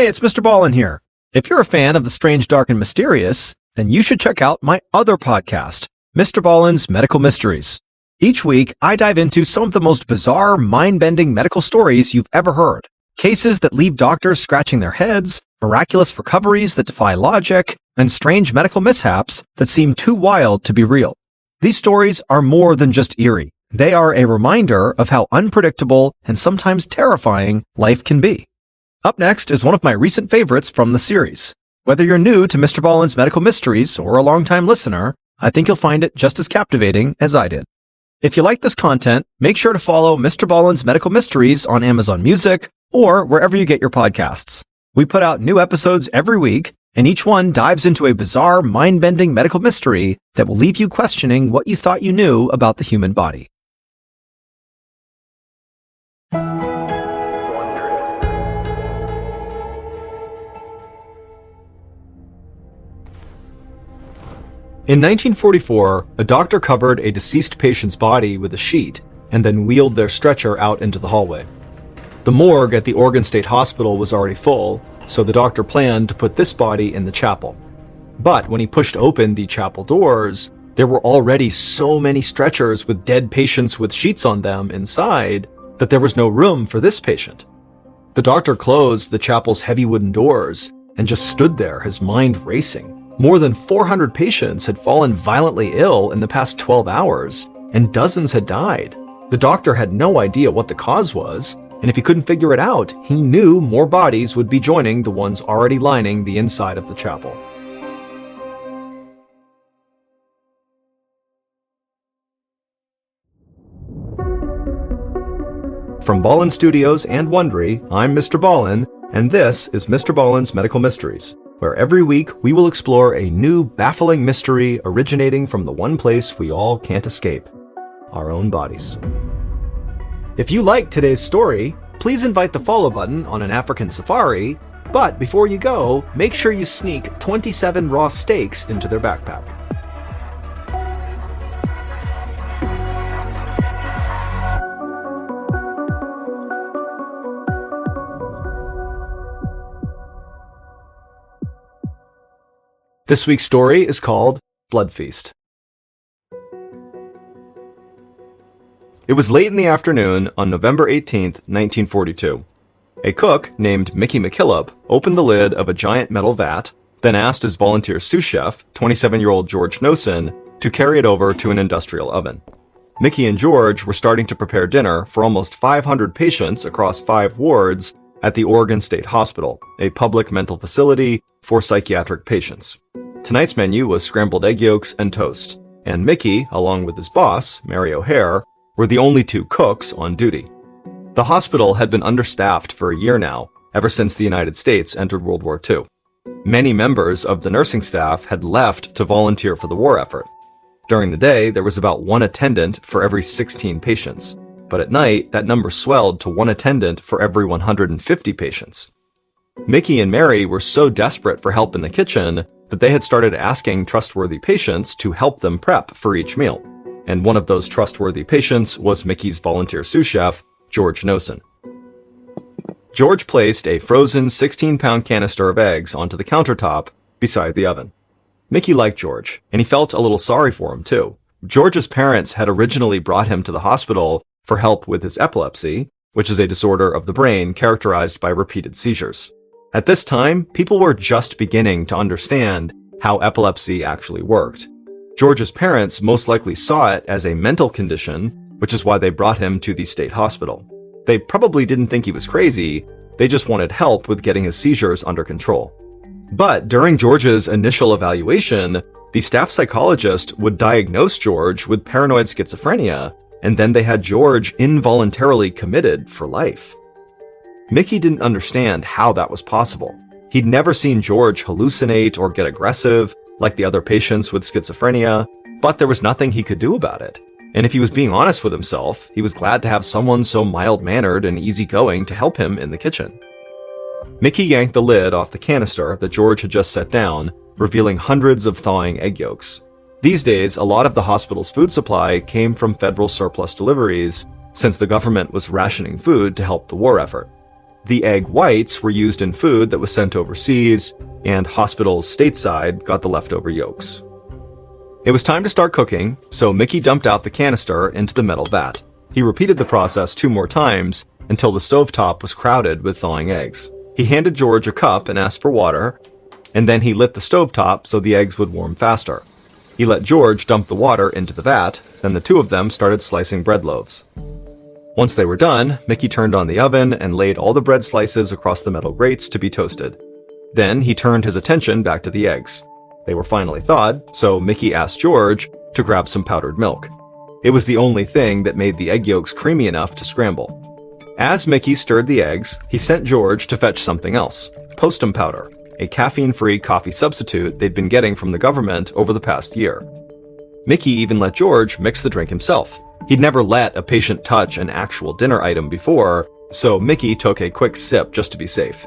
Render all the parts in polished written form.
Hey, it's Mr. Ballen here. If you're a fan of the strange, dark, and mysterious, then you should check out my other podcast, Mr. Ballen's Medical Mysteries. Each week, I dive into some of the most bizarre, mind-bending medical stories you've ever heard. Cases that leave doctors scratching their heads, miraculous recoveries that defy logic, and strange medical mishaps that seem too wild to be real. These stories are more than just eerie. They are a reminder of how unpredictable and sometimes terrifying life can be. Up next is one of my recent favorites from the series. Whether you're new to Mr. Ballen's Medical Mysteries or a longtime listener, I think you'll find it just as captivating as I did. If you like this content, make sure to follow Mr. Ballen's Medical Mysteries on Amazon Music or wherever you get your podcasts. We put out new episodes every week, and each one dives into a bizarre, mind-bending medical mystery that will leave you questioning what you thought you knew about the human body. In 1944, a doctor covered a deceased patient's body with a sheet and then wheeled their stretcher out into the hallway. The morgue at the Oregon State Hospital was already full, so the doctor planned to put this body in the chapel. But when he pushed open the chapel doors, there were already so many stretchers with dead patients with sheets on them inside that there was no room for this patient. The doctor closed the chapel's heavy wooden doors and just stood there, his mind racing. More than 400 patients had fallen violently ill in the past 12 hours, and dozens had died. The doctor had no idea what the cause was, and if he couldn't figure it out, he knew more bodies would be joining the ones already lining the inside of the chapel. From Ballen Studios and Wondery, I'm Mr. Ballen, and this is Mr. Ballen's Medical Mysteries, where every week we will explore a new baffling mystery originating from the one place we all can't escape, our own bodies. If you like today's story, please invite the follow button on an African safari, but before you go, make sure you sneak 27 raw steaks into their backpack. This week's story is called Blood Feast. It was late in the afternoon on November 18th, 1942. A cook named Mickey McKillop opened the lid of a giant metal vat, then asked his volunteer sous chef, 27-year-old George Nosen, to carry it over to an industrial oven. Mickey and George were starting to prepare dinner for almost 500 patients across 5 wards at the Oregon State Hospital, a public mental facility for psychiatric patients. Tonight's menu was scrambled egg yolks and toast, and Mickey, along with his boss, Mary O'Hare, were the only 2 cooks on duty. The hospital had been understaffed for a year now, ever since the United States entered World War II. Many members of the nursing staff had left to volunteer for the war effort. During the day, there was about 1 attendant for every 16 patients, but at night, that number swelled to 1 attendant for every 150 patients. Mickey and Mary were so desperate for help in the kitchen that they had started asking trustworthy patients to help them prep for each meal. And one of those trustworthy patients was Mickey's volunteer sous chef, George Nosen. George placed a frozen 16-pound canister of eggs onto the countertop beside the oven. Mickey liked George, and he felt a little sorry for him too. George's parents had originally brought him to the hospital for help with his epilepsy, which is a disorder of the brain characterized by repeated seizures. At this time, people were just beginning to understand how epilepsy actually worked. George's parents most likely saw it as a mental condition, which is why they brought him to the state hospital. They probably didn't think he was crazy, they just wanted help with getting his seizures under control. But during George's initial evaluation, the staff psychologist would diagnose George with paranoid schizophrenia, and then they had George involuntarily committed for life. Mickey didn't understand how that was possible. He'd never seen George hallucinate or get aggressive like the other patients with schizophrenia, but there was nothing he could do about it. And if he was being honest with himself, he was glad to have someone so mild-mannered and easygoing to help him in the kitchen. Mickey yanked the lid off the canister that George had just set down, revealing hundreds of thawing egg yolks. These days, a lot of the hospital's food supply came from federal surplus deliveries, since the government was rationing food to help the war effort. The egg whites were used in food that was sent overseas, and hospitals stateside got the leftover yolks. It was time to start cooking, so Mickey dumped out the canister into the metal vat. He repeated the process 2 more times until the stovetop was crowded with thawing eggs. He handed George a cup and asked for water, and then he lit the stovetop so the eggs would warm faster. He let George dump the water into the vat, then the 2 of them started slicing bread loaves. Once they were done, Mickey turned on the oven and laid all the bread slices across the metal grates to be toasted. Then he turned his attention back to the eggs. They were finally thawed, so Mickey asked George to grab some powdered milk. It was the only thing that made the egg yolks creamy enough to scramble. As Mickey stirred the eggs, he sent George to fetch something else, postum powder, a caffeine-free coffee substitute they'd been getting from the government over the past year. Mickey even let George mix the drink himself. He'd never let a patient touch an actual dinner item before, so Mickey took a quick sip just to be safe.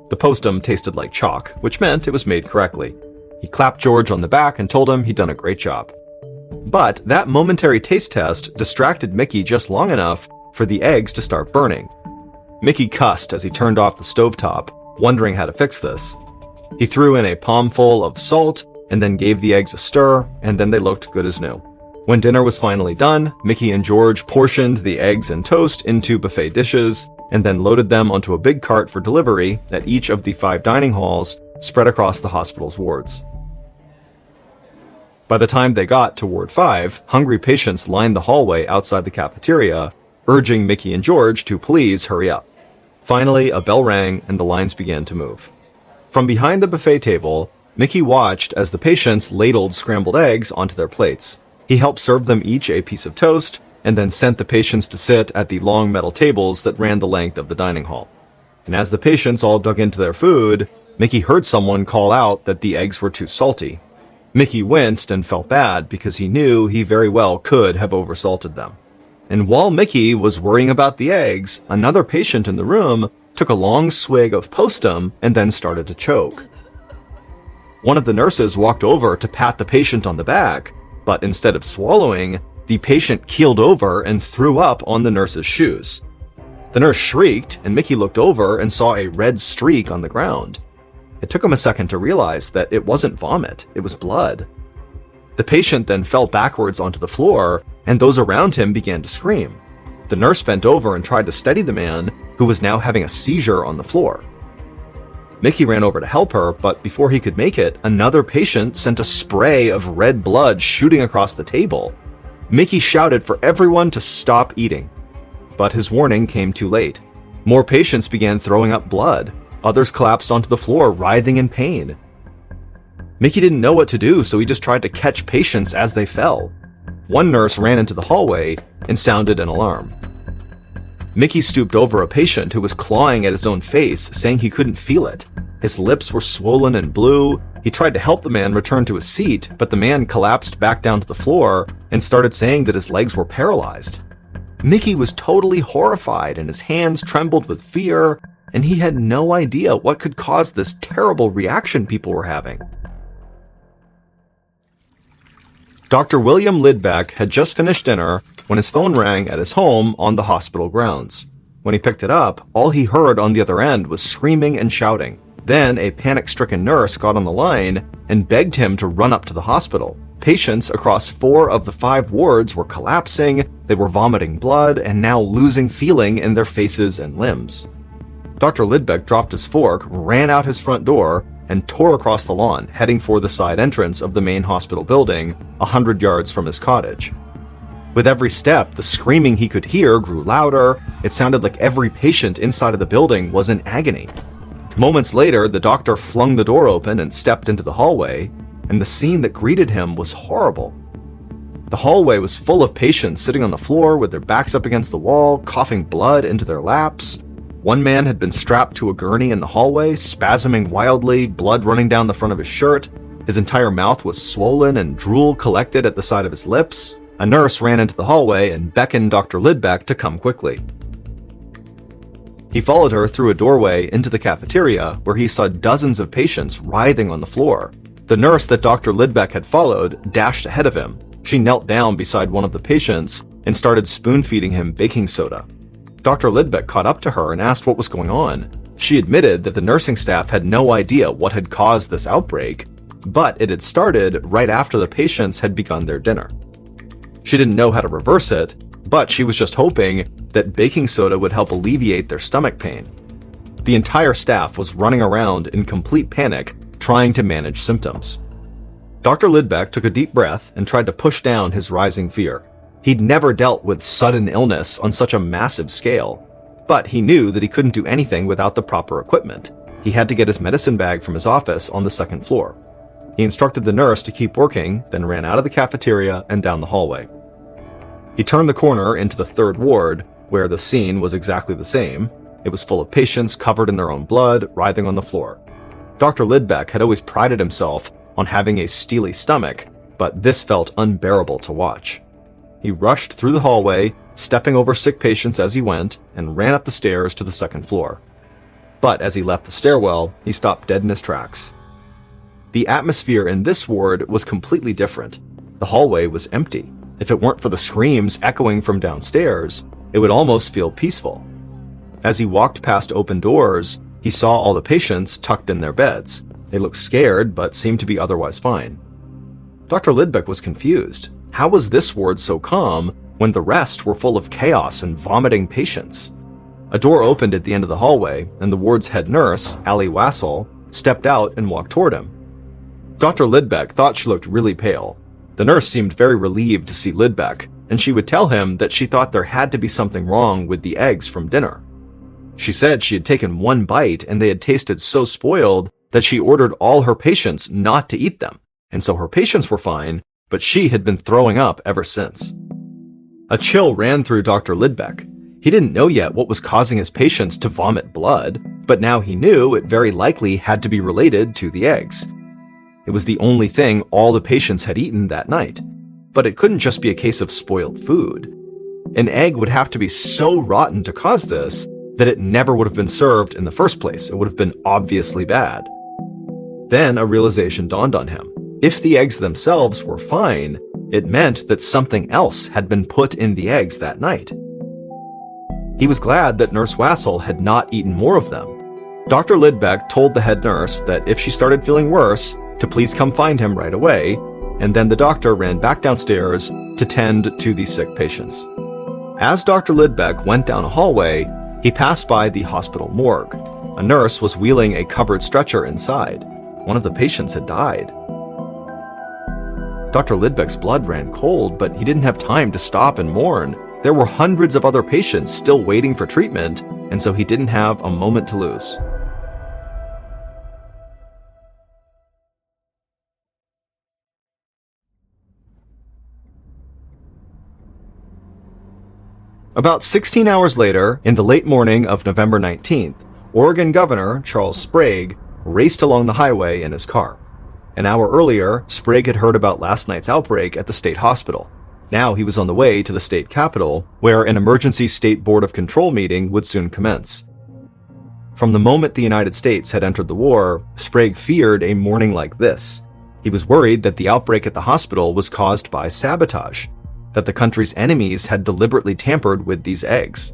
The postum tasted like chalk, which meant it was made correctly. He clapped George on the back and told him he'd done a great job. But that momentary taste test distracted Mickey just long enough for the eggs to start burning. Mickey cussed as he turned off the stovetop, wondering how to fix this. He threw in a palmful of salt and then gave the eggs a stir, and then they looked good as new. When dinner was finally done, Mickey and George portioned the eggs and toast into buffet dishes and then loaded them onto a big cart for delivery at each of the 5 dining halls spread across the hospital's wards. By the time they got to Ward 5, hungry patients lined the hallway outside the cafeteria, urging Mickey and George to please hurry up. Finally, a bell rang and the lines began to move. From behind the buffet table, Mickey watched as the patients ladled scrambled eggs onto their plates. He helped serve them each a piece of toast, and then sent the patients to sit at the long metal tables that ran the length of the dining hall. And as the patients all dug into their food, Mickey heard someone call out that the eggs were too salty. Mickey winced and felt bad because he knew he very well could have oversalted them. And while Mickey was worrying about the eggs, another patient in the room took a long swig of postum and then started to choke. One of the nurses walked over to pat the patient on the back, but instead of swallowing, the patient keeled over and threw up on the nurse's shoes. The nurse shrieked, and Mickey looked over and saw a red streak on the ground. It took him a second to realize that it wasn't vomit, it was blood. The patient then fell backwards onto the floor, and those around him began to scream. The nurse bent over and tried to steady the man, who was now having a seizure on the floor. Mickey ran over to help her, but before he could make it, another patient sent a spray of red blood shooting across the table. Mickey shouted for everyone to stop eating. But his warning came too late. More patients began throwing up blood. Others collapsed onto the floor, writhing in pain. Mickey didn't know what to do, so he just tried to catch patients as they fell. One nurse ran into the hallway and sounded an alarm. Mickey stooped over a patient who was clawing at his own face, saying he couldn't feel it. His lips were swollen and blue. He tried to help the man return to his seat, but the man collapsed back down to the floor and started saying that his legs were paralyzed. Mickey was totally horrified and his hands trembled with fear, and he had no idea what could cause this terrible reaction people were having. Dr. William Lidbeck had just finished dinner when his phone rang at his home on the hospital grounds. When he picked it up, all he heard on the other end was screaming and shouting. Then a panic-stricken nurse got on the line and begged him to run up to the hospital. Patients across 4 of the 5 wards were collapsing, they were vomiting blood, and now losing feeling in their faces and limbs. Dr. Lidbeck dropped his fork, ran out his front door, and tore across the lawn, heading for the side entrance of the main hospital building, 100 yards from his cottage. With every step, the screaming he could hear grew louder. It sounded like every patient inside of the building was in agony. Moments later, the doctor flung the door open and stepped into the hallway, and the scene that greeted him was horrible. The hallway was full of patients sitting on the floor with their backs up against the wall, coughing blood into their laps. One man had been strapped to a gurney in the hallway, spasming wildly, blood running down the front of his shirt. His entire mouth was swollen and drool collected at the side of his lips. A nurse ran into the hallway and beckoned Dr. Lidbeck to come quickly. He followed her through a doorway into the cafeteria, where he saw dozens of patients writhing on the floor. The nurse that Dr. Lidbeck had followed dashed ahead of him. She knelt down beside one of the patients and started spoon-feeding him baking soda. Dr. Lidbeck caught up to her and asked what was going on. She admitted that the nursing staff had no idea what had caused this outbreak, but it had started right after the patients had begun their dinner. She didn't know how to reverse it, but she was just hoping that baking soda would help alleviate their stomach pain. The entire staff was running around in complete panic, trying to manage symptoms. Dr. Lidbeck took a deep breath and tried to push down his rising fear. He'd never dealt with sudden illness on such a massive scale, but he knew that he couldn't do anything without the proper equipment. He had to get his medicine bag from his office on the second floor. He instructed the nurse to keep working, then ran out of the cafeteria and down the hallway. He turned the corner into the third ward, where the scene was exactly the same. It was full of patients covered in their own blood, writhing on the floor. Dr. Lidbeck had always prided himself on having a steely stomach, but this felt unbearable to watch. He rushed through the hallway, stepping over sick patients as he went, and ran up the stairs to the second floor. But as he left the stairwell, he stopped dead in his tracks. The atmosphere in this ward was completely different. The hallway was empty. If it weren't for the screams echoing from downstairs, it would almost feel peaceful. As he walked past open doors, he saw all the patients tucked in their beds. They looked scared, but seemed to be otherwise fine. Dr. Lidbeck was confused. How was this ward so calm when the rest were full of chaos and vomiting patients? A door opened at the end of the hallway, and the ward's head nurse, Allie Wassel, stepped out and walked toward him. Dr. Lidbeck thought she looked really pale. The nurse seemed very relieved to see Lidbeck, and she would tell him that she thought there had to be something wrong with the eggs from dinner. She said she had taken one bite and they had tasted so spoiled that she ordered all her patients not to eat them, and so her patients were fine, but she had been throwing up ever since. A chill ran through Dr. Lidbeck. He didn't know yet what was causing his patients to vomit blood, but now he knew it very likely had to be related to the eggs. It was the only thing all the patients had eaten that night, but it couldn't just be a case of spoiled food. An egg would have to be so rotten to cause this that it never would have been served in the first place. It would have been obviously bad. Then a realization dawned on him. If the eggs themselves were fine, it meant that something else had been put in the eggs that night. He was glad that Nurse Wassel had not eaten more of them. Dr. Lidbeck told the head nurse that if she started feeling worse, to please come find him right away, and then the doctor ran back downstairs to tend to the sick patients. As Dr. Lidbeck went down a hallway, he passed by the hospital morgue. A nurse was wheeling a covered stretcher inside. One of the patients had died. Dr. Lidbeck's blood ran cold, but he didn't have time to stop and mourn. There were hundreds of other patients still waiting for treatment, and so he didn't have a moment to lose. About 16 hours later, in the late morning of November 19th, Oregon Governor Charles Sprague raced along the highway in his car. An hour earlier, Sprague had heard about last night's outbreak at the state hospital. Now he was on the way to the state capitol, where an emergency state board of control meeting would soon commence. From the moment the United States had entered the war, Sprague feared a morning like this. He was worried that the outbreak at the hospital was caused by sabotage, that the country's enemies had deliberately tampered with these eggs.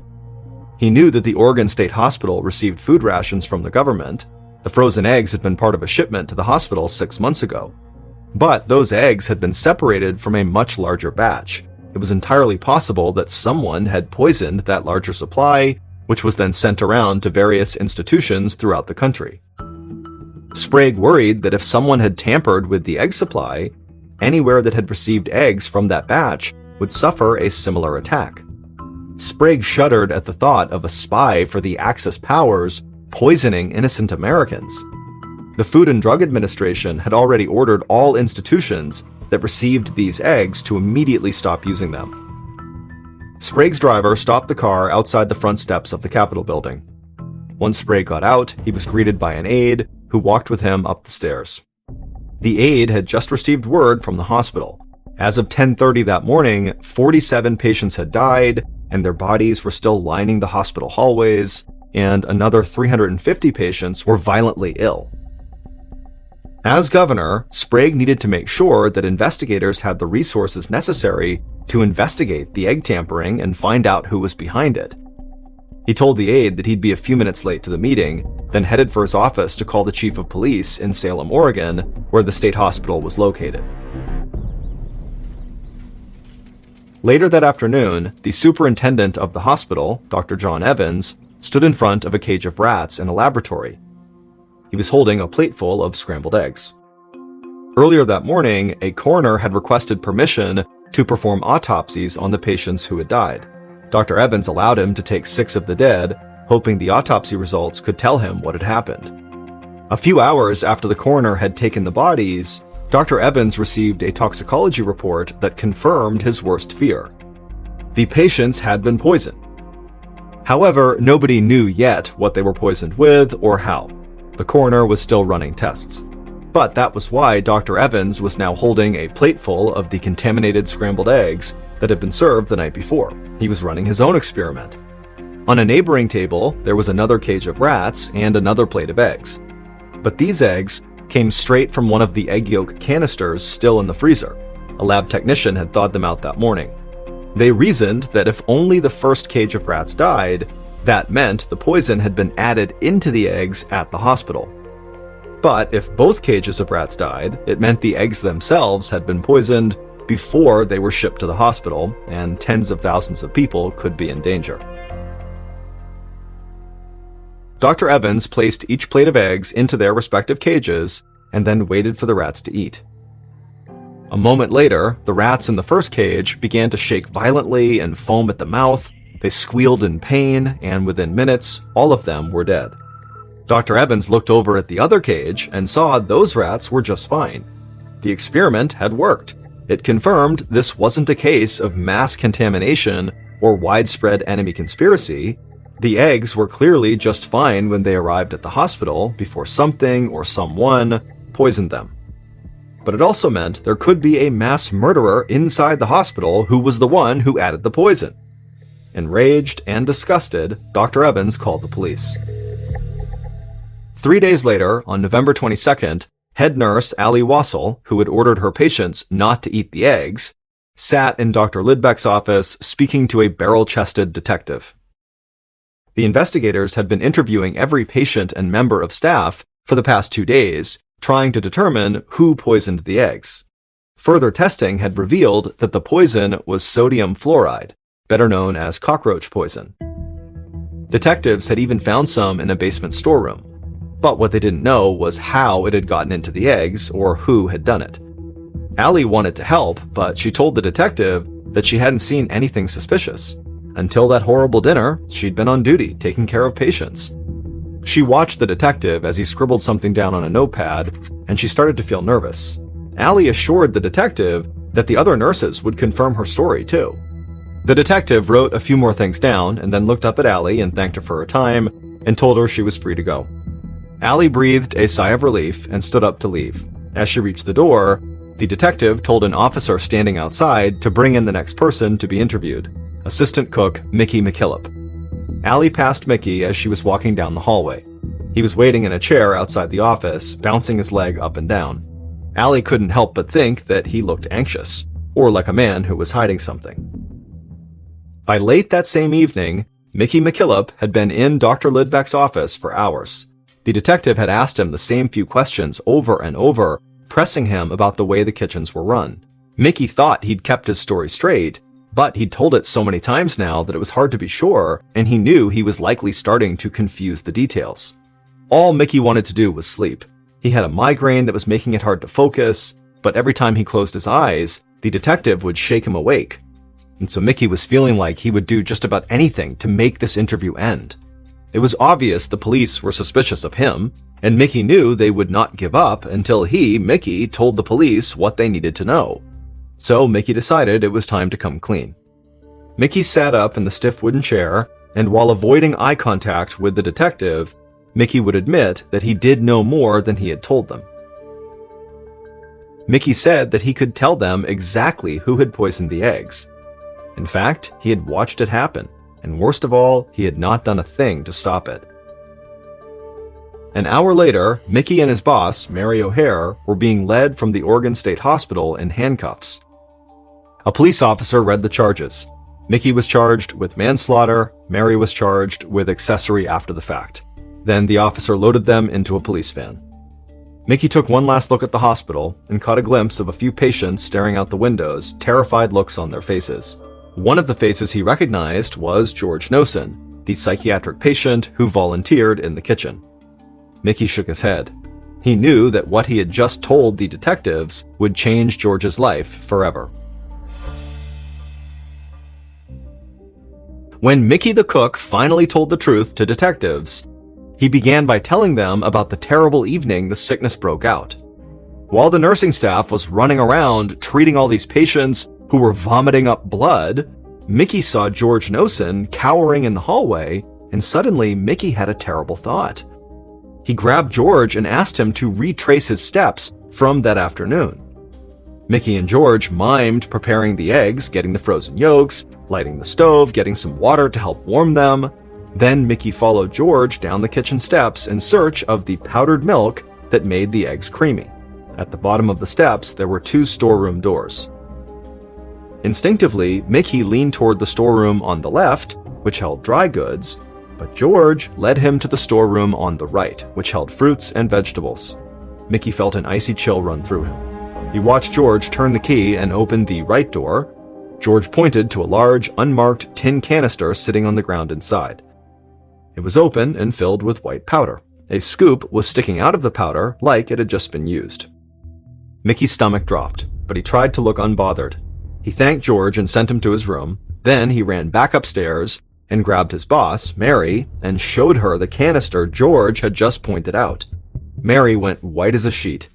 He knew that the Oregon State Hospital received food rations from the government. The frozen eggs had been part of a shipment to the hospital 6 months ago. But those eggs had been separated from a much larger batch. It was entirely possible that someone had poisoned that larger supply, which was then sent around to various institutions throughout the country. Sprague worried that if someone had tampered with the egg supply, anywhere that had received eggs from that batch would suffer a similar attack. Sprague shuddered at the thought of a spy for the Axis powers poisoning innocent Americans. The Food and Drug Administration had already ordered all institutions that received these eggs to immediately stop using them. Sprague's driver stopped the car outside the front steps of the Capitol building. Once Sprague got out, he was greeted by an aide who walked with him up the stairs. The aide had just received word from the hospital. As of 10:30 that morning, 47 patients had died, and their bodies were still lining the hospital hallways, and another 350 patients were violently ill. As governor, Sprague needed to make sure that investigators had the resources necessary to investigate the egg tampering and find out who was behind it. He told the aide that he'd be a few minutes late to the meeting, then headed for his office to call the chief of police in Salem, Oregon, where the state hospital was located. Later that afternoon, the superintendent of the hospital, Dr. John Evans, stood in front of a cage of rats in a laboratory. He was holding a plateful of scrambled eggs. Earlier that morning, a coroner had requested permission to perform autopsies on the patients who had died. Dr. Evans allowed him to take 6 of the dead, hoping the autopsy results could tell him what had happened. A few hours after the coroner had taken the bodies, Dr. Evans received a toxicology report that confirmed his worst fear. The patients had been poisoned. However, nobody knew yet what they were poisoned with or how. The coroner was still running tests. But that was why Dr. Evans was now holding a plateful of the contaminated scrambled eggs that had been served the night before. He was running his own experiment. On a neighboring table, there was another cage of rats and another plate of eggs. But these eggs came straight from one of the egg yolk canisters still in the freezer. A lab technician had thawed them out that morning. They reasoned that if only the first cage of rats died, that meant the poison had been added into the eggs at the hospital. But if both cages of rats died, it meant the eggs themselves had been poisoned before they were shipped to the hospital, and tens of thousands of people could be in danger. Dr. Evans placed each plate of eggs into their respective cages and then waited for the rats to eat. A moment later, the rats in the first cage began to shake violently and foam at the mouth. They squealed in pain, and within minutes, all of them were dead. Dr. Evans looked over at the other cage and saw those rats were just fine. The experiment had worked. It confirmed this wasn't a case of mass contamination or widespread enemy conspiracy. The eggs were clearly just fine when they arrived at the hospital before something or someone poisoned them. But it also meant there could be a mass murderer inside the hospital who was the one who added the poison. Enraged and disgusted, Dr. Evans called the police. 3 days later, on November 22nd, head nurse Allie Wassel, who had ordered her patients not to eat the eggs, sat in Dr. Lidbeck's office speaking to a barrel-chested detective. The investigators had been interviewing every patient and member of staff for the past 2 days, trying to determine who poisoned the eggs. Further testing had revealed that the poison was sodium fluoride, better known as cockroach poison. Detectives had even found some in a basement storeroom, but what they didn't know was how it had gotten into the eggs or who had done it. Allie wanted to help, but she told the detective that she hadn't seen anything suspicious. Until that horrible dinner, she'd been on duty, taking care of patients. She watched the detective as he scribbled something down on a notepad, and she started to feel nervous. Allie assured the detective that the other nurses would confirm her story, too. The detective wrote a few more things down and then looked up at Allie and thanked her for her time and told her she was free to go. Allie breathed a sigh of relief and stood up to leave. As she reached the door, the detective told an officer standing outside to bring in the next person to be interviewed, assistant cook Mickey McKillop. Allie passed Mickey as she was walking down the hallway. He was waiting in a chair outside the office, bouncing his leg up and down. Allie couldn't help but think that he looked anxious, or like a man who was hiding something. By late that same evening, Mickey McKillop had been in Dr. Lidbeck's office for hours. The detective had asked him the same few questions over and over, pressing him about the way the kitchens were run. Mickey thought he'd kept his story straight, but he'd told it so many times now that it was hard to be sure, and he knew he was likely starting to confuse the details. All Mickey wanted to do was sleep. He had a migraine that was making it hard to focus, but every time he closed his eyes, the detective would shake him awake. And so Mickey was feeling like he would do just about anything to make this interview end. It was obvious the police were suspicious of him, and Mickey knew they would not give up until he, Mickey, told the police what they needed to know. So Mickey decided it was time to come clean. Mickey sat up in the stiff wooden chair, and while avoiding eye contact with the detective, Mickey would admit that he did know more than he had told them. Mickey said that he could tell them exactly who had poisoned the eggs. In fact, he had watched it happen, and worst of all, he had not done a thing to stop it. An hour later, Mickey and his boss, Mary O'Hare, were being led from the Oregon State Hospital in handcuffs. A police officer read the charges. Mickey was charged with manslaughter, Mary was charged with accessory after the fact. Then the officer loaded them into a police van. Mickey took one last look at the hospital and caught a glimpse of a few patients staring out the windows, terrified looks on their faces. One of the faces he recognized was George Nosen, the psychiatric patient who volunteered in the kitchen. Mickey shook his head. He knew that what he had just told the detectives would change George's life forever. When Mickey the cook finally told the truth to detectives, he began by telling them about the terrible evening the sickness broke out. While the nursing staff was running around treating all these patients who were vomiting up blood, Mickey saw George Nosen cowering in the hallway, and suddenly Mickey had a terrible thought. He grabbed George and asked him to retrace his steps from that afternoon. Mickey and George mimed preparing the eggs, getting the frozen yolks, lighting the stove, getting some water to help warm them. Then Mickey followed George down the kitchen steps in search of the powdered milk that made the eggs creamy. At the bottom of the steps, there were 2 storeroom doors. Instinctively, Mickey leaned toward the storeroom on the left, which held dry goods, but George led him to the storeroom on the right, which held fruits and vegetables. Mickey felt an icy chill run through him. He watched George turn the key and open the right door. George pointed to a large, unmarked tin canister sitting on the ground inside. It was open and filled with white powder. A scoop was sticking out of the powder like it had just been used. Mickey's stomach dropped, but he tried to look unbothered. He thanked George and sent him to his room. Then he ran back upstairs and grabbed his boss, Mary, and showed her the canister George had just pointed out. Mary went white as a sheet.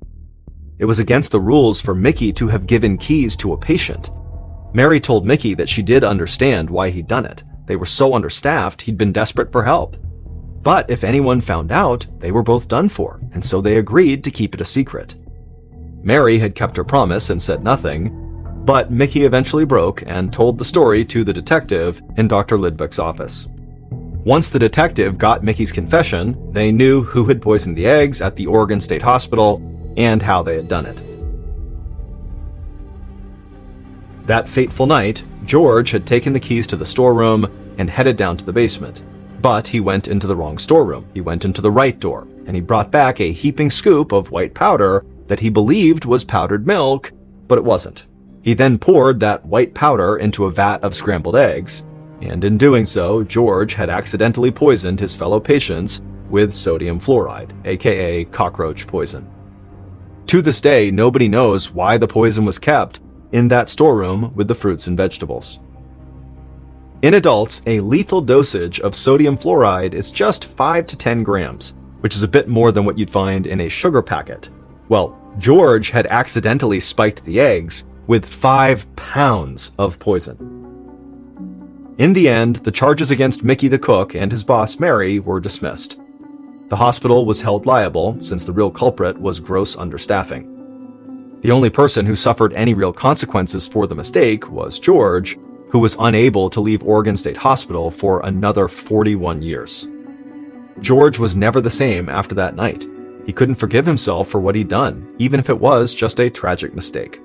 It was against the rules for Mickey to have given keys to a patient. Mary told Mickey that she did understand why he'd done it. They were so understaffed, he'd been desperate for help. But if anyone found out, they were both done for, and so they agreed to keep it a secret. Mary had kept her promise and said nothing, but Mickey eventually broke and told the story to the detective in Dr. Lidbeck's office. Once the detective got Mickey's confession, they knew who had poisoned the eggs at the Oregon State Hospital and how they had done it. That fateful night, George had taken the keys to the storeroom and headed down to the basement. But he went into the wrong storeroom. He went into the right door, and he brought back a heaping scoop of white powder that he believed was powdered milk, but it wasn't. He then poured that white powder into a vat of scrambled eggs, and in doing so, George had accidentally poisoned his fellow patients with sodium fluoride, aka cockroach poison. To this day, nobody knows why the poison was kept in that storeroom with the fruits and vegetables. In adults, a lethal dosage of sodium fluoride is just 5 to 10 grams, which is a bit more than what you'd find in a sugar packet. Well, George had accidentally spiked the eggs with 5 pounds of poison. In the end, the charges against Mickey the cook and his boss Mary were dismissed. The hospital was held liable since the real culprit was gross understaffing. The only person who suffered any real consequences for the mistake was George, who was unable to leave Oregon State Hospital for another 41 years. George was never the same after that night. He couldn't forgive himself for what he'd done, even if it was just a tragic mistake.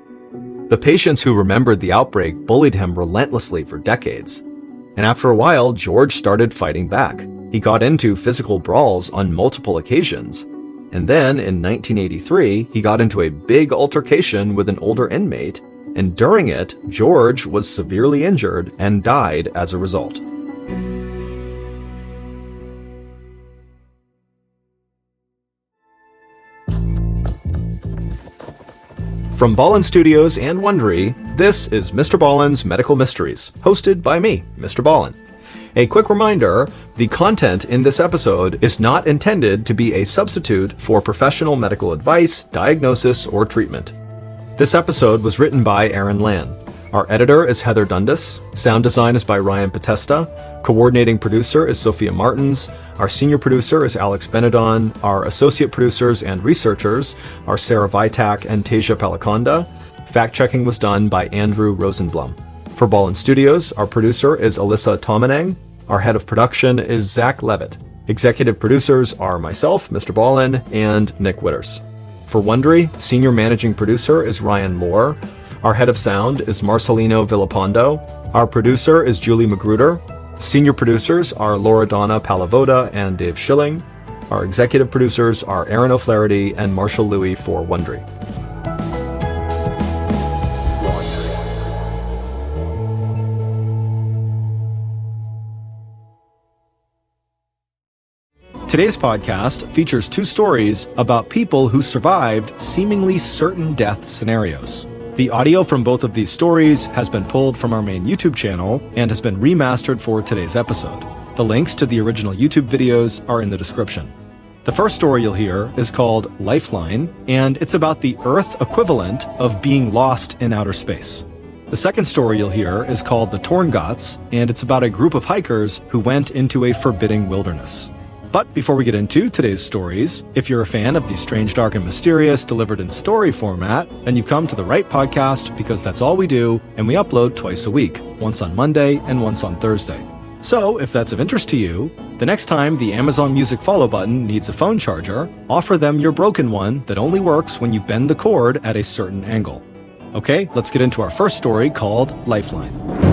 The patients who remembered the outbreak bullied him relentlessly for decades. And after a while, George started fighting back. He got into physical brawls on multiple occasions. And then, in 1983, he got into a big altercation with an older inmate, and during it, George was severely injured and died as a result. From Ballen Studios and Wondery, this is Mr. Ballen's Medical Mysteries, hosted by me, Mr. Ballen. A quick reminder, the content in this episode is not intended to be a substitute for professional medical advice, diagnosis, or treatment. This episode was written by Aaron Lan. Our editor is Heather Dundas. Sound design is by Ryan Potesta. Coordinating producer is Sophia Martins. Our senior producer is Alex Benedon. Our associate producers and researchers are Sarah Vitak and Tasia Palaconda. Fact-checking was done by Andrew Rosenblum. For Ballen Studios, our producer is Alyssa Tomanang. Our head of production is Zach Levitt. Executive producers are myself, Mr. Ballen, and Nick Witters. For Wondery, senior managing producer is Ryan Lohr. Our head of sound is Marcelino Villapando. Our producer is Julie Magruder. Senior producers are Laura Donna Palavoda and Dave Schilling. Our executive producers are Aaron O'Flaherty and Marshall Louis for Wondery. Today's podcast features two stories about people who survived seemingly certain death scenarios. The audio from both of these stories has been pulled from our main YouTube channel and has been remastered for today's episode. The links to the original YouTube videos are in the description. The first story you'll hear is called Lifeline, and it's about the Earth equivalent of being lost in outer space. The second story you'll hear is called The Torngots, and it's about a group of hikers who went into a forbidding wilderness. But before we get into today's stories, if you're a fan of the strange, dark, and mysterious delivered in story format, then you've come to the right podcast because that's all we do, and we upload twice a week, once on Monday and once on Thursday. So, if that's of interest to you, the next time the Amazon Music follow button needs a phone charger, offer them your broken one that only works when you bend the cord at a certain angle. Okay, let's get into our first story called Lifeline.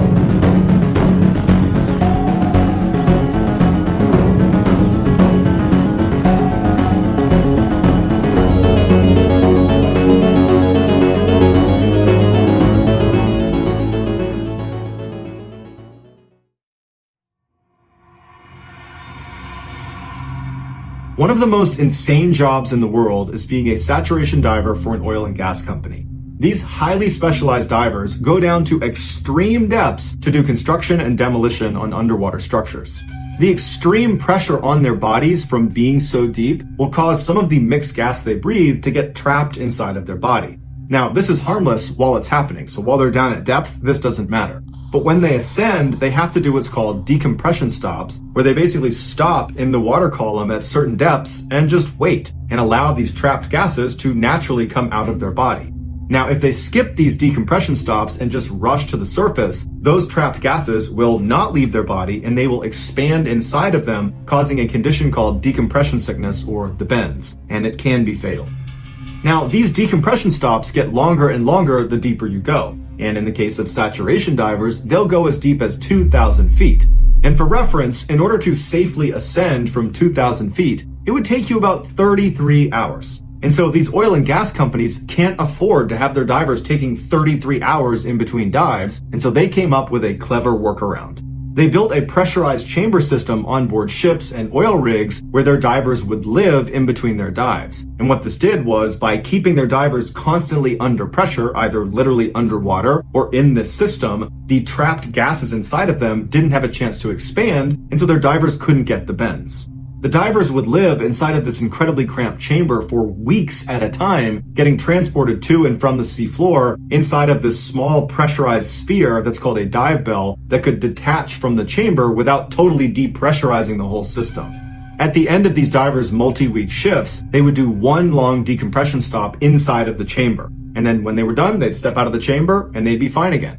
One of the most insane jobs in the world is being a saturation diver for an oil and gas company. These highly specialized divers go down to extreme depths to do construction and demolition on underwater structures. The extreme pressure on their bodies from being so deep will cause some of the mixed gas they breathe to get trapped inside of their body. Now, this is harmless while it's happening, so while they're down at depth, this doesn't matter. But when they ascend, they have to do what's called decompression stops, where they basically stop in the water column at certain depths and just wait and allow these trapped gases to naturally come out of their body. Now, if they skip these decompression stops and just rush to the surface, those trapped gases will not leave their body and they will expand inside of them, causing a condition called decompression sickness or the bends, and it can be fatal. Now, these decompression stops get longer and longer the deeper you go. And in the case of saturation divers, they'll go as deep as 2,000 feet. And for reference, in order to safely ascend from 2,000 feet, it would take you about 33 hours. And so these oil and gas companies can't afford to have their divers taking 33 hours in between dives, and so they came up with a clever workaround. They built a pressurized chamber system on board ships and oil rigs where their divers would live in between their dives. And what this did was, by keeping their divers constantly under pressure, either literally underwater or in this system, the trapped gases inside of them didn't have a chance to expand, and so their divers couldn't get the bends. The divers would live inside of this incredibly cramped chamber for weeks at a time, getting transported to and from the seafloor inside of this small pressurized sphere that's called a dive bell that could detach from the chamber without totally depressurizing the whole system. At the end of these divers' multi-week shifts, they would do one long decompression stop inside of the chamber. And then when they were done, they'd step out of the chamber and they'd be fine again.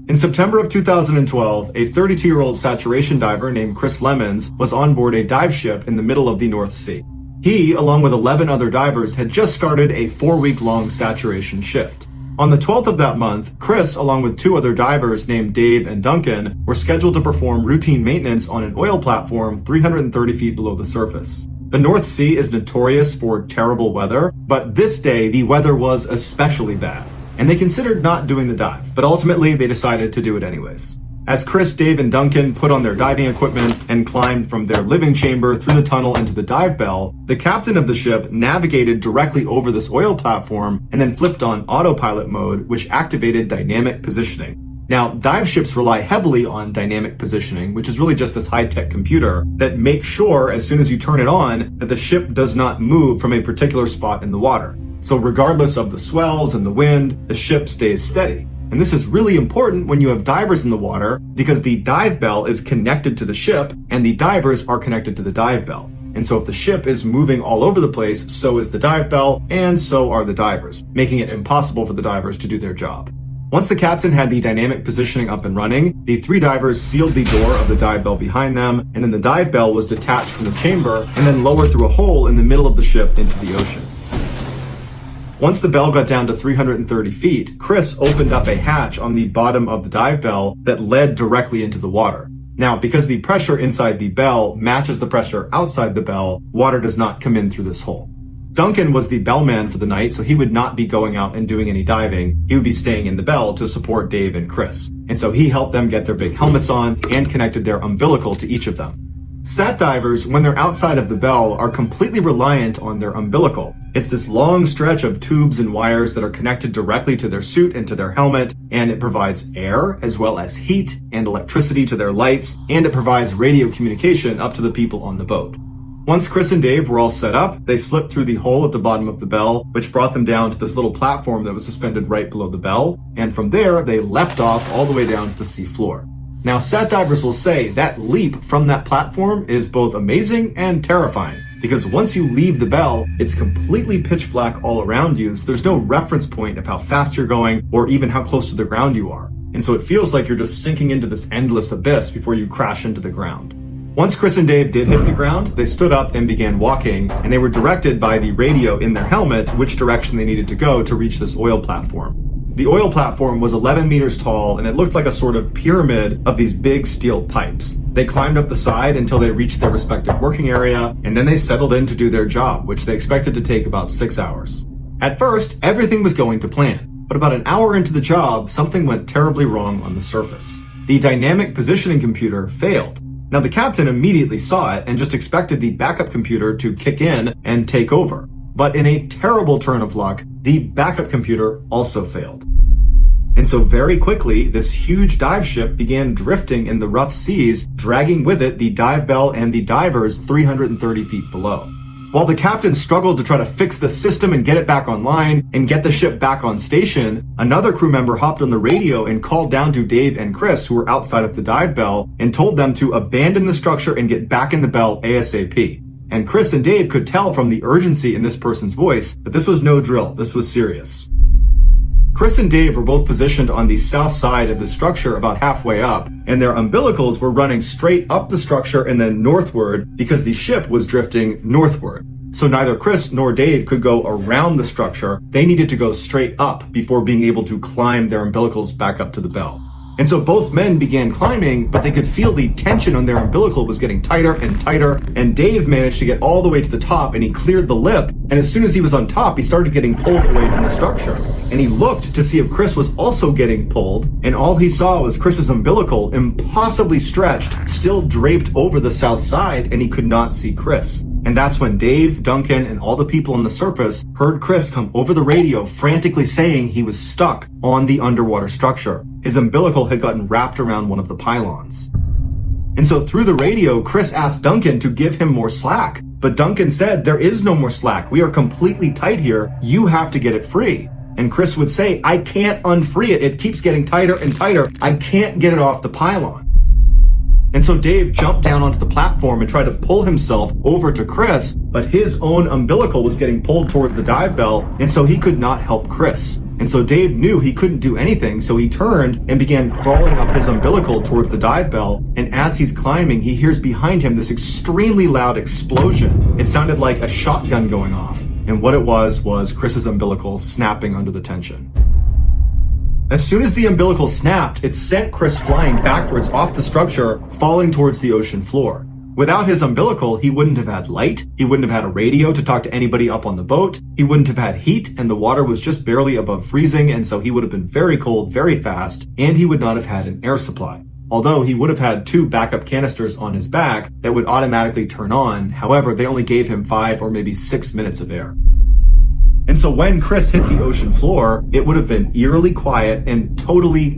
In September of 2012, a 32-year-old saturation diver named Chris Lemons was on board a dive ship in the middle of the North Sea. He, along with 11 other divers, had just started a 4-week-long saturation shift. On the 12th of that month, Chris, along with 2 other divers named Dave and Duncan, were scheduled to perform routine maintenance on an oil platform 330 feet below the surface. The North Sea is notorious for terrible weather, but this day the weather was especially bad. And they considered not doing the dive, but ultimately they decided to do it anyways. As Chris, Dave, and Duncan put on their diving equipment and climbed from their living chamber through the tunnel into the dive bell, the captain of the ship navigated directly over this oil platform and then flipped on autopilot mode, which activated dynamic positioning. Now, dive ships rely heavily on dynamic positioning, which is really just this high-tech computer that makes sure, as soon as you turn it on, that the ship does not move from a particular spot in the water. So regardless of the swells and the wind, the ship stays steady. And this is really important when you have divers in the water because the dive bell is connected to the ship and the divers are connected to the dive bell. And so if the ship is moving all over the place, so is the dive bell and so are the divers, making it impossible for the divers to do their job. Once the captain had the dynamic positioning up and running, the 3 divers sealed the door of the dive bell behind them, and then the dive bell was detached from the chamber and then lowered through a hole in the middle of the ship into the ocean. Once the bell got down to 330 feet, Chris opened up a hatch on the bottom of the dive bell that led directly into the water. Now, because the pressure inside the bell matches the pressure outside the bell, water does not come in through this hole. Duncan was the bellman for the night, so he would not be going out and doing any diving. He would be staying in the bell to support Dave and Chris. And so he helped them get their big helmets on and connected their umbilical to each of them. Sat divers, when they're outside of the bell, are completely reliant on their umbilical. It's this long stretch of tubes and wires that are connected directly to their suit and to their helmet, and it provides air as well as heat and electricity to their lights, and it provides radio communication up to the people on the boat. Once Chris and Dave were all set up, they slipped through the hole at the bottom of the bell, which brought them down to this little platform that was suspended right below the bell, and from there they leapt off all the way down to the sea floor. Now, sat divers will say that leap from that platform is both amazing and terrifying, because once you leave the bell, it's completely pitch black all around you, so there's no reference point of how fast you're going or even how close to the ground you are. And so it feels like you're just sinking into this endless abyss before you crash into the ground. Once Chris and Dave did hit the ground, they stood up and began walking, and they were directed by the radio in their helmet which direction they needed to go to reach this oil platform. The oil platform was 11 meters tall, and it looked like a sort of pyramid of these big steel pipes. They climbed up the side until they reached their respective working area, and then they settled in to do their job, which they expected to take about 6 hours. At first, everything was going to plan, but about an hour into the job, something went terribly wrong on the surface. The dynamic positioning computer failed. Now, the captain immediately saw it and just expected the backup computer to kick in and take over. But in a terrible turn of luck, the backup computer also failed. And so very quickly, this huge dive ship began drifting in the rough seas, dragging with it the dive bell and the divers 330 feet below. While the captain struggled to try to fix the system and get it back online and get the ship back on station, another crew member hopped on the radio and called down to Dave and Chris, who were outside of the dive bell, and told them to abandon the structure and get back in the bell ASAP. And Chris and Dave could tell from the urgency in this person's voice that this was no drill, this was serious. Chris and Dave were both positioned on the south side of the structure about halfway up, and their umbilicals were running straight up the structure and then northward because the ship was drifting northward. So neither Chris nor Dave could go around the structure. They needed to go straight up before being able to climb their umbilicals back up to the bell. And so both men began climbing, but they could feel the tension on their umbilical was getting tighter and tighter, and Dave managed to get all the way to the top, and he cleared the lip, and as soon as he was on top, he started getting pulled away from the structure. And he looked to see if Chris was also getting pulled, and all he saw was Chris's umbilical, impossibly stretched, still draped over the south side, and he could not see Chris. And that's when Dave, Duncan, and all the people on the surface heard Chris come over the radio frantically saying he was stuck on the underwater structure. His umbilical had gotten wrapped around one of the pylons. And so through the radio, Chris asked Duncan to give him more slack. But Duncan said, "There is no more slack. We are completely tight here. You have to get it free." And Chris would say, "I can't unfree it. It keeps getting tighter and tighter. I can't get it off the pylon." And so Dave jumped down onto the platform and tried to pull himself over to Chris, but his own umbilical was getting pulled towards the dive bell, and so he could not help Chris. And so Dave knew he couldn't do anything, so he turned and began crawling up his umbilical towards the dive bell, and as he's climbing, he hears behind him this extremely loud explosion. It sounded like a shotgun going off, and what it was Chris's umbilical snapping under the tension. As soon as the umbilical snapped, it sent Chris flying backwards off the structure, falling towards the ocean floor. Without his umbilical, he wouldn't have had light, he wouldn't have had a radio to talk to anybody up on the boat, he wouldn't have had heat, and the water was just barely above freezing, and so he would have been very cold very fast, and he would not have had an air supply. Although he would have had 2 backup canisters on his back that would automatically turn on, however, they only gave him 5 or maybe 6 minutes of air. And so when Chris hit the ocean floor, it would have been eerily quiet and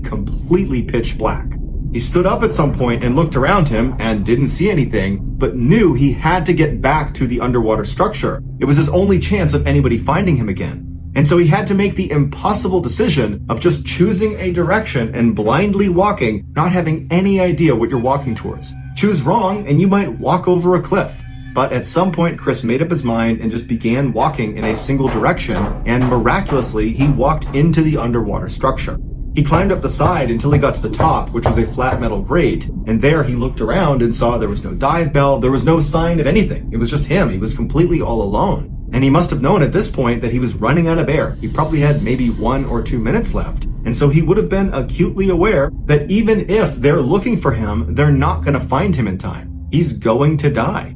completely pitch black. He stood up at some point and looked around him and didn't see anything, but knew he had to get back to the underwater structure. It was his only chance of anybody finding him again. And so he had to make the impossible decision of just choosing a direction and blindly walking, not having any idea what you're walking towards. Choose wrong and you might walk over a cliff. But at some point, Chris made up his mind and just began walking in a single direction, and miraculously, he walked into the underwater structure. He climbed up the side until he got to the top, which was a flat metal grate, and there he looked around and saw there was no dive bell, there was no sign of anything. It was just him. He was completely all alone. And he must have known at this point that he was running out of air. He probably had maybe 1 or 2 minutes left. And so he would have been acutely aware that even if they're looking for him, they're not going to find him in time. He's going to die.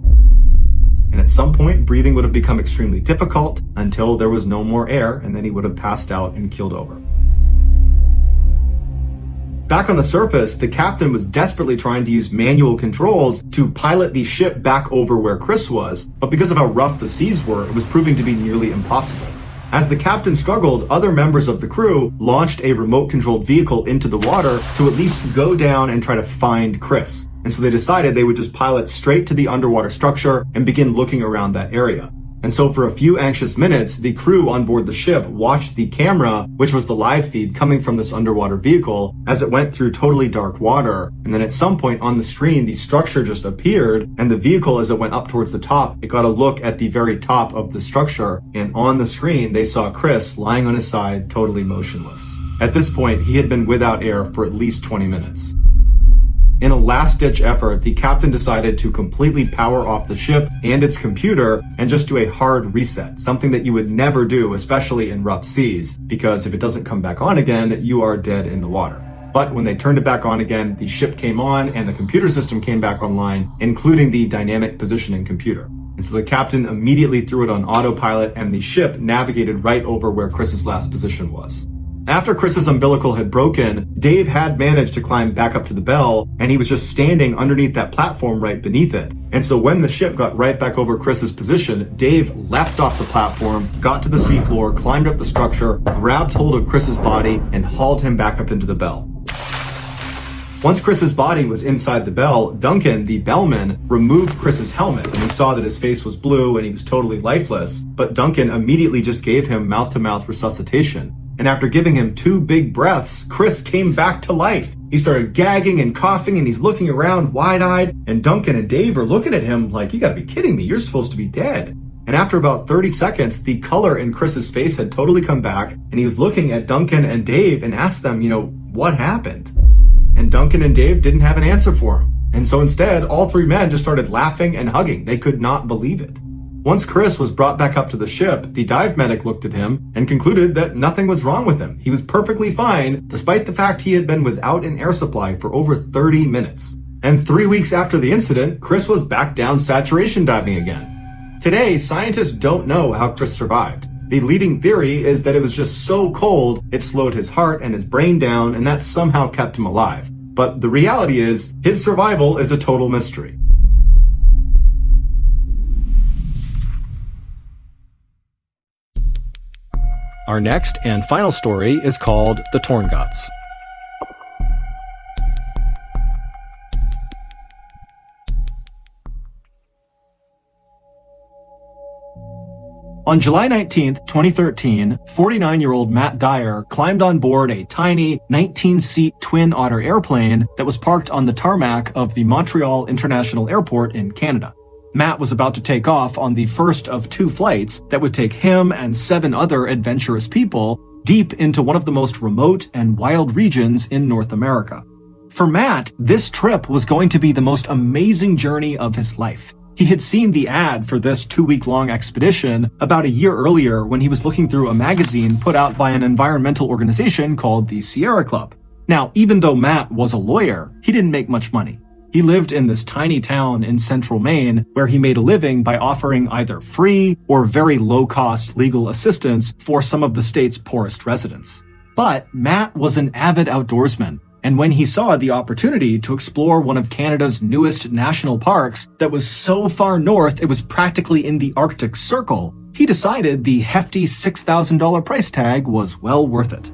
And at some point, breathing would have become extremely difficult until there was no more air, and then he would have passed out and keeled over. Back on the surface, the captain was desperately trying to use manual controls to pilot the ship back over where Chris was, but because of how rough the seas were, it was proving to be nearly impossible. As the captain struggled, other members of the crew launched a remote-controlled vehicle into the water to at least go down and try to find Chris. And so they decided they would just pilot straight to the underwater structure and begin looking around that area. And so for a few anxious minutes, the crew on board the ship watched the camera, which was the live feed coming from this underwater vehicle, as it went through totally dark water. And then at some point on the screen, the structure just appeared, and the vehicle, as it went up towards the top, it got a look at the very top of the structure. And on the screen, they saw Chris lying on his side, totally motionless. At this point, he had been without air for at least 20 minutes. In a last-ditch effort, the captain decided to completely power off the ship and its computer and just do a hard reset, something that you would never do, especially in rough seas, because if it doesn't come back on again, you are dead in the water. But when they turned it back on again, the ship came on and the computer system came back online, including the dynamic positioning computer. And so the captain immediately threw it on autopilot and the ship navigated right over where Chris's last position was. After Chris's umbilical had broken, Dave had managed to climb back up to the bell, and he was just standing underneath that platform right beneath it. And so when the ship got right back over Chris's position, Dave leapt off the platform, got to the seafloor, climbed up the structure, grabbed hold of Chris's body, and hauled him back up into the bell. Once Chris's body was inside the bell, Duncan, the bellman, removed Chris's helmet, and he saw that his face was blue and he was totally lifeless, but Duncan immediately just gave him mouth-to-mouth resuscitation. And after giving him 2 big breaths, Chris came back to life. He started gagging and coughing, and he's looking around wide-eyed, and Duncan and Dave are looking at him like, you gotta be kidding me, you're supposed to be dead. And after about 30 seconds, the color in Chris's face had totally come back, and he was looking at Duncan and Dave and asked them, what happened? And Duncan and Dave didn't have an answer for him. And so instead, all 3 men just started laughing and hugging. They could not believe it. Once Chris was brought back up to the ship, the dive medic looked at him and concluded that nothing was wrong with him. He was perfectly fine, despite the fact he had been without an air supply for over 30 minutes. And 3 weeks after the incident, Chris was back down saturation diving again. Today, scientists don't know how Chris survived. The leading theory is that it was just so cold, it slowed his heart and his brain down, and that somehow kept him alive. But the reality is, his survival is a total mystery. Our next and final story is called The Torn Guts. On July 19, 2013, 49-year-old Matt Dyer climbed on board a tiny 19-seat Twin Otter airplane that was parked on the tarmac of the Montreal International Airport in Canada. Matt was about to take off on the first of 2 flights that would take him and 7 other adventurous people deep into one of the most remote and wild regions in North America. For Matt, this trip was going to be the most amazing journey of his life. He had seen the ad for this 2-week-long expedition about a year earlier when he was looking through a magazine put out by an environmental organization called the Sierra Club. Now, even though Matt was a lawyer, he didn't make much money. He lived in this tiny town in central Maine where he made a living by offering either free or very low-cost legal assistance for some of the state's poorest residents. But Matt was an avid outdoorsman, and when he saw the opportunity to explore one of Canada's newest national parks that was so far north it was practically in the Arctic Circle, he decided the hefty $6,000 price tag was well worth it.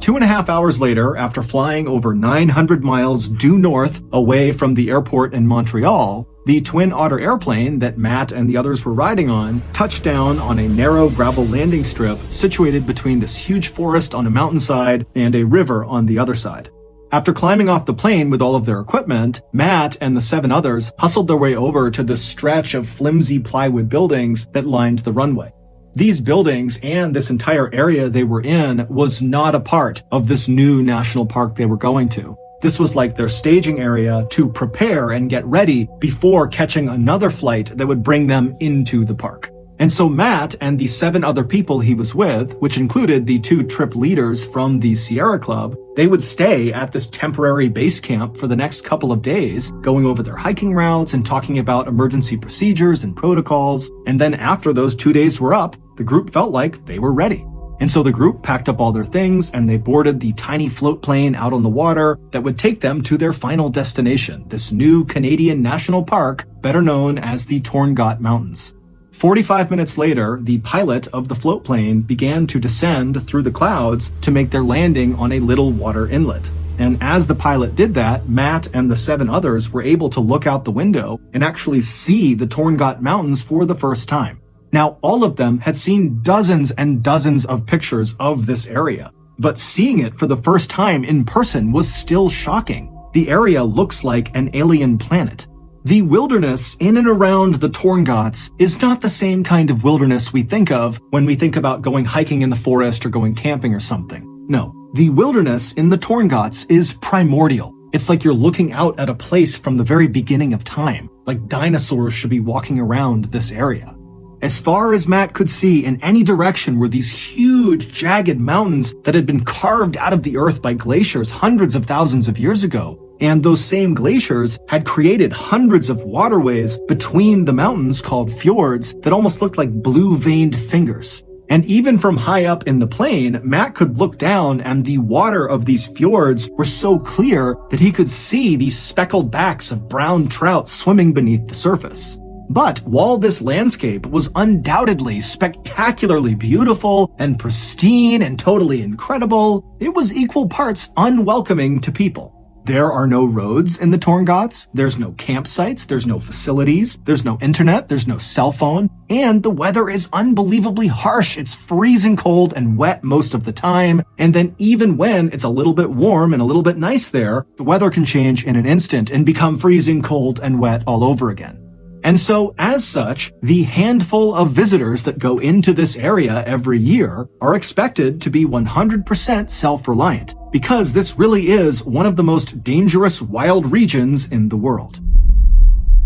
2.5 hours later, after flying over 900 miles due north away from the airport in Montreal, the Twin Otter airplane that Matt and the others were riding on touched down on a narrow gravel landing strip situated between this huge forest on a mountainside and a river on the other side. After climbing off the plane with all of their equipment, Matt and the 7 others hustled their way over to this stretch of flimsy plywood buildings that lined the runway. These buildings and this entire area they were in was not a part of this new national park they were going to. This was like their staging area to prepare and get ready before catching another flight that would bring them into the park. And so Matt and the 7 other people he was with, which included the 2 trip leaders from the Sierra Club, they would stay at this temporary base camp for the next couple of days, going over their hiking routes and talking about emergency procedures and protocols. And then after those 2 days were up, the group felt like they were ready. And so the group packed up all their things and they boarded the tiny float plane out on the water that would take them to their final destination, this new Canadian national park, better known as the Torngat Mountains. 45 minutes later, the pilot of the float plane began to descend through the clouds to make their landing on a little water inlet. And as the pilot did that, Matt and the 7 others were able to look out the window and actually see the Torngat Mountains for the first time. Now, all of them had seen dozens and dozens of pictures of this area, but seeing it for the first time in person was still shocking. The area looks like an alien planet. The wilderness in and around the Torngats is not the same kind of wilderness we think of when we think about going hiking in the forest or going camping or something. No, the wilderness in the Torngats is primordial. It's like you're looking out at a place from the very beginning of time, like dinosaurs should be walking around this area. As far as Matt could see, in any direction were these huge, jagged mountains that had been carved out of the earth by glaciers hundreds of thousands of years ago. And those same glaciers had created hundreds of waterways between the mountains called fjords that almost looked like blue-veined fingers. And even from high up in the plane, Matt could look down and the water of these fjords were so clear that he could see these speckled backs of brown trout swimming beneath the surface. But while this landscape was undoubtedly spectacularly beautiful and pristine and totally incredible, it was equal parts unwelcoming to people. There are no roads in the Torngats, there's no campsites, there's no facilities, there's no internet, there's no cell phone, and the weather is unbelievably harsh. It's freezing cold and wet most of the time, and then even when it's a little bit warm and a little bit nice there, the weather can change in an instant and become freezing cold and wet all over again. And so, as such, the handful of visitors that go into this area every year are expected to be 100% self-reliant, because this really is one of the most dangerous wild regions in the world.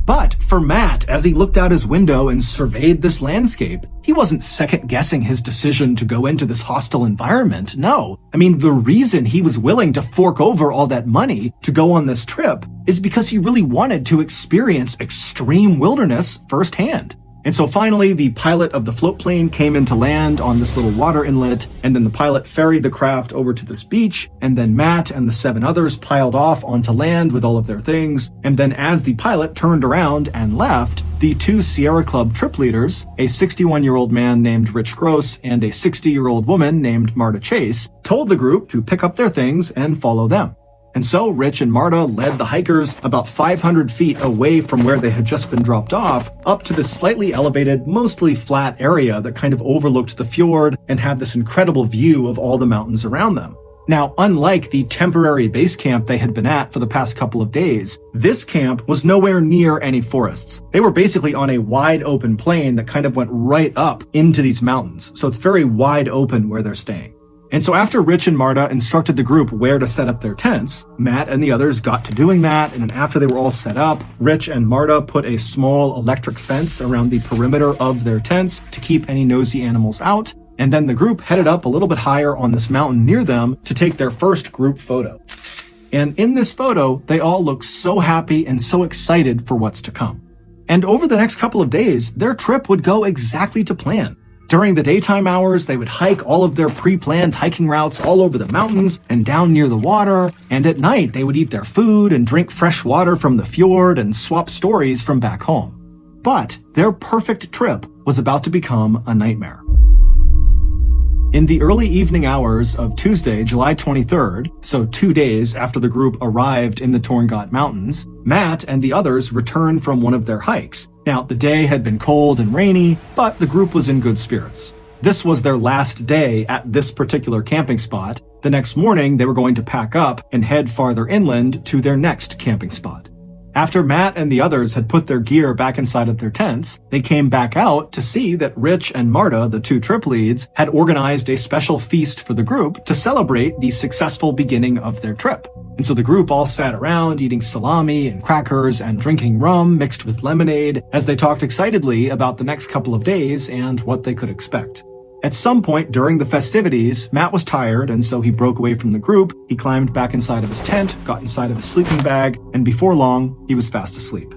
But for Matt, as he looked out his window and surveyed this landscape, he wasn't second-guessing his decision to go into this hostile environment. No. I mean, the reason he was willing to fork over all that money to go on this trip is because he really wanted to experience extreme wilderness firsthand. And so finally, the pilot of the float plane came into land on this little water inlet, and then the pilot ferried the craft over to this beach, and then Matt and the 7 others piled off onto land with all of their things, and then as the pilot turned around and left, the 2 Sierra Club trip leaders, a 61-year-old man named Rich Gross and a 60-year-old woman named Marta Chase, told the group to pick up their things and follow them. And so Rich and Marta led the hikers about 500 feet away from where they had just been dropped off, up to this slightly elevated, mostly flat area that kind of overlooked the fjord and had this incredible view of all the mountains around them. Now, unlike the temporary base camp they had been at for the past couple of days, this camp was nowhere near any forests. They were basically on a wide open plain that kind of went right up into these mountains, so it's very wide open where they're staying. And so after Rich and Marta instructed the group where to set up their tents, Matt and the others got to doing that, and then after they were all set up, Rich and Marta put a small electric fence around the perimeter of their tents to keep any nosy animals out, and then the group headed up a little bit higher on this mountain near them to take their first group photo. And in this photo, they all look so happy and so excited for what's to come. And over the next couple of days, their trip would go exactly to plan. During the daytime hours, they would hike all of their pre-planned hiking routes all over the mountains and down near the water, and at night they would eat their food and drink fresh water from the fjord and swap stories from back home. But their perfect trip was about to become a nightmare. In the early evening hours of Tuesday, July 23rd, so 2 days after the group arrived in the Torngat Mountains, Matt and the others returned from one of their hikes. Now, the day had been cold and rainy, but the group was in good spirits. This was their last day at this particular camping spot. The next morning, they were going to pack up and head farther inland to their next camping spot. After Matt and the others had put their gear back inside of their tents, they came back out to see that Rich and Marta, the two trip leads, had organized a special feast for the group to celebrate the successful beginning of their trip. And so the group all sat around eating salami and crackers and drinking rum mixed with lemonade as they talked excitedly about the next couple of days and what they could expect. At some point during the festivities, Matt was tired, and so he broke away from the group. He climbed back inside of his tent, got inside of his sleeping bag, and before long, he was fast asleep.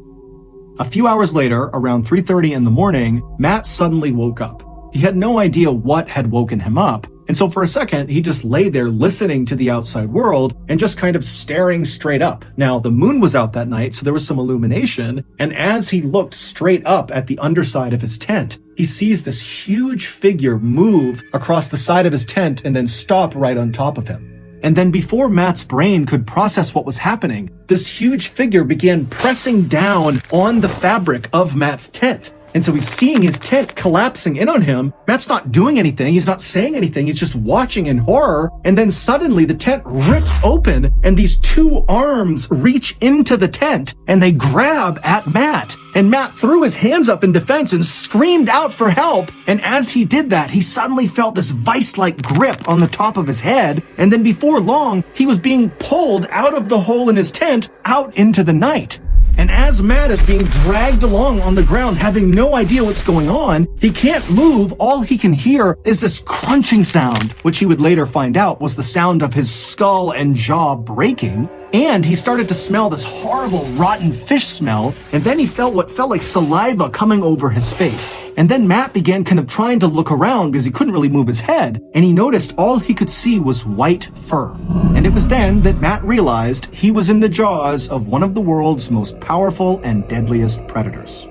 A few hours later, around 3:30 in the morning, Matt suddenly woke up. He had no idea what had woken him up, and so for a second, he just lay there listening to the outside world and just kind of staring straight up. Now, the moon was out that night, so there was some illumination, and as he looked straight up at the underside of his tent, he sees this huge figure move across the side of his tent and then stop right on top of him. And then before Matt's brain could process what was happening, this huge figure began pressing down on the fabric of Matt's tent. And so he's seeing his tent collapsing in on him. Matt's not doing anything. He's not saying anything. He's just watching in horror. And then suddenly the tent rips open and these two arms reach into the tent and they grab at Matt. And Matt threw his hands up in defense and screamed out for help. And as he did that, he suddenly felt this vice-like grip on the top of his head. And then before long, he was being pulled out of the hole in his tent out into the night. And as Matt is being dragged along on the ground, having no idea what's going on, he can't move. All he can hear is this crunching sound, which he would later find out was the sound of his skull and jaw breaking. And he started to smell this horrible rotten fish smell, and then he felt what felt like saliva coming over his face. And then Matt began kind of trying to look around because he couldn't really move his head, and he noticed all he could see was white fur. And it was then that Matt realized he was in the jaws of one of the world's most powerful and deadliest predators.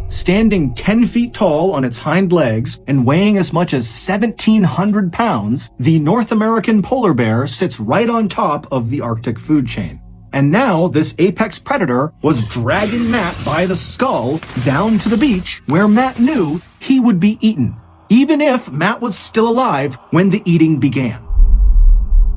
Standing 10 feet tall on its hind legs and weighing as much as 1,700 pounds, the North American polar bear sits right on top of the Arctic food chain. And now this apex predator was dragging Matt by the skull down to the beach where Matt knew he would be eaten, even if Matt was still alive when the eating began.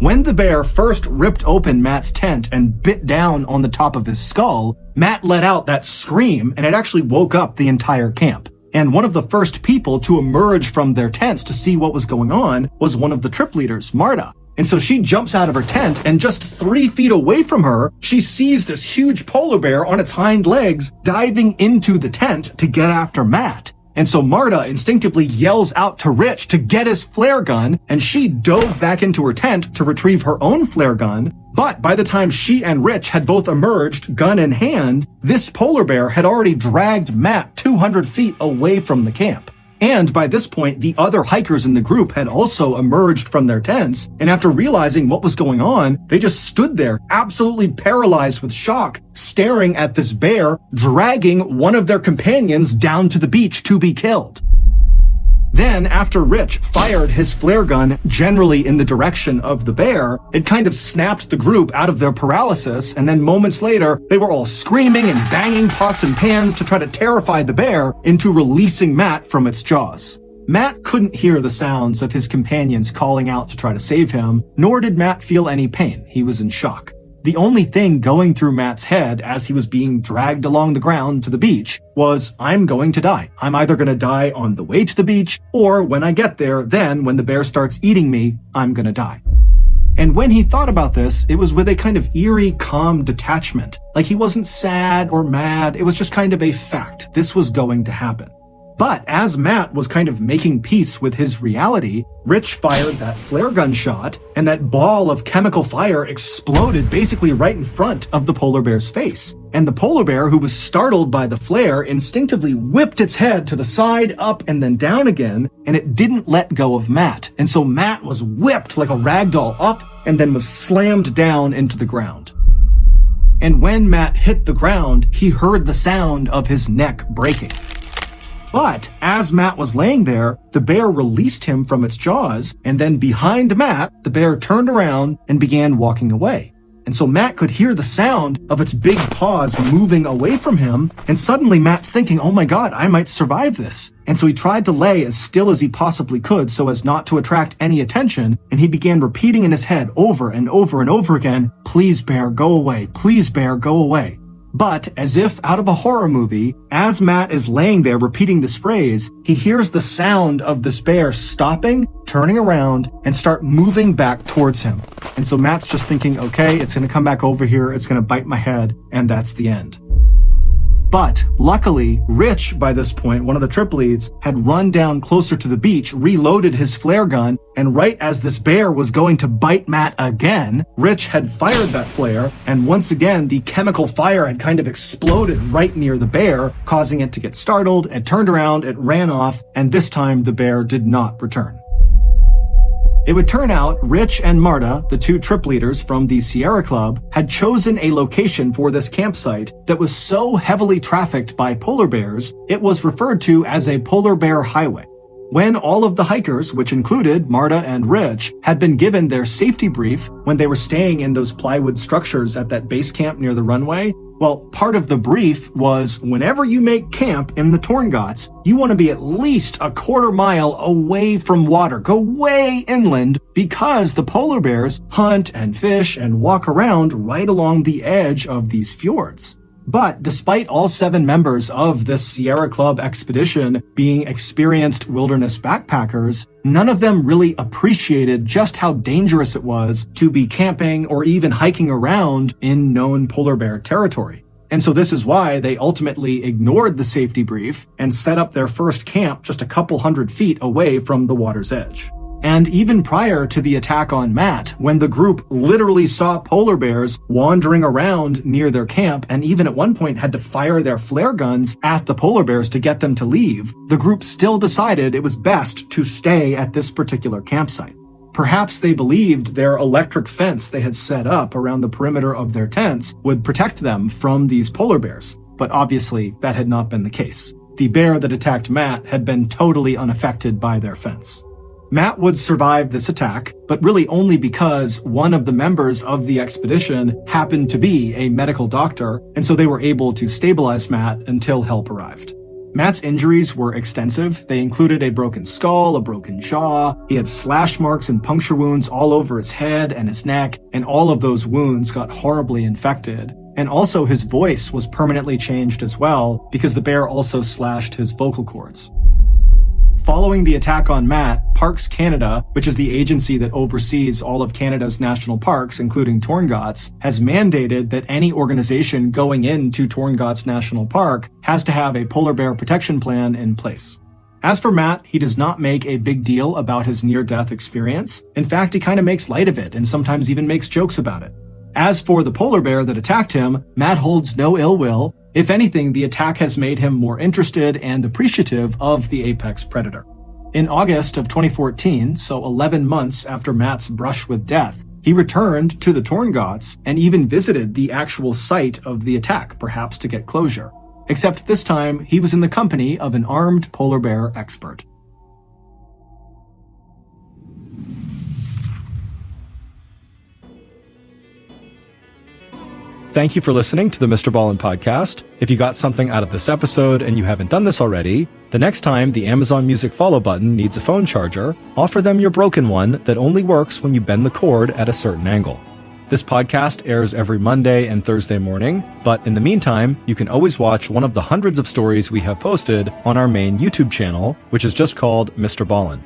When the bear first ripped open Matt's tent and bit down on the top of his skull, Matt let out that scream and it actually woke up the entire camp. And one of the first people to emerge from their tents to see what was going on was one of the trip leaders, Marta. And so she jumps out of her tent and just 3 feet away from her, she sees this huge polar bear on its hind legs diving into the tent to get after Matt. And so Marta instinctively yells out to Rich to get his flare gun, and she dove back into her tent to retrieve her own flare gun. But by the time she and Rich had both emerged, gun in hand, this polar bear had already dragged Matt 200 feet away from the camp. And by this point, the other hikers in the group had also emerged from their tents, and after realizing what was going on, they just stood there, absolutely paralyzed with shock, staring at this bear dragging one of their companions down to the beach to be killed. Then, after Rich fired his flare gun generally in the direction of the bear, it kind of snapped the group out of their paralysis, and then moments later, they were all screaming and banging pots and pans to try to terrify the bear into releasing Matt from its jaws. Matt couldn't hear the sounds of his companions calling out to try to save him, nor did Matt feel any pain. He was in shock. The only thing going through Matt's head as he was being dragged along the ground to the beach was, I'm going to die. I'm either going to die on the way to the beach, or when I get there, then when the bear starts eating me, I'm going to die. And when he thought about this, it was with a kind of eerie, calm detachment. Like he wasn't sad or mad, it was just kind of a fact. This was going to happen. But as Matt was kind of making peace with his reality, Rich fired that flare gun shot, and that ball of chemical fire exploded basically right in front of the polar bear's face. And the polar bear, who was startled by the flare, instinctively whipped its head to the side, up, and then down again, and it didn't let go of Matt. And so Matt was whipped like a rag doll up, and then was slammed down into the ground. And when Matt hit the ground, he heard the sound of his neck breaking. But as Matt was laying there, the bear released him from its jaws, and then behind Matt, the bear turned around and began walking away. And so Matt could hear the sound of its big paws moving away from him, and suddenly Matt's thinking, oh my god, I might survive this. And so he tried to lay as still as he possibly could so as not to attract any attention, and he began repeating in his head over and over and over again, please bear, go away, please bear, go away. But, as if out of a horror movie, as Matt is laying there repeating this phrase, he hears the sound of this bear stopping, turning around, and start moving back towards him. And so Matt's just thinking, okay, it's going to come back over here, it's going to bite my head, and that's the end. But, luckily, Rich, by this point, one of the trip leads, had run down closer to the beach, reloaded his flare gun, and right as this bear was going to bite Matt again, Rich had fired that flare, and once again, the chemical fire had kind of exploded right near the bear, causing it to get startled. It turned around, it ran off, and this time the bear did not return. It would turn out Rich and Marta, the two trip leaders from the Sierra Club, had chosen a location for this campsite that was so heavily trafficked by polar bears, it was referred to as a polar bear highway. When all of the hikers, which included Marta and Rich, had been given their safety brief when they were staying in those plywood structures at that base camp near the runway, well, part of the brief was whenever you make camp in the Torngots, you want to be at least a quarter mile away from water. Go way inland because the polar bears hunt and fish and walk around right along the edge of these fjords. But despite all 7 members of this Sierra Club expedition being experienced wilderness backpackers, none of them really appreciated just how dangerous it was to be camping or even hiking around in known polar bear territory. And so this is why they ultimately ignored the safety brief and set up their first camp just a couple hundred feet away from the water's edge. And even prior to the attack on Matt, when the group literally saw polar bears wandering around near their camp and even at one point had to fire their flare guns at the polar bears to get them to leave, the group still decided it was best to stay at this particular campsite. Perhaps they believed their electric fence they had set up around the perimeter of their tents would protect them from these polar bears, but obviously that had not been the case. The bear that attacked Matt had been totally unaffected by their fence. Matt would survive this attack, but really only because one of the members of the expedition happened to be a medical doctor, and so they were able to stabilize Matt until help arrived. Matt's injuries were extensive. They included a broken skull, a broken jaw. He had slash marks and puncture wounds all over his head and his neck, and all of those wounds got horribly infected. And also his voice was permanently changed as well, because the bear also slashed his vocal cords. Following the attack on Matt, Parks Canada, which is the agency that oversees all of Canada's national parks, including Torngots, has mandated that any organization going into Torngots National Park has to have a polar bear protection plan in place. As for Matt, he does not make a big deal about his near-death experience. In fact, he kind of makes light of it and sometimes even makes jokes about it. As for the polar bear that attacked him, Matt holds no ill will. If anything, the attack has made him more interested and appreciative of the apex predator. In August of 2014, so 11 months after Matt's brush with death, he returned to the Torngots and even visited the actual site of the attack, perhaps to get closure. Except this time, he was in the company of an armed polar bear expert. Thank you for listening to the Mr. Ballen podcast. If you got something out of this episode and you haven't done this already, the next time the Amazon Music follow button needs a phone charger, offer them your broken one that only works when you bend the cord at a certain angle. This podcast airs every Monday and Thursday morning, but in the meantime, you can always watch one of the hundreds of stories we have posted on our main YouTube channel, which is just called Mr. Ballen.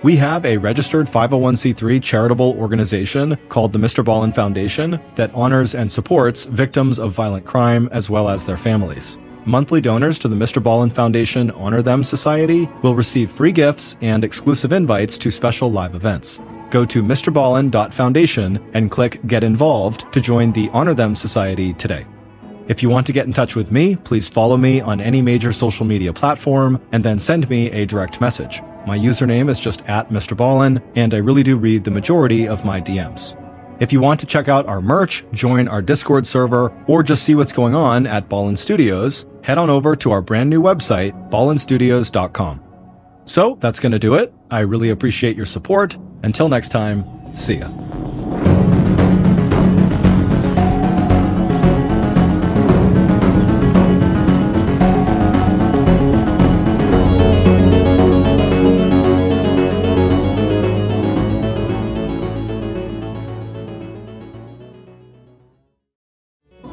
We have a registered 501c3 charitable organization called the Mr. Ballen Foundation that honors and supports victims of violent crime as well as their families. Monthly donors to the Mr. Ballen Foundation Honor Them Society will receive free gifts and exclusive invites to special live events. Go to mrballen.foundation and click Get Involved to join the Honor Them Society today. If you want to get in touch with me, please follow me on any major social media platform and then send me a direct message. My username is just @MrBallen, and I really do read the majority of my DMs. If you want to check out our merch, join our Discord server, or just see what's going on at Ballen Studios, head on over to our brand new website, ballenstudios.com. So that's going to do it. I really appreciate your support. Until next time, see ya.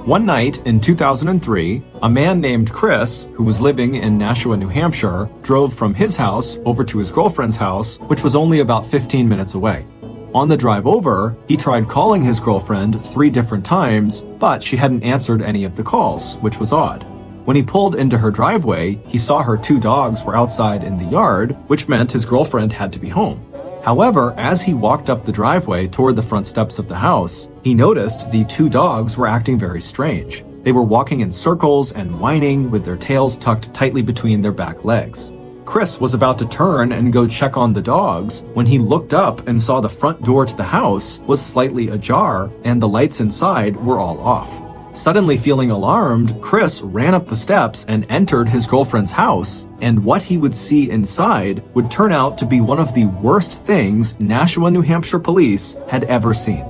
One night in 2003, a man named Chris, who was living in Nashua, New Hampshire, drove from his house over to his girlfriend's house, which was only about 15 minutes away. On the drive over, he tried calling his girlfriend 3 different times, but she hadn't answered any of the calls, which was odd. When he pulled into her driveway, he saw her 2 dogs were outside in the yard, which meant his girlfriend had to be home. However, as he walked up the driveway toward the front steps of the house, he noticed the 2 dogs were acting very strange. They were walking in circles and whining with their tails tucked tightly between their back legs. Chris was about to turn and go check on the dogs when he looked up and saw the front door to the house was slightly ajar and the lights inside were all off. Suddenly feeling alarmed, Chris ran up the steps and entered his girlfriend's house, and what he would see inside would turn out to be one of the worst things Nashua, New Hampshire police had ever seen.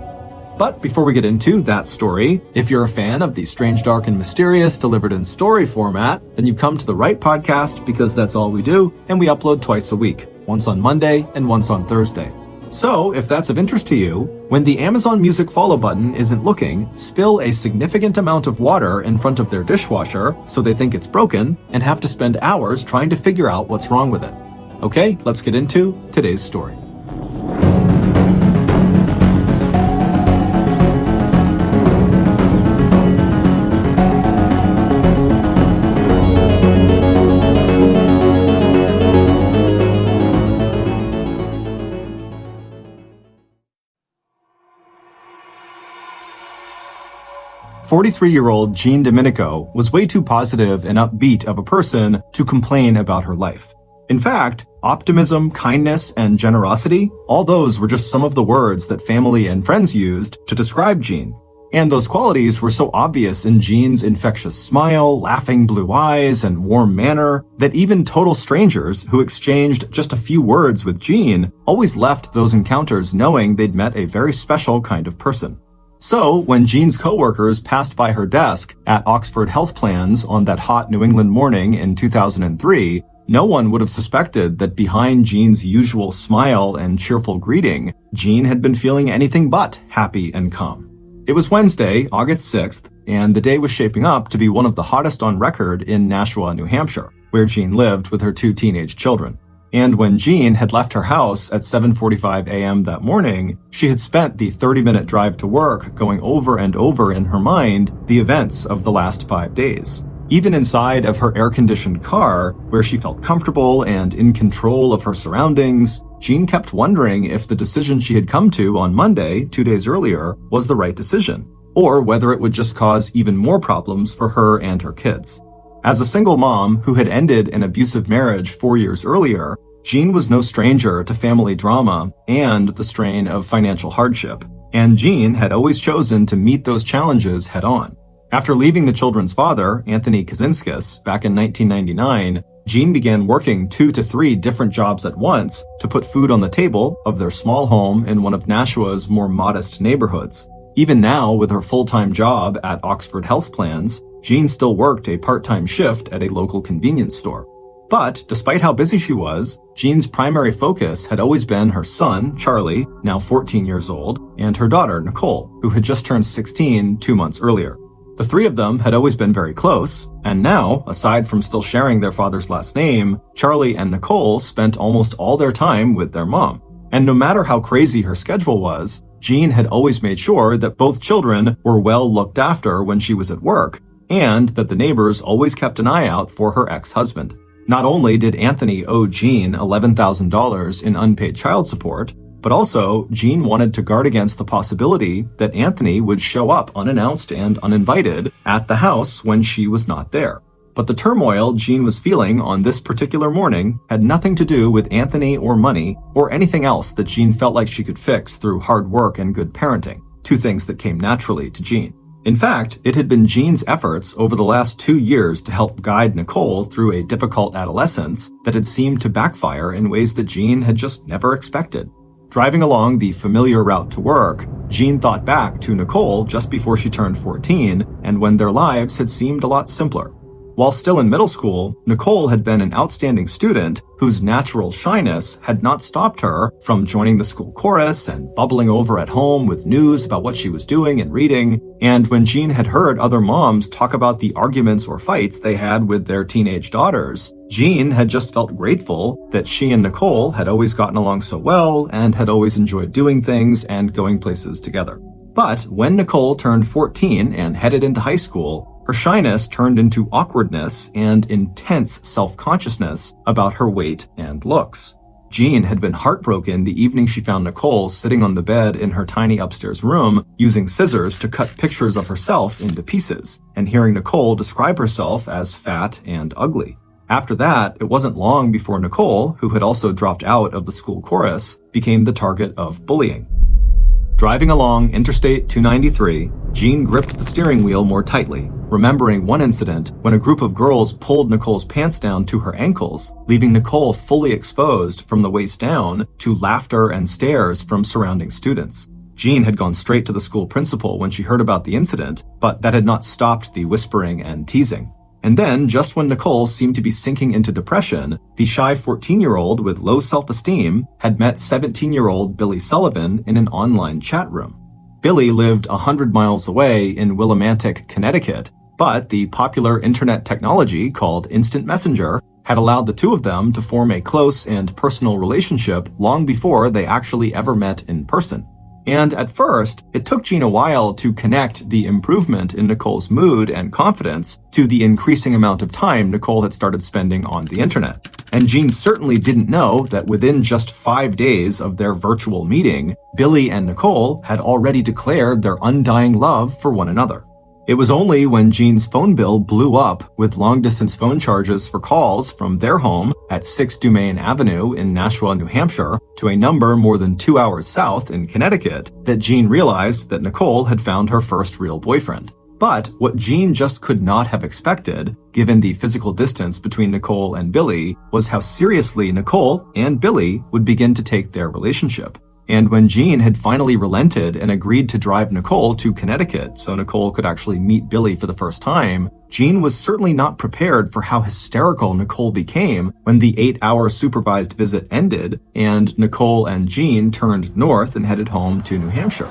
But before we get into that story, if you're a fan of the strange, dark, and mysterious delivered in story format, then you've come to the right podcast because that's all we do, and we upload twice a week, once on Monday and once on Thursday. So, if that's of interest to you, when the Amazon Music follow button isn't looking, spill a significant amount of water in front of their dishwasher so they think it's broken and have to spend hours trying to figure out what's wrong with it. Okay, let's get into today's story. 43-year-old Jean Domenico was way too positive and upbeat of a person to complain about her life. In fact, optimism, kindness, and generosity, all those were just some of the words that family and friends used to describe Jean. And those qualities were so obvious in Jean's infectious smile, laughing blue eyes, and warm manner that even total strangers who exchanged just a few words with Jean always left those encounters knowing they'd met a very special kind of person. So, when Jean's coworkers passed by her desk at Oxford Health Plans on that hot New England morning in 2003, no one would have suspected that behind Jean's usual smile and cheerful greeting, Jean had been feeling anything but happy and calm. It was Wednesday, August 6th, and the day was shaping up to be one of the hottest on record in Nashua, New Hampshire, where Jean lived with her 2 teenage children. And when Jean had left her house at 7:45 a.m. that morning, she had spent the 30-minute drive to work going over and over in her mind the events of the last 5 days. Even inside of her air-conditioned car, where she felt comfortable and in control of her surroundings, Jean kept wondering if the decision she had come to on Monday, 2 days earlier, was the right decision, or whether it would just cause even more problems for her and her kids. As a single mom who had ended an abusive marriage 4 years earlier, Jean was no stranger to family drama and the strain of financial hardship, and Jean had always chosen to meet those challenges head-on. After leaving the children's father, Anthony Kaczynskis, back in 1999, Jean began working 2 to 3 different jobs at once to put food on the table of their small home in one of Nashua's more modest neighborhoods. Even now, with her full-time job at Oxford Health Plans, Jean still worked a part-time shift at a local convenience store. But despite how busy she was, Jean's primary focus had always been her son, Charlie, now 14 years old, and her daughter, Nicole, who had just turned 16 2 months earlier. The 3 of them had always been very close, and now, aside from still sharing their father's last name, Charlie and Nicole spent almost all their time with their mom. And no matter how crazy her schedule was, Jean had always made sure that both children were well looked after when she was at work, and that the neighbors always kept an eye out for her ex-husband. Not only did Anthony owe Jean $11,000 in unpaid child support, but also Jean wanted to guard against the possibility that Anthony would show up unannounced and uninvited at the house when she was not there. But the turmoil Jean was feeling on this particular morning had nothing to do with Anthony or money or anything else that Jean felt like she could fix through hard work and good parenting, 2 things that came naturally to Jean. In fact, it had been Jean's efforts over the last 2 years to help guide Nicole through a difficult adolescence that had seemed to backfire in ways that Jean had just never expected. Driving along the familiar route to work, Jean thought back to Nicole just before she turned 14 and when their lives had seemed a lot simpler. While still in middle school, Nicole had been an outstanding student whose natural shyness had not stopped her from joining the school chorus and bubbling over at home with news about what she was doing and reading. And when Jean had heard other moms talk about the arguments or fights they had with their teenage daughters, Jean had just felt grateful that she and Nicole had always gotten along so well and had always enjoyed doing things and going places together. But when Nicole turned 14 and headed into high school, her shyness turned into awkwardness and intense self-consciousness about her weight and looks. Jean had been heartbroken the evening she found Nicole sitting on the bed in her tiny upstairs room using scissors to cut pictures of herself into pieces, and hearing Nicole describe herself as fat and ugly. After that, it wasn't long before Nicole, who had also dropped out of the school chorus, became the target of bullying. Driving along Interstate 293, Jean gripped the steering wheel more tightly, remembering one incident when a group of girls pulled Nicole's pants down to her ankles, leaving Nicole fully exposed from the waist down to laughter and stares from surrounding students. Jean had gone straight to the school principal when she heard about the incident, but that had not stopped the whispering and teasing. And then, just when Nicole seemed to be sinking into depression, the shy 14-year-old with low self-esteem had met 17-year-old Billy Sullivan in an online chat room. Billy lived 100 miles away in Willimantic, Connecticut, but the popular internet technology called Instant Messenger had allowed the two of them to form a close and personal relationship long before they actually ever met in person. And at first, it took Jean a while to connect the improvement in Nicole's mood and confidence to the increasing amount of time Nicole had started spending on the internet. And Jean certainly didn't know that within just 5 days of their virtual meeting, Billy and Nicole had already declared their undying love for one another. It was only when Jean's phone bill blew up with long-distance phone charges for calls from their home at 6 Dumaine Avenue in Nashua, New Hampshire, to a number more than 2 hours south in Connecticut, that Jean realized that Nicole had found her first real boyfriend. But what Jean just could not have expected, given the physical distance between Nicole and Billy, was how seriously Nicole and Billy would begin to take their relationship. And when Jean had finally relented and agreed to drive Nicole to Connecticut so Nicole could actually meet Billy for the first time, Jean was certainly not prepared for how hysterical Nicole became when the 8-hour supervised visit ended and Nicole and Jean turned north and headed home to New Hampshire.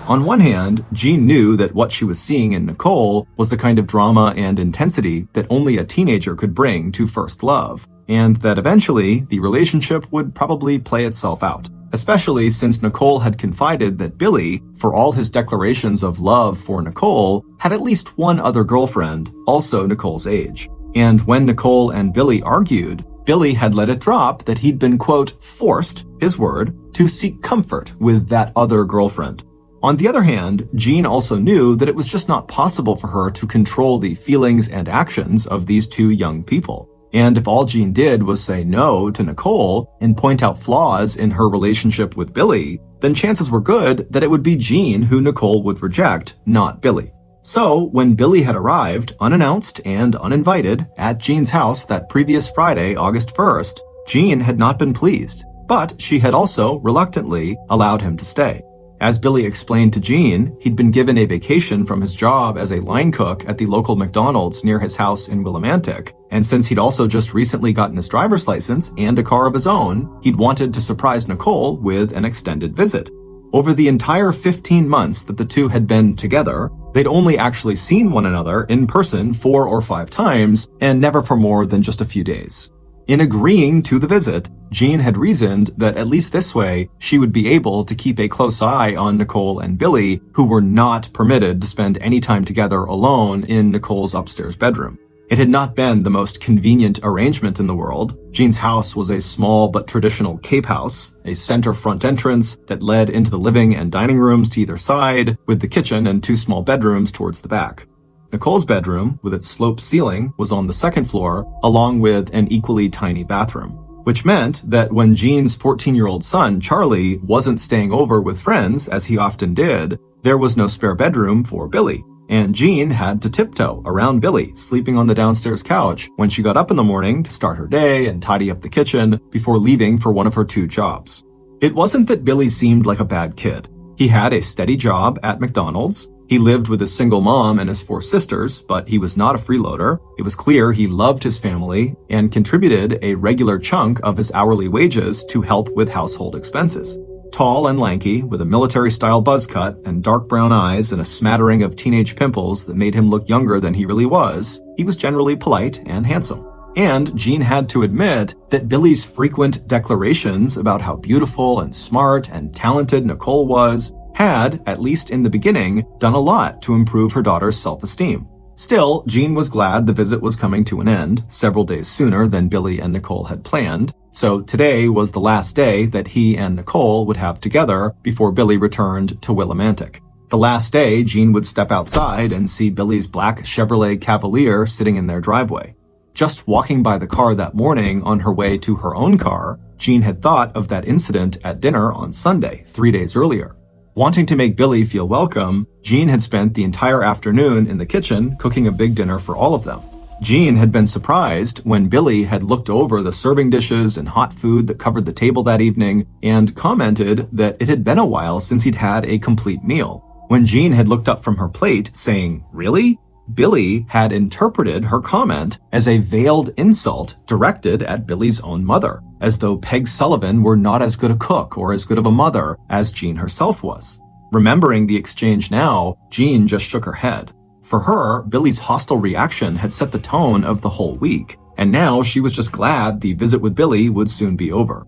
On one hand, Jean knew that what she was seeing in Nicole was the kind of drama and intensity that only a teenager could bring to first love, and that eventually the relationship would probably play itself out. Especially since Nicole had confided that Billy, for all his declarations of love for Nicole, had at least one other girlfriend, also Nicole's age. And when Nicole and Billy argued, Billy had let it drop that he'd been, quote, forced, his word, to seek comfort with that other girlfriend. On the other hand, Jean also knew that it was just not possible for her to control the feelings and actions of these two young people. And if all Jean did was say no to Nicole and point out flaws in her relationship with Billy, then chances were good that it would be Jean who Nicole would reject, not Billy. So, when Billy had arrived, unannounced and uninvited, at Jean's house that previous Friday, August 1st, Jean had not been pleased, but she had also, reluctantly, allowed him to stay. As Billy explained to Jean, he'd been given a vacation from his job as a line cook at the local McDonald's near his house in Willimantic, and since he'd also just recently gotten his driver's license and a car of his own, he'd wanted to surprise Nicole with an extended visit. Over the entire 15 months that the two had been together, they'd only actually seen one another in person 4 or 5 times, and never for more than just a few days. In agreeing to the visit, Jean had reasoned that at least this way, she would be able to keep a close eye on Nicole and Billy, who were not permitted to spend any time together alone in Nicole's upstairs bedroom. It had not been the most convenient arrangement in the world. Jean's house was a small but traditional cape house, a center front entrance that led into the living and dining rooms to either side, with the kitchen and 2 small bedrooms towards the back. Nicole's bedroom, with its sloped ceiling, was on the 2nd floor, along with an equally tiny bathroom. Which meant that when Jean's 14-year-old son, Charlie, wasn't staying over with friends, as he often did, there was no spare bedroom for Billy. And Jean had to tiptoe around Billy, sleeping on the downstairs couch when she got up in the morning to start her day and tidy up the kitchen before leaving for one of her 2 jobs. It wasn't that Billy seemed like a bad kid. He had a steady job at McDonald's. He He lived with his single mom and his 4 sisters, but he was not a freeloader. It was clear he loved his family and contributed a regular chunk of his hourly wages to help with household expenses. Tall and lanky, with a military-style buzz cut and dark brown eyes and a smattering of teenage pimples that made him look younger than he really was, he was generally polite and handsome. And Jean had to admit that Billy's frequent declarations about how beautiful and smart and talented Nicole was had, at least in the beginning, done a lot to improve her daughter's self-esteem. Still, Jean was glad the visit was coming to an end, several days sooner than Billy and Nicole had planned, so today was the last day that he and Nicole would have together before Billy returned to Willimantic. The last day, Jean would step outside and see Billy's black Chevrolet Cavalier sitting in their driveway. Just walking by the car that morning on her way to her own car, Jean had thought of that incident at dinner on Sunday, 3 days earlier. Wanting to make Billy feel welcome, Jean had spent the entire afternoon in the kitchen cooking a big dinner for all of them. Jean had been surprised when Billy had looked over the serving dishes and hot food that covered the table that evening and commented that it had been a while since he'd had a complete meal. When Jean had looked up from her plate, saying, "Really?" Billy had interpreted her comment as a veiled insult directed at Billy's own mother, as though Peg Sullivan were not as good a cook or as good of a mother as Jean herself was. Remembering the exchange now, Jean just shook her head. For her, Billy's hostile reaction had set the tone of the whole week, and now she was just glad the visit with Billy would soon be over.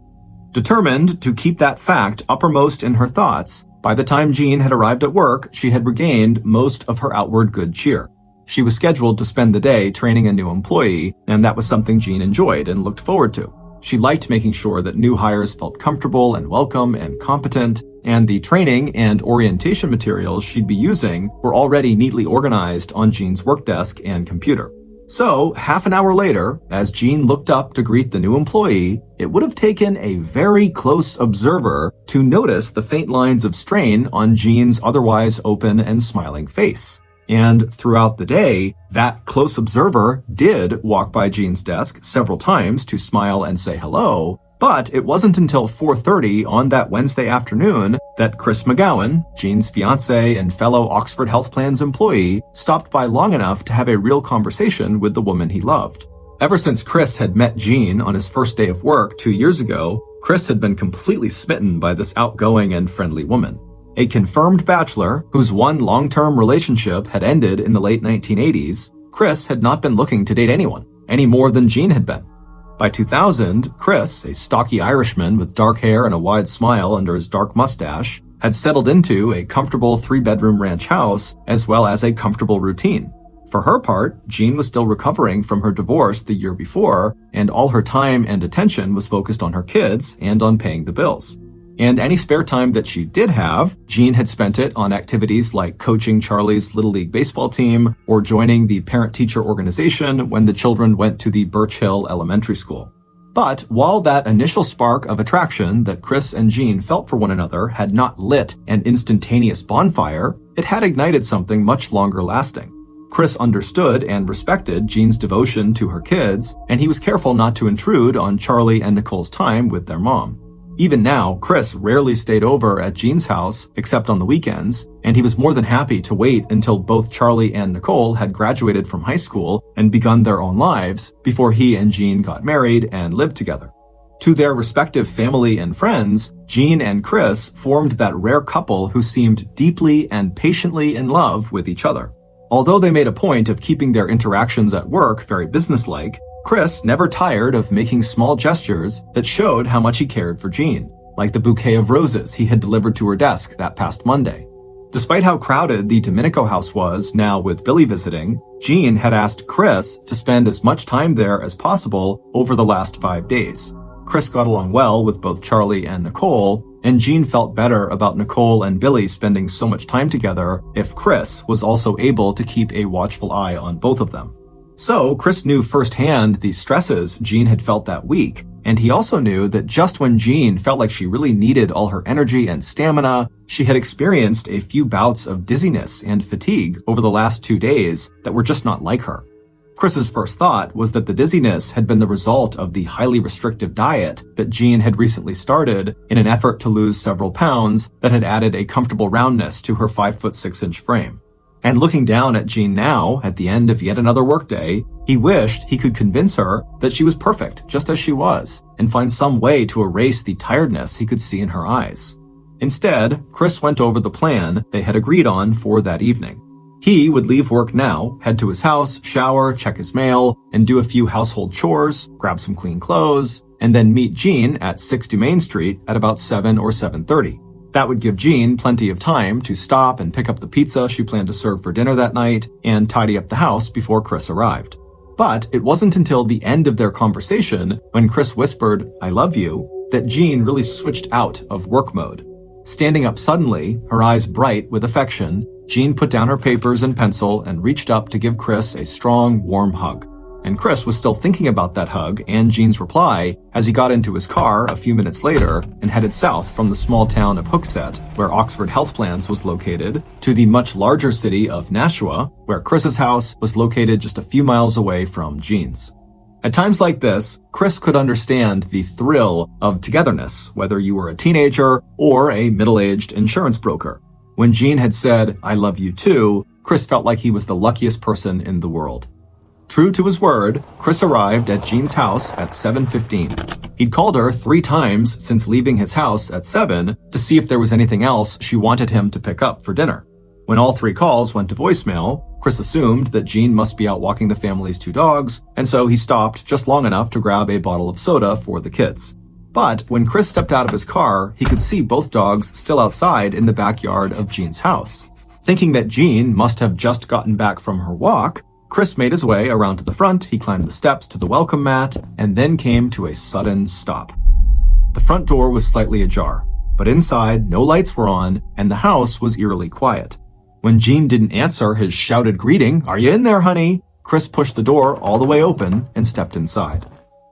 Determined to keep that fact uppermost in her thoughts, by the time Jean had arrived at work, she had regained most of her outward good cheer. She was scheduled to spend the day training a new employee, and that was something Jean enjoyed and looked forward to. She liked making sure that new hires felt comfortable and welcome and competent, and the training and orientation materials she'd be using were already neatly organized on Jean's work desk and computer. So, half an hour later, as Jean looked up to greet the new employee, it would have taken a very close observer to notice the faint lines of strain on Jean's otherwise open and smiling face. And throughout the day, that close observer did walk by Jean's desk several times to smile and say hello, but it wasn't until 4:30 on that Wednesday afternoon that Chris McGowan, Jean's fiancé and fellow Oxford Health Plans employee, stopped by long enough to have a real conversation with the woman he loved. Ever since Chris had met Jean on his first day of work 2 years ago, Chris had been completely smitten by this outgoing and friendly woman. A confirmed bachelor, whose one long-term relationship had ended in the late 1980s, Chris had not been looking to date anyone, any more than Jean had been. By 2000, Chris, a stocky Irishman with dark hair and a wide smile under his dark mustache, had settled into a comfortable 3-bedroom ranch house, as well as a comfortable routine. For her part, Jean was still recovering from her divorce the year before, and all her time and attention was focused on her kids and on paying the bills. And any spare time that she did have, Jean had spent it on activities like coaching Charlie's Little League baseball team or joining the parent-teacher organization when the children went to the Birch Hill Elementary School. But while that initial spark of attraction that Chris and Jean felt for one another had not lit an instantaneous bonfire, it had ignited something much longer lasting. Chris understood and respected Jean's devotion to her kids, and he was careful not to intrude on Charlie and Nicole's time with their mom. Even now, Chris rarely stayed over at Jean's house, except on the weekends, and he was more than happy to wait until both Charlie and Nicole had graduated from high school and begun their own lives before he and Jean got married and lived together. To their respective family and friends, Jean and Chris formed that rare couple who seemed deeply and patiently in love with each other. Although they made a point of keeping their interactions at work very businesslike, Chris never tired of making small gestures that showed how much he cared for Jean, like the bouquet of roses he had delivered to her desk that past Monday. Despite how crowded the Domenico house was now with Billy visiting, Jean had asked Chris to spend as much time there as possible over the last 5 days. Chris got along well with both Charlie and Nicole, and Jean felt better about Nicole and Billy spending so much time together if Chris was also able to keep a watchful eye on both of them. So, Chris knew firsthand the stresses Jean had felt that week, and he also knew that just when Jean felt like she really needed all her energy and stamina, she had experienced a few bouts of dizziness and fatigue over the last 2 days that were just not like her. Chris's first thought was that the dizziness had been the result of the highly restrictive diet that Jean had recently started in an effort to lose several pounds that had added a comfortable roundness to her 5'6" frame. And looking down at Jean now, at the end of yet another workday, he wished he could convince her that she was perfect just as she was, and find some way to erase the tiredness he could see in her eyes. Instead, Chris went over the plan they had agreed on for that evening. He would leave work now, head to his house, shower, check his mail, and do a few household chores, grab some clean clothes, and then meet Jean at 6 Dumaine Street at about 7 or 7:30. That would give Jean plenty of time to stop and pick up the pizza she planned to serve for dinner that night and tidy up the house before Chris arrived. But it wasn't until the end of their conversation, when Chris whispered, "I love you," that Jean really switched out of work mode. Standing up suddenly, her eyes bright with affection, Jean put down her papers and pencil and reached up to give Chris a strong, warm hug. And Chris was still thinking about that hug and Jean's reply as he got into his car a few minutes later and headed south from the small town of Hooksett, where Oxford Health Plans was located, to the much larger city of Nashua, where Chris's house was located just a few miles away from Jean's. At times like this, Chris could understand the thrill of togetherness, whether you were a teenager or a middle-aged insurance broker. When Jean had said, "I love you too," Chris felt like he was the luckiest person in the world. True to his word, Chris arrived at Jean's house at 7:15. He'd called her 3 times since leaving his house at 7 to see if there was anything else she wanted him to pick up for dinner. When all 3 calls went to voicemail, Chris assumed that Jean must be out walking the family's 2 dogs, and so he stopped just long enough to grab a bottle of soda for the kids. But when Chris stepped out of his car, he could see both dogs still outside in the backyard of Jean's house. Thinking that Jean must have just gotten back from her walk, Chris made his way around to the front, he climbed the steps to the welcome mat, and then came to a sudden stop. The front door was slightly ajar, but inside no lights were on, and the house was eerily quiet. When Jean didn't answer his shouted greeting, "Are you in there, honey?" Chris pushed the door all the way open and stepped inside.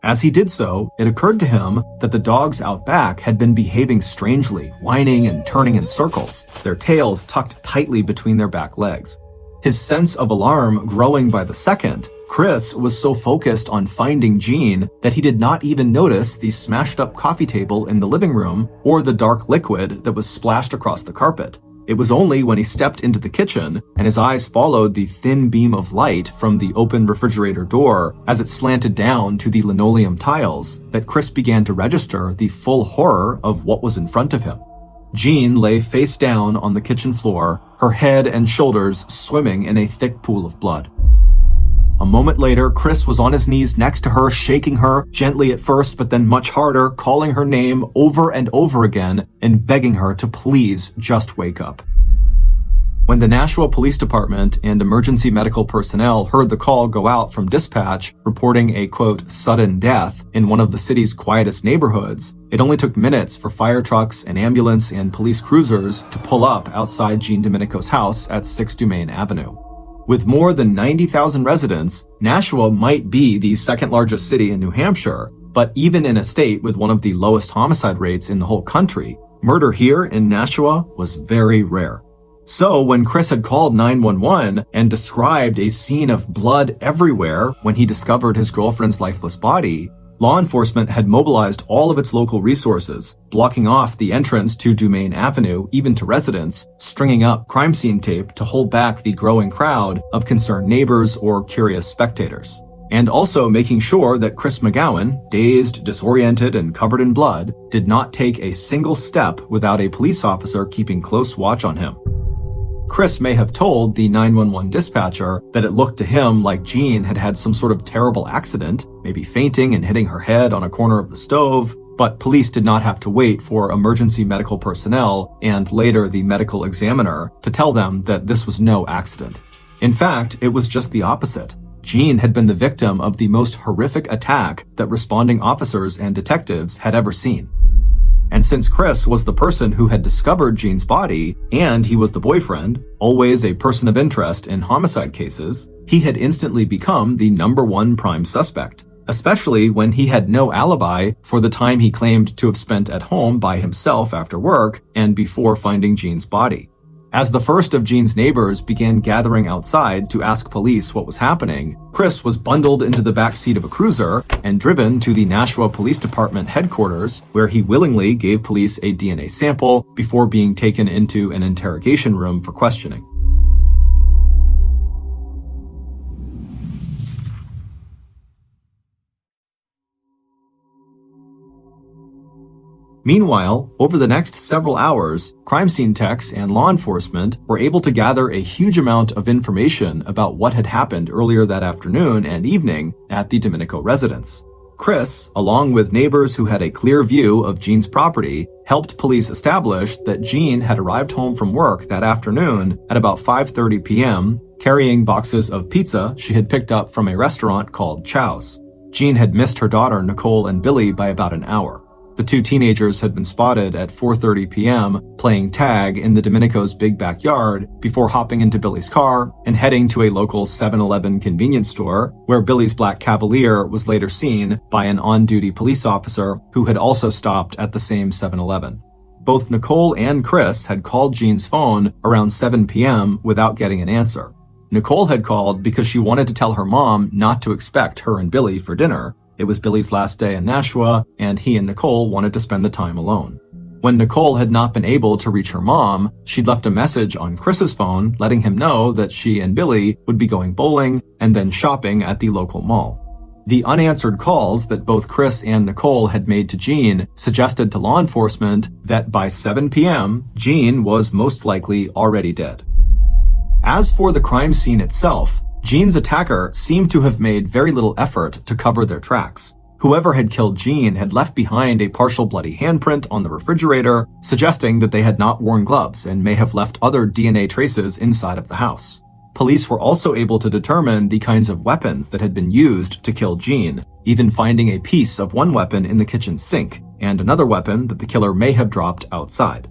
As he did so, it occurred to him that the dogs out back had been behaving strangely, whining and turning in circles, their tails tucked tightly between their back legs. His sense of alarm growing by the second, Chris was so focused on finding Jean that he did not even notice the smashed-up coffee table in the living room or the dark liquid that was splashed across the carpet. It was only when he stepped into the kitchen and his eyes followed the thin beam of light from the open refrigerator door as it slanted down to the linoleum tiles that Chris began to register the full horror of what was in front of him. Jean lay face down on the kitchen floor, her head and shoulders swimming in a thick pool of blood. A moment later, Chris was on his knees next to her, shaking her, gently at first, but then much harder, calling her name over and over again and begging her to please just wake up. When the Nashua Police Department and emergency medical personnel heard the call go out from dispatch reporting a, quote, sudden death in one of the city's quietest neighborhoods, it only took minutes for fire trucks, an ambulance, and police cruisers to pull up outside Jean Domenico's house at 6 Dumaine Avenue. With more than 90,000 residents, Nashua might be the second largest city in New Hampshire, but even in a state with one of the lowest homicide rates in the whole country, murder here in Nashua was very rare. So when Chris had called 911 and described a scene of blood everywhere when he discovered his girlfriend's lifeless body, law enforcement had mobilized all of its local resources, blocking off the entrance to Dumaine Avenue, even to residents, stringing up crime scene tape to hold back the growing crowd of concerned neighbors or curious spectators. And also making sure that Chris McGowan, dazed, disoriented, and covered in blood, did not take a single step without a police officer keeping close watch on him. Chris may have told the 911 dispatcher that it looked to him like Jean had had some sort of terrible accident, maybe fainting and hitting her head on a corner of the stove, but police did not have to wait for emergency medical personnel and later the medical examiner to tell them that this was no accident. In fact, it was just the opposite. Jean had been the victim of the most horrific attack that responding officers and detectives had ever seen. And since Chris was the person who had discovered Jean's body, and he was the boyfriend, always a person of interest in homicide cases, he had instantly become the #1 prime suspect, especially when he had no alibi for the time he claimed to have spent at home by himself after work and before finding Jean's body. As the first of Jean's neighbors began gathering outside to ask police what was happening, Chris was bundled into the back seat of a cruiser and driven to the Nashua Police Department headquarters, where he willingly gave police a DNA sample before being taken into an interrogation room for questioning. Meanwhile, over the next several hours, crime scene techs and law enforcement were able to gather a huge amount of information about what had happened earlier that afternoon and evening at the Domenico residence. Chris, along with neighbors who had a clear view of Jean's property, helped police establish that Jean had arrived home from work that afternoon at about 5:30 p.m., carrying boxes of pizza she had picked up from a restaurant called Chow's. Jean had missed her daughter Nicole and Billy by about an hour. The two teenagers had been spotted at 4:30 p.m. playing tag in the Domenico's big backyard before hopping into Billy's car and heading to a local 7-Eleven convenience store, where Billy's black Cavalier was later seen by an on-duty police officer who had also stopped at the same 7-Eleven. Both Nicole and Chris had called Jean's phone around 7 p.m. without getting an answer. Nicole had called because she wanted to tell her mom not to expect her and Billy for dinner. It was Billy's last day in Nashua, and he and Nicole wanted to spend the time alone. When Nicole had not been able to reach her mom, she'd left a message on Chris's phone letting him know that she and Billy would be going bowling and then shopping at the local mall. The unanswered calls that both Chris and Nicole had made to Jean suggested to law enforcement that by 7 p.m., Jean was most likely already dead. As for the crime scene itself, Jean's attacker seemed to have made very little effort to cover their tracks. Whoever had killed Jean had left behind a partial bloody handprint on the refrigerator, suggesting that they had not worn gloves and may have left other DNA traces inside of the house. Police were also able to determine the kinds of weapons that had been used to kill Jean, even finding a piece of one weapon in the kitchen sink and another weapon that the killer may have dropped outside.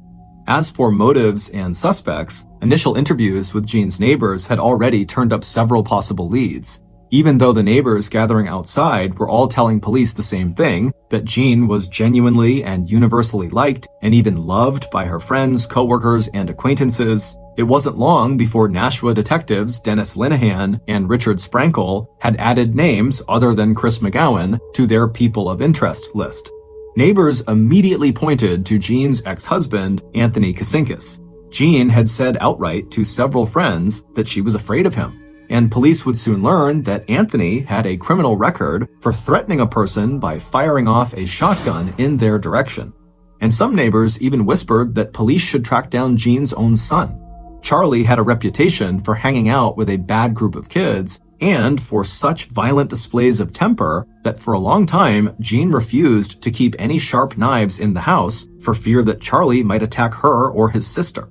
As for motives and suspects, initial interviews with Jean's neighbors had already turned up several possible leads, even though the neighbors gathering outside were all telling police the same thing, that Jean was genuinely and universally liked and even loved by her friends, coworkers, and acquaintances. It wasn't long before Nashua detectives Dennis Linehan and Richard Sprankle had added names other than Chris McGowan to their people of interest list. Neighbors immediately pointed to Jean's ex-husband, Anthony Kasinkas. Jean had said outright to several friends that she was afraid of him, and police would soon learn that Anthony had a criminal record for threatening a person by firing off a shotgun in their direction. And some neighbors even whispered that police should track down Jean's own son. Charlie had a reputation for hanging out with a bad group of kids and for such violent displays of temper that for a long time, Jean refused to keep any sharp knives in the house for fear that Charlie might attack her or his sister.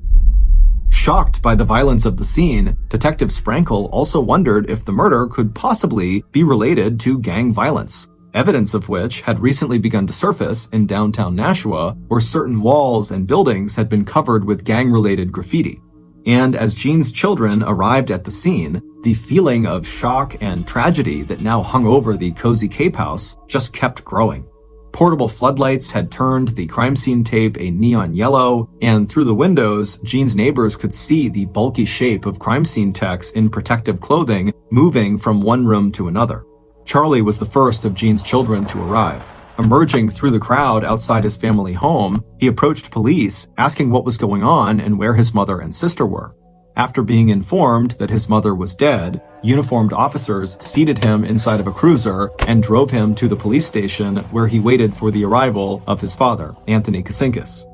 Shocked by the violence of the scene, Detective Sprankle also wondered if the murder could possibly be related to gang violence, evidence of which had recently begun to surface in downtown Nashua, where certain walls and buildings had been covered with gang-related graffiti. And as Jean's children arrived at the scene, the feeling of shock and tragedy that now hung over the cozy Cape House just kept growing. Portable floodlights had turned the crime scene tape a neon yellow, and through the windows, Jean's neighbors could see the bulky shape of crime scene techs in protective clothing moving from one room to another. Charlie was the first of Jean's children to arrive. Emerging through the crowd outside his family home, he approached police, asking what was going on and where his mother and sister were. After being informed that his mother was dead, uniformed officers seated him inside of a cruiser and drove him to the police station where he waited for the arrival of his father, Anthony Kasinkas.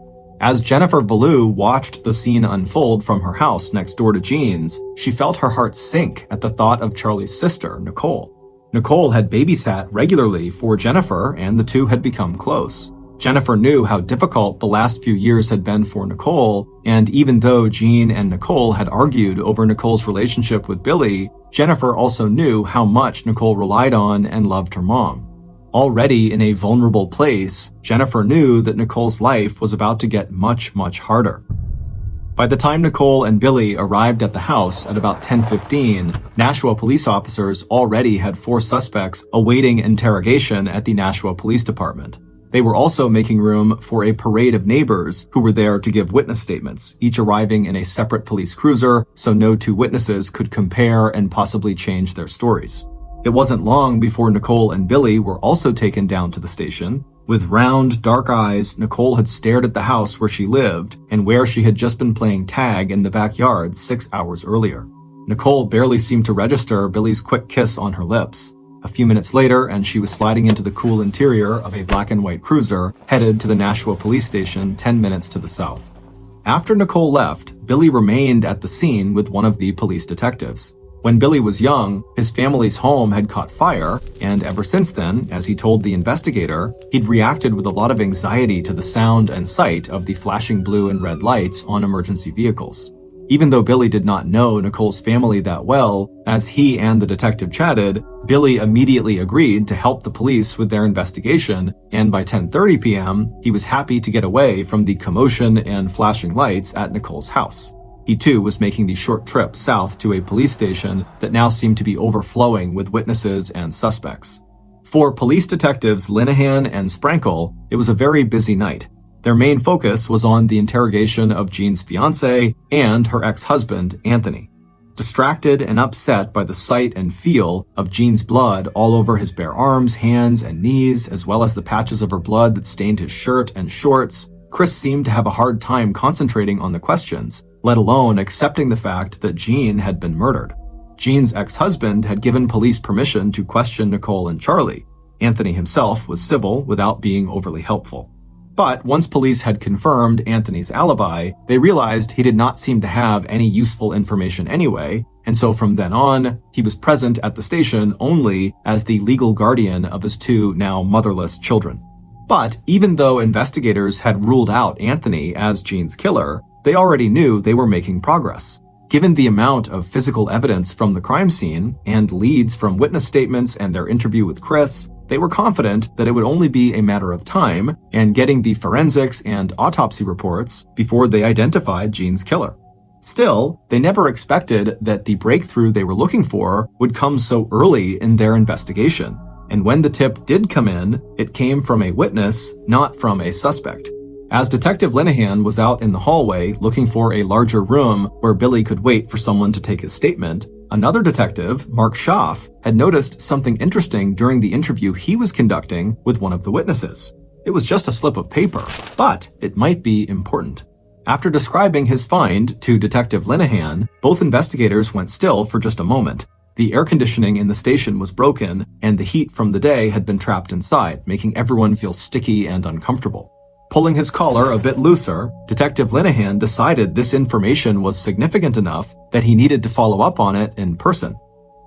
As Jennifer Ballou watched the scene unfold from her house next door to Jean's, she felt her heart sink at the thought of Charlie's sister, Nicole. Nicole had babysat regularly for Jennifer, and the two had become close. Jennifer knew how difficult the last few years had been for Nicole, and even though Jean and Nicole had argued over Nicole's relationship with Billy, Jennifer also knew how much Nicole relied on and loved her mom. Already in a vulnerable place, Jennifer knew that Nicole's life was about to get much, much harder. By the time Nicole and Billy arrived at the house at about 10:15, Nashua police officers already had 4 suspects awaiting interrogation at the Nashua Police Department. They were also making room for a parade of neighbors who were there to give witness statements, each arriving in a separate police cruiser so no 2 witnesses could compare and possibly change their stories. It wasn't long before Nicole and Billy were also taken down to the station. With round, dark eyes, Nicole had stared at the house where she lived and where she had just been playing tag in the backyard 6 hours earlier. Nicole barely seemed to register Billy's quick kiss on her lips. A few minutes later, and she was sliding into the cool interior of a black and white cruiser headed to the Nashua police station 10 minutes to the south. After Nicole left, Billy remained at the scene with one of the police detectives. When Billy was young, his family's home had caught fire, and ever since then, as he told the investigator, he'd reacted with a lot of anxiety to the sound and sight of the flashing blue and red lights on emergency vehicles. Even though Billy did not know Nicole's family that well, as he and the detective chatted, Billy immediately agreed to help the police with their investigation, and by 10:30 p.m., he was happy to get away from the commotion and flashing lights at Nicole's house. He too was making the short trip south to a police station that now seemed to be overflowing with witnesses and suspects. For police detectives Linehan and Sprankle, it was a very busy night. Their main focus was on the interrogation of Jean's fiancé and her ex-husband, Anthony. Distracted and upset by the sight and feel of Jean's blood all over his bare arms, hands, and knees, as well as the patches of her blood that stained his shirt and shorts, Chris seemed to have a hard time concentrating on the questions, let alone accepting the fact that Jean had been murdered. Jean's ex-husband had given police permission to question Nicole and Charlie. Anthony himself was civil without being overly helpful. But once police had confirmed Anthony's alibi, they realized he did not seem to have any useful information anyway, and so from then on, he was present at the station only as the legal guardian of his two now motherless children. But even though investigators had ruled out Anthony as Jean's killer, they already knew they were making progress. Given the amount of physical evidence from the crime scene and leads from witness statements and their interview with Chris, they were confident that it would only be a matter of time and getting the forensics and autopsy reports before they identified Jean's killer. Still, they never expected that the breakthrough they were looking for would come so early in their investigation. And when the tip did come in, it came from a witness, not from a suspect. As Detective Linehan was out in the hallway looking for a larger room where Billy could wait for someone to take his statement, another detective, Mark Schaff, had noticed something interesting during the interview he was conducting with one of the witnesses. It was just a slip of paper, but it might be important. After describing his find to Detective Linehan, both investigators went still for just a moment. The air conditioning in the station was broken, and the heat from the day had been trapped inside, making everyone feel sticky and uncomfortable. Pulling his collar a bit looser, Detective Linehan decided this information was significant enough that he needed to follow up on it in person.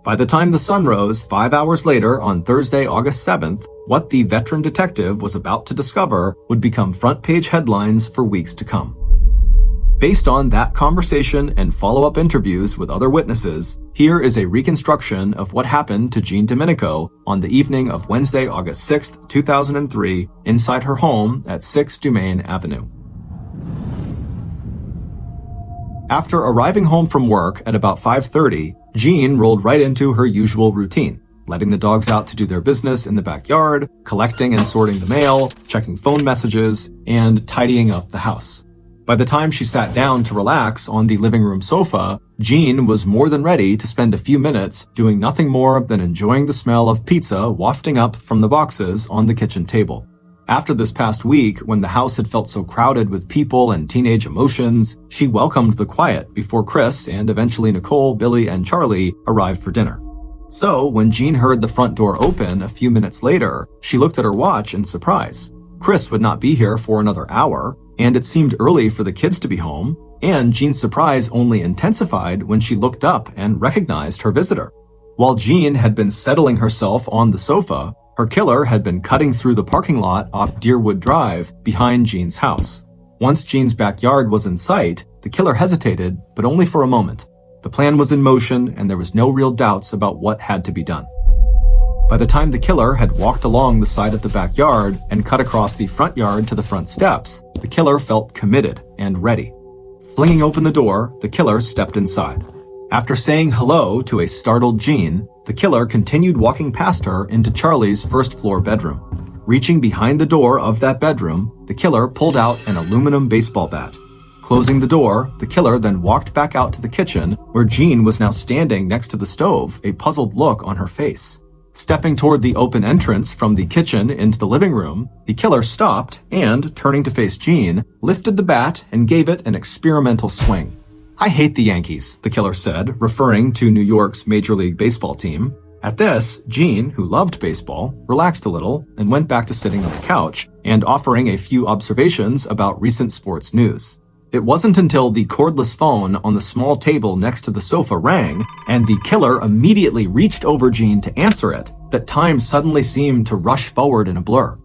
By the time the sun rose 5 hours later on Thursday, August 7th, what the veteran detective was about to discover would become front-page headlines for weeks to come. Based on that conversation and follow-up interviews with other witnesses, here is a reconstruction of what happened to Jean Domenico on the evening of Wednesday, August 6, 2003, inside her home at 6 Dumaine Avenue. After arriving home from work at about 5:30, Jean rolled right into her usual routine, letting the dogs out to do their business in the backyard, collecting and sorting the mail, checking phone messages, and tidying up the house. By the time she sat down to relax on the living room sofa, Jean was more than ready to spend a few minutes doing nothing more than enjoying the smell of pizza wafting up from the boxes on the kitchen table. After this past week, when the house had felt so crowded with people and teenage emotions, she welcomed the quiet before Chris and eventually Nicole, Billy, and Charlie arrived for dinner. So, when Jean heard the front door open a few minutes later, she looked at her watch in surprise. Chris would not be here for another hour, and it seemed early for the kids to be home, and Jean's surprise only intensified when she looked up and recognized her visitor. While Jean had been settling herself on the sofa, her killer had been cutting through the parking lot off Deerwood Drive behind Jean's house. Once Jean's backyard was in sight, the killer hesitated, but only for a moment. The plan was in motion, and there was no real doubts about what had to be done. By the time the killer had walked along the side of the backyard and cut across the front yard to the front steps, the killer felt committed and ready. Flinging open the door, the killer stepped inside. After saying hello to a startled Jean, the killer continued walking past her into Charlie's first-floor bedroom. Reaching behind the door of that bedroom, the killer pulled out an aluminum baseball bat. Closing the door, the killer then walked back out to the kitchen, where Jean was now standing next to the stove, a puzzled look on her face. Stepping toward the open entrance from the kitchen into the living room, the killer stopped and, turning to face Jean, lifted the bat and gave it an experimental swing. "I hate the Yankees," the killer said, referring to New York's Major League Baseball team. At this, Jean, who loved baseball, relaxed a little and went back to sitting on the couch and offering a few observations about recent sports news. It wasn't until the cordless phone on the small table next to the sofa rang and the killer immediately reached over Jean to answer it that time suddenly seemed to rush forward in a blur.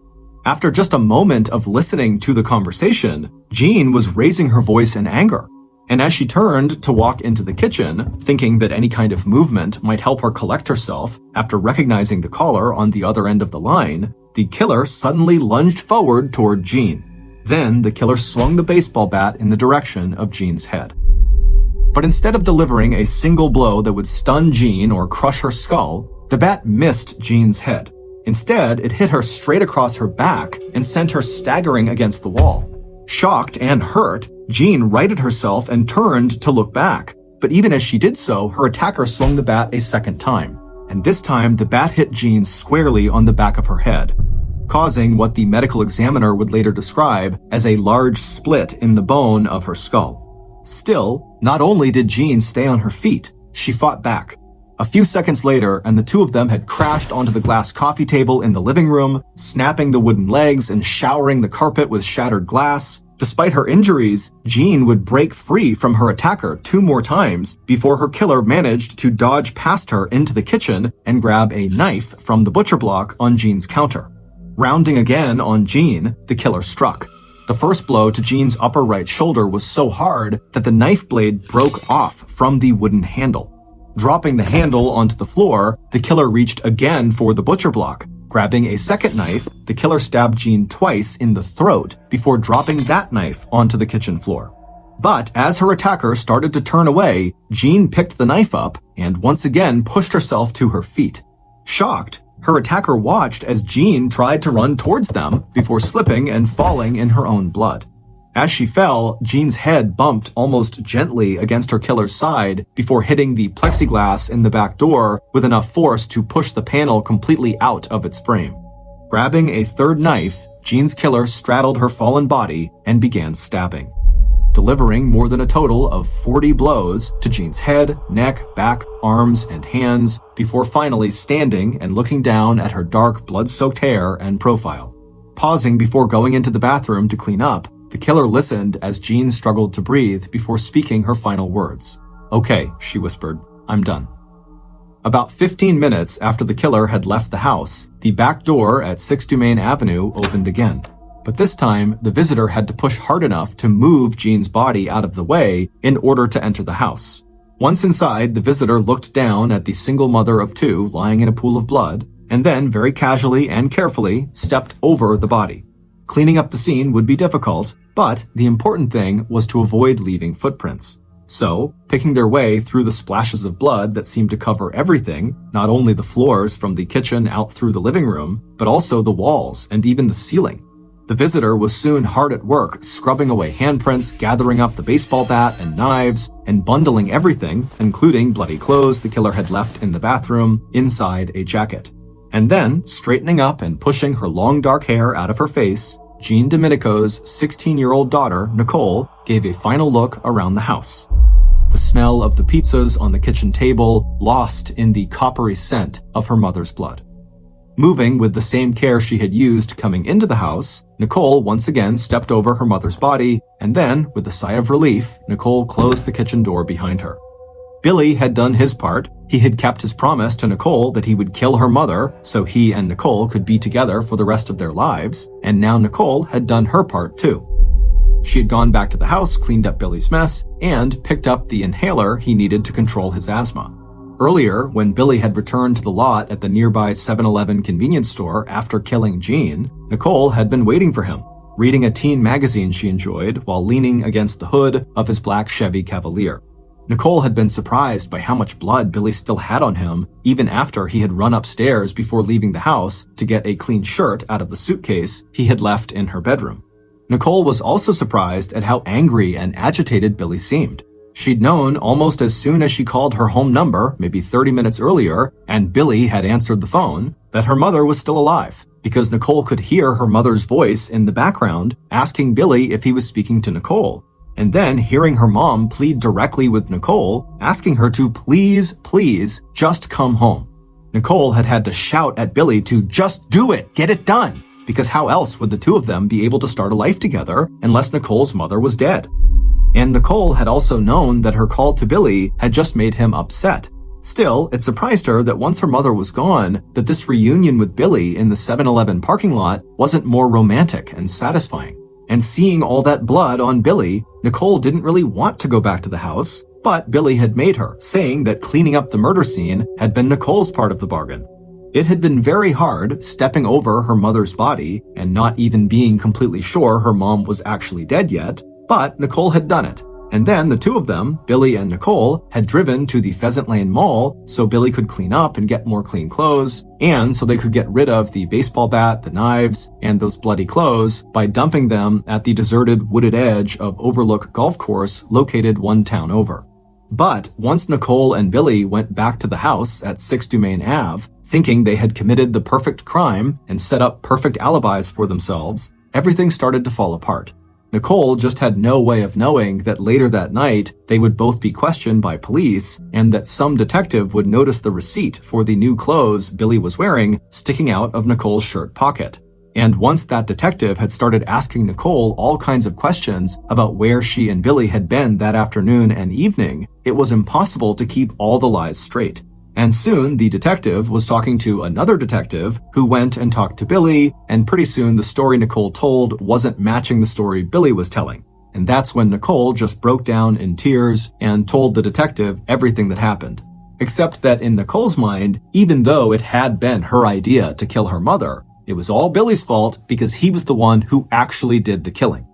After just a moment of listening to the conversation, Jean was raising her voice in anger. And as she turned to walk into the kitchen, thinking that any kind of movement might help her collect herself after recognizing the caller on the other end of the line, the killer suddenly lunged forward toward Jean. Then the killer swung the baseball bat in the direction of Jean's head. But instead of delivering a single blow that would stun Jean or crush her skull, the bat missed Jean's head. Instead, it hit her straight across her back and sent her staggering against the wall. Shocked and hurt, Jean righted herself and turned to look back. But even as she did so, her attacker swung the bat a second time. And this time, the bat hit Jean squarely on the back of her head, causing what the medical examiner would later describe as a large split in the bone of her skull. Still, not only did Jean stay on her feet, she fought back. A few seconds later, and the two of them had crashed onto the glass coffee table in the living room, snapping the wooden legs and showering the carpet with shattered glass. Despite her injuries, Jean would break free from her attacker 2 more times before her killer managed to dodge past her into the kitchen and grab a knife from the butcher block on Jean's counter. Rounding again on Jean, the killer struck. The first blow to Jean's upper right shoulder was so hard that the knife blade broke off from the wooden handle. Dropping the handle onto the floor, the killer reached again for the butcher block. Grabbing a second knife, the killer stabbed Jean twice in the throat before dropping that knife onto the kitchen floor. But as her attacker started to turn away, Jean picked the knife up and once again pushed herself to her feet. Shocked, her attacker watched as Jean tried to run towards them before slipping and falling in her own blood. As she fell, Jean's head bumped almost gently against her killer's side before hitting the plexiglass in the back door with enough force to push the panel completely out of its frame. Grabbing a third knife, Jean's killer straddled her fallen body and began stabbing, delivering more than a total of 40 blows to Jean's head, neck, back, arms, and hands before finally standing and looking down at her dark, blood-soaked hair and profile. Pausing before going into the bathroom to clean up, the killer listened as Jean struggled to breathe before speaking her final words. "Okay," she whispered, "I'm done." About 15 minutes after the killer had left the house, the back door at 6 Dumaine Avenue opened again. But this time, the visitor had to push hard enough to move Jean's body out of the way in order to enter the house. Once inside, the visitor looked down at the single mother of 2 lying in a pool of blood, and then very casually and carefully stepped over the body. Cleaning up the scene would be difficult, but the important thing was to avoid leaving footprints. So, picking their way through the splashes of blood that seemed to cover everything, not only the floors from the kitchen out through the living room, but also the walls and even the ceiling. The visitor was soon hard at work, scrubbing away handprints, gathering up the baseball bat and knives, and bundling everything, including bloody clothes the killer had left in the bathroom, inside a jacket. And then, straightening up and pushing her long dark hair out of her face, Jean Domenico's 16-year-old daughter, Nicole, gave a final look around the house. The smell of the pizzas on the kitchen table lost in the coppery scent of her mother's blood. Moving with the same care she had used coming into the house, Nicole once again stepped over her mother's body, and then, with a sigh of relief, Nicole closed the kitchen door behind her. Billy had done his part. He had kept his promise to Nicole that he would kill her mother so he and Nicole could be together for the rest of their lives, and now Nicole had done her part too. She had gone back to the house, cleaned up Billy's mess, and picked up the inhaler he needed to control his asthma. Earlier, when Billy had returned to the lot at the nearby 7-Eleven convenience store after killing Jean, Nicole had been waiting for him, reading a teen magazine she enjoyed while leaning against the hood of his black Chevy Cavalier. Nicole had been surprised by how much blood Billy still had on him, even after he had run upstairs before leaving the house to get a clean shirt out of the suitcase he had left in her bedroom. Nicole was also surprised at how angry and agitated Billy seemed. She'd known almost as soon as she called her home number, maybe 30 minutes earlier, and Billy had answered the phone, that her mother was still alive, because Nicole could hear her mother's voice in the background asking Billy if he was speaking to Nicole. And then hearing her mom plead directly with Nicole, asking her to please just come home. Nicole had had to shout at Billy to just do it, get it done, because how else would the two of them be able to start a life together unless Nicole's mother was dead? And Nicole had also known that her call to Billy had just made him upset. Still, it surprised her that once her mother was gone, that this reunion with Billy in the 7-Eleven parking lot wasn't more romantic and satisfying. And seeing all that blood on Billy, Nicole didn't really want to go back to the house, but Billy had made her, saying that cleaning up the murder scene had been Nicole's part of the bargain. It had been very hard stepping over her mother's body and not even being completely sure her mom was actually dead yet, but Nicole had done it. And then the two of them, Billy and Nicole, had driven to the Pheasant Lane Mall so Billy could clean up and get more clean clothes, and so they could get rid of the baseball bat, the knives, and those bloody clothes by dumping them at the deserted wooded edge of Overlook Golf Course located one town over. But once Nicole and Billy went back to the house at 6 Dumaine Ave, thinking they had committed the perfect crime and set up perfect alibis for themselves, everything started to fall apart. Nicole just had no way of knowing that later that night they would both be questioned by police and that some detective would notice the receipt for the new clothes Billy was wearing sticking out of Nicole's shirt pocket. And once that detective had started asking Nicole all kinds of questions about where she and Billy had been that afternoon and evening, it was impossible to keep all the lies straight. And soon the detective was talking to another detective who went and talked to Billy, and pretty soon the story Nicole told wasn't matching the story Billy was telling. And that's when Nicole just broke down in tears and told the detective everything that happened. Except that in Nicole's mind, even though it had been her idea to kill her mother, it was all Billy's fault because he was the one who actually did the killing.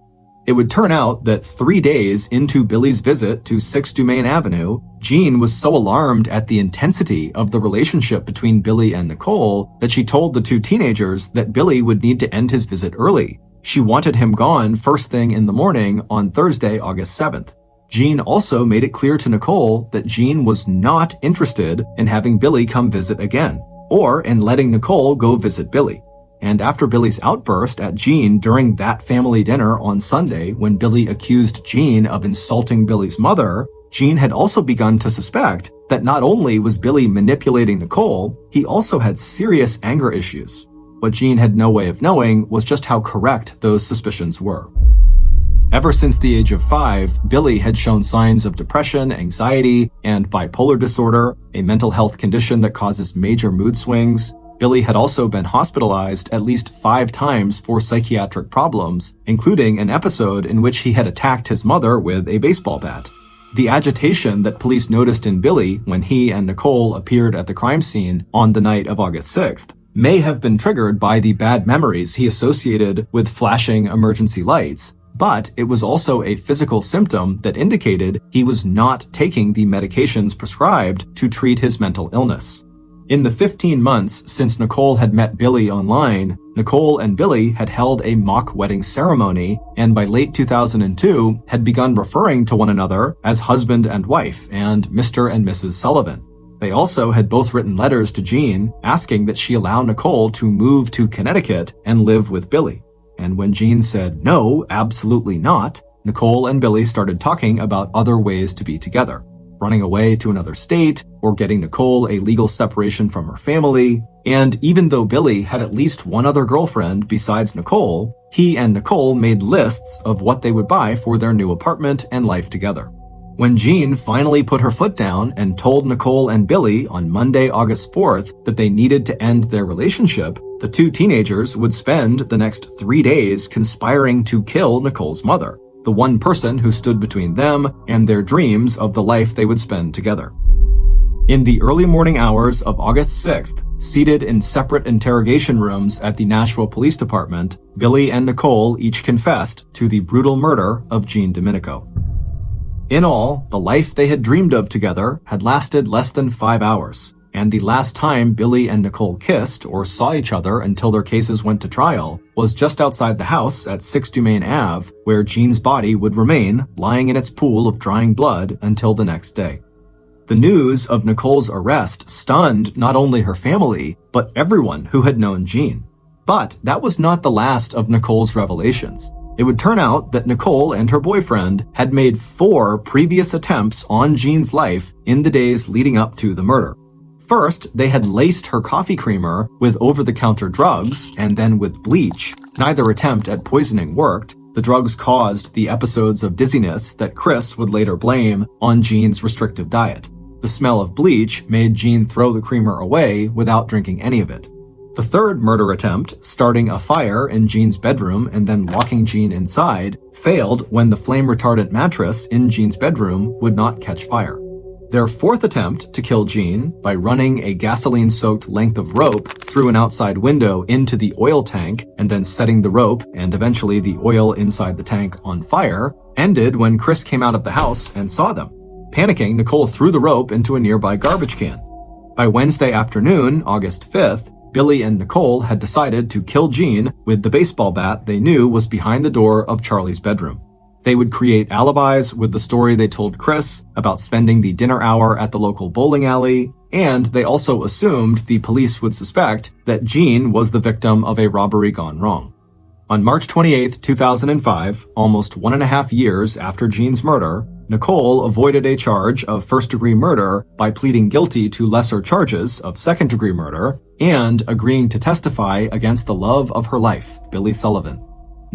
It would turn out that 3 days into Billy's visit to 6 Dumaine Avenue, Jean was so alarmed at the intensity of the relationship between Billy and Nicole that she told the two teenagers that Billy would need to end his visit early. She wanted him gone first thing in the morning on Thursday, August 7th. Jean also made it clear to Nicole that Jean was not interested in having Billy come visit again, or in letting Nicole go visit Billy. And after Billy's outburst at Jean during that family dinner on Sunday when Billy accused Jean of insulting Billy's mother, Jean had also begun to suspect that not only was Billy manipulating Nicole, he also had serious anger issues. What Jean had no way of knowing was just how correct those suspicions were. Ever since the age of 5, Billy had shown signs of depression, anxiety, and bipolar disorder, a mental health condition that causes major mood swings. Billy had also been hospitalized at least 5 times for psychiatric problems, including an episode in which he had attacked his mother with a baseball bat. The agitation that police noticed in Billy when he and Nicole appeared at the crime scene on the night of August 6th may have been triggered by the bad memories he associated with flashing emergency lights, but it was also a physical symptom that indicated he was not taking the medications prescribed to treat his mental illness. In the 15 months since Nicole had met Billy online, Nicole and Billy had held a mock wedding ceremony, and by late 2002 had begun referring to one another as husband and wife and Mr. and Mrs. Sullivan. They also had both written letters to Jean asking that she allow Nicole to move to Connecticut and live with Billy. And when Jean said no, absolutely not, Nicole and Billy started talking about other ways to be together. Running away to another state, or getting Nicole a legal separation from her family. And even though Billy had at least one other girlfriend besides Nicole, he and Nicole made lists of what they would buy for their new apartment and life together. When Jean finally put her foot down and told Nicole and Billy on Monday, August 4th that they needed to end their relationship, the two teenagers would spend the next 3 days conspiring to kill Nicole's mother, the one person who stood between them and their dreams of the life they would spend together. In the early morning hours of August 6th, seated in separate interrogation rooms at the Nashville Police Department, Billy and Nicole each confessed to the brutal murder of Jean Domenico. In all, the life they had dreamed of together had lasted less than 5 hours, and the last time Billy and Nicole kissed or saw each other until their cases went to trial was just outside the house at 6 Dumaine Ave, where Jean's body would remain lying in its pool of drying blood until the next day. The news of Nicole's arrest stunned not only her family, but everyone who had known Jean. But that was not the last of Nicole's revelations. It would turn out that Nicole and her boyfriend had made 4 previous attempts on Jean's life in the days leading up to the murder. First, they had laced her coffee creamer with over-the-counter drugs and then with bleach. Neither attempt at poisoning worked. The drugs caused the episodes of dizziness that Chris would later blame on Jean's restrictive diet. The smell of bleach made Jean throw the creamer away without drinking any of it. The third murder attempt, starting a fire in Jean's bedroom and then locking Jean inside, failed when the flame-retardant mattress in Jean's bedroom would not catch fire. Their fourth attempt to kill Jean, by running a gasoline-soaked length of rope through an outside window into the oil tank and then setting the rope and eventually the oil inside the tank on fire, ended when Chris came out of the house and saw them. Panicking, Nicole threw the rope into a nearby garbage can. By Wednesday afternoon, August 5th, Billy and Nicole had decided to kill Jean with the baseball bat they knew was behind the door of Charlie's bedroom. They would create alibis with the story they told Chris about spending the dinner hour at the local bowling alley, and they also assumed the police would suspect that Jean was the victim of a robbery gone wrong. On March 28, 2005, almost 1.5 years after Jean's murder, Nicole avoided a charge of first-degree murder by pleading guilty to lesser charges of second-degree murder and agreeing to testify against the love of her life, Billy Sullivan.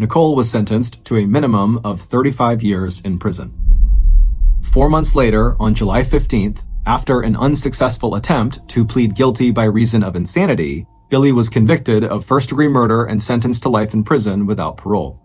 Nicole was sentenced to a minimum of 35 years in prison. 4 months later, on July 15th, after an unsuccessful attempt to plead guilty by reason of insanity, Billy was convicted of first-degree murder and sentenced to life in prison without parole.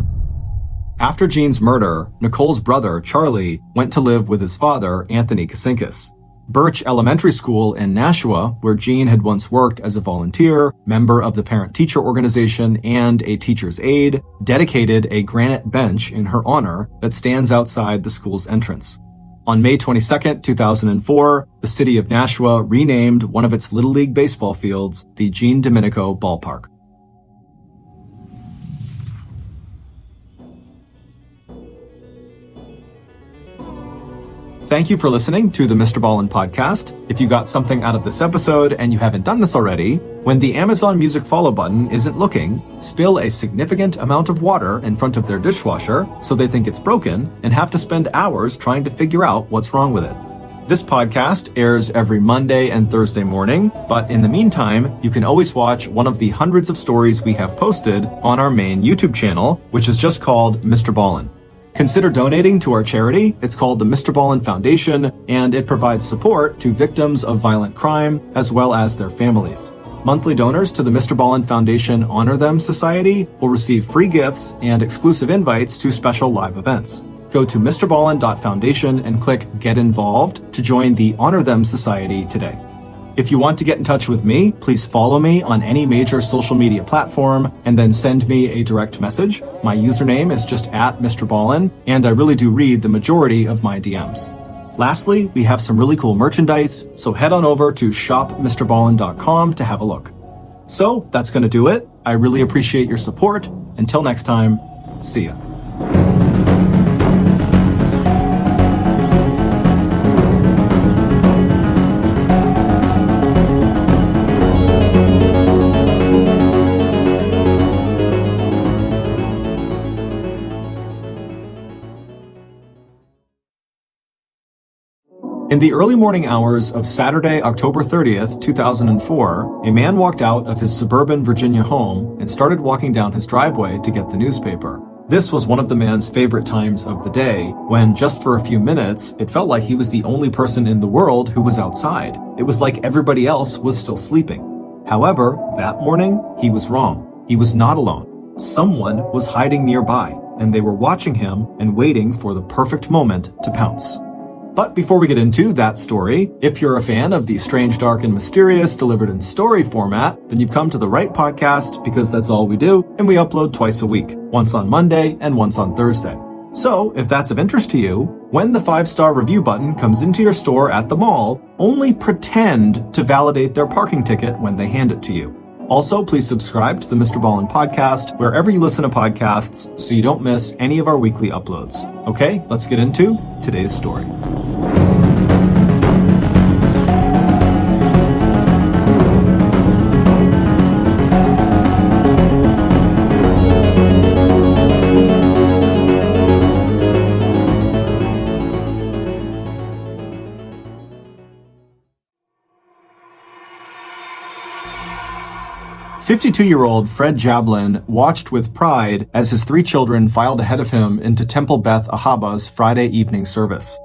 After Jean's murder, Nicole's brother, Charlie, went to live with his father, Anthony Kasinkas. Birch Elementary School in Nashua, where Jean had once worked as a volunteer, member of the parent-teacher organization, and a teacher's aide, dedicated a granite bench in her honor that stands outside the school's entrance. On May 22, 2004, the city of Nashua renamed one of its Little League baseball fields the Jean Domenico Ballpark. Thank you for listening to the Mr. Ballen podcast. If you got something out of this episode and you haven't done this already, when the Amazon Music follow button isn't looking, spill a significant amount of water in front of their dishwasher so they think it's broken and have to spend hours trying to figure out what's wrong with it. This podcast airs every Monday and Thursday morning, but in the meantime, you can always watch one of the hundreds of stories we have posted on our main YouTube channel, which is just called Mr. Ballen. Consider donating to our charity. It's called the Mr. Ballen Foundation, and it provides support to victims of violent crime as well as their families. Monthly donors to the Mr. Ballen Foundation Honor Them Society will receive free gifts and exclusive invites to special live events. Go to mrballen.foundation and click Get Involved to join the Honor Them Society today. If you want to get in touch with me, please follow me on any major social media platform and then send me a direct message. My username is just @MrBallen, and I really do read the majority of my DMs. Lastly, we have some really cool merchandise, so head on over to shopmrballen.com to have a look. So that's going to do it. I really appreciate your support. Until next time, see ya. In the early morning hours of Saturday, October 30th, 2004, a man walked out of his suburban Virginia home and started walking down his driveway to get the newspaper. This was one of the man's favorite times of the day, when just for a few minutes, it felt like he was the only person in the world who was outside. It was like everybody else was still sleeping. However, that morning, he was wrong. He was not alone. Someone was hiding nearby, and they were watching him and waiting for the perfect moment to pounce. But before we get into that story, if you're a fan of the strange, dark, and mysterious delivered in story format, then you've come to the right podcast, because that's all we do, and we upload twice a week, once on Monday and once on Thursday. So, if that's of interest to you, when the 5-star review button comes into your store at the mall, only pretend to validate their parking ticket when they hand it to you. Also, please subscribe to the Mr. Ballen podcast wherever you listen to podcasts so you don't miss any of our weekly uploads. Okay, let's get into today's story. 52-year-old Fred Jablin watched with pride as his 3 children filed ahead of him into Temple Beth Ahaba's Friday evening service.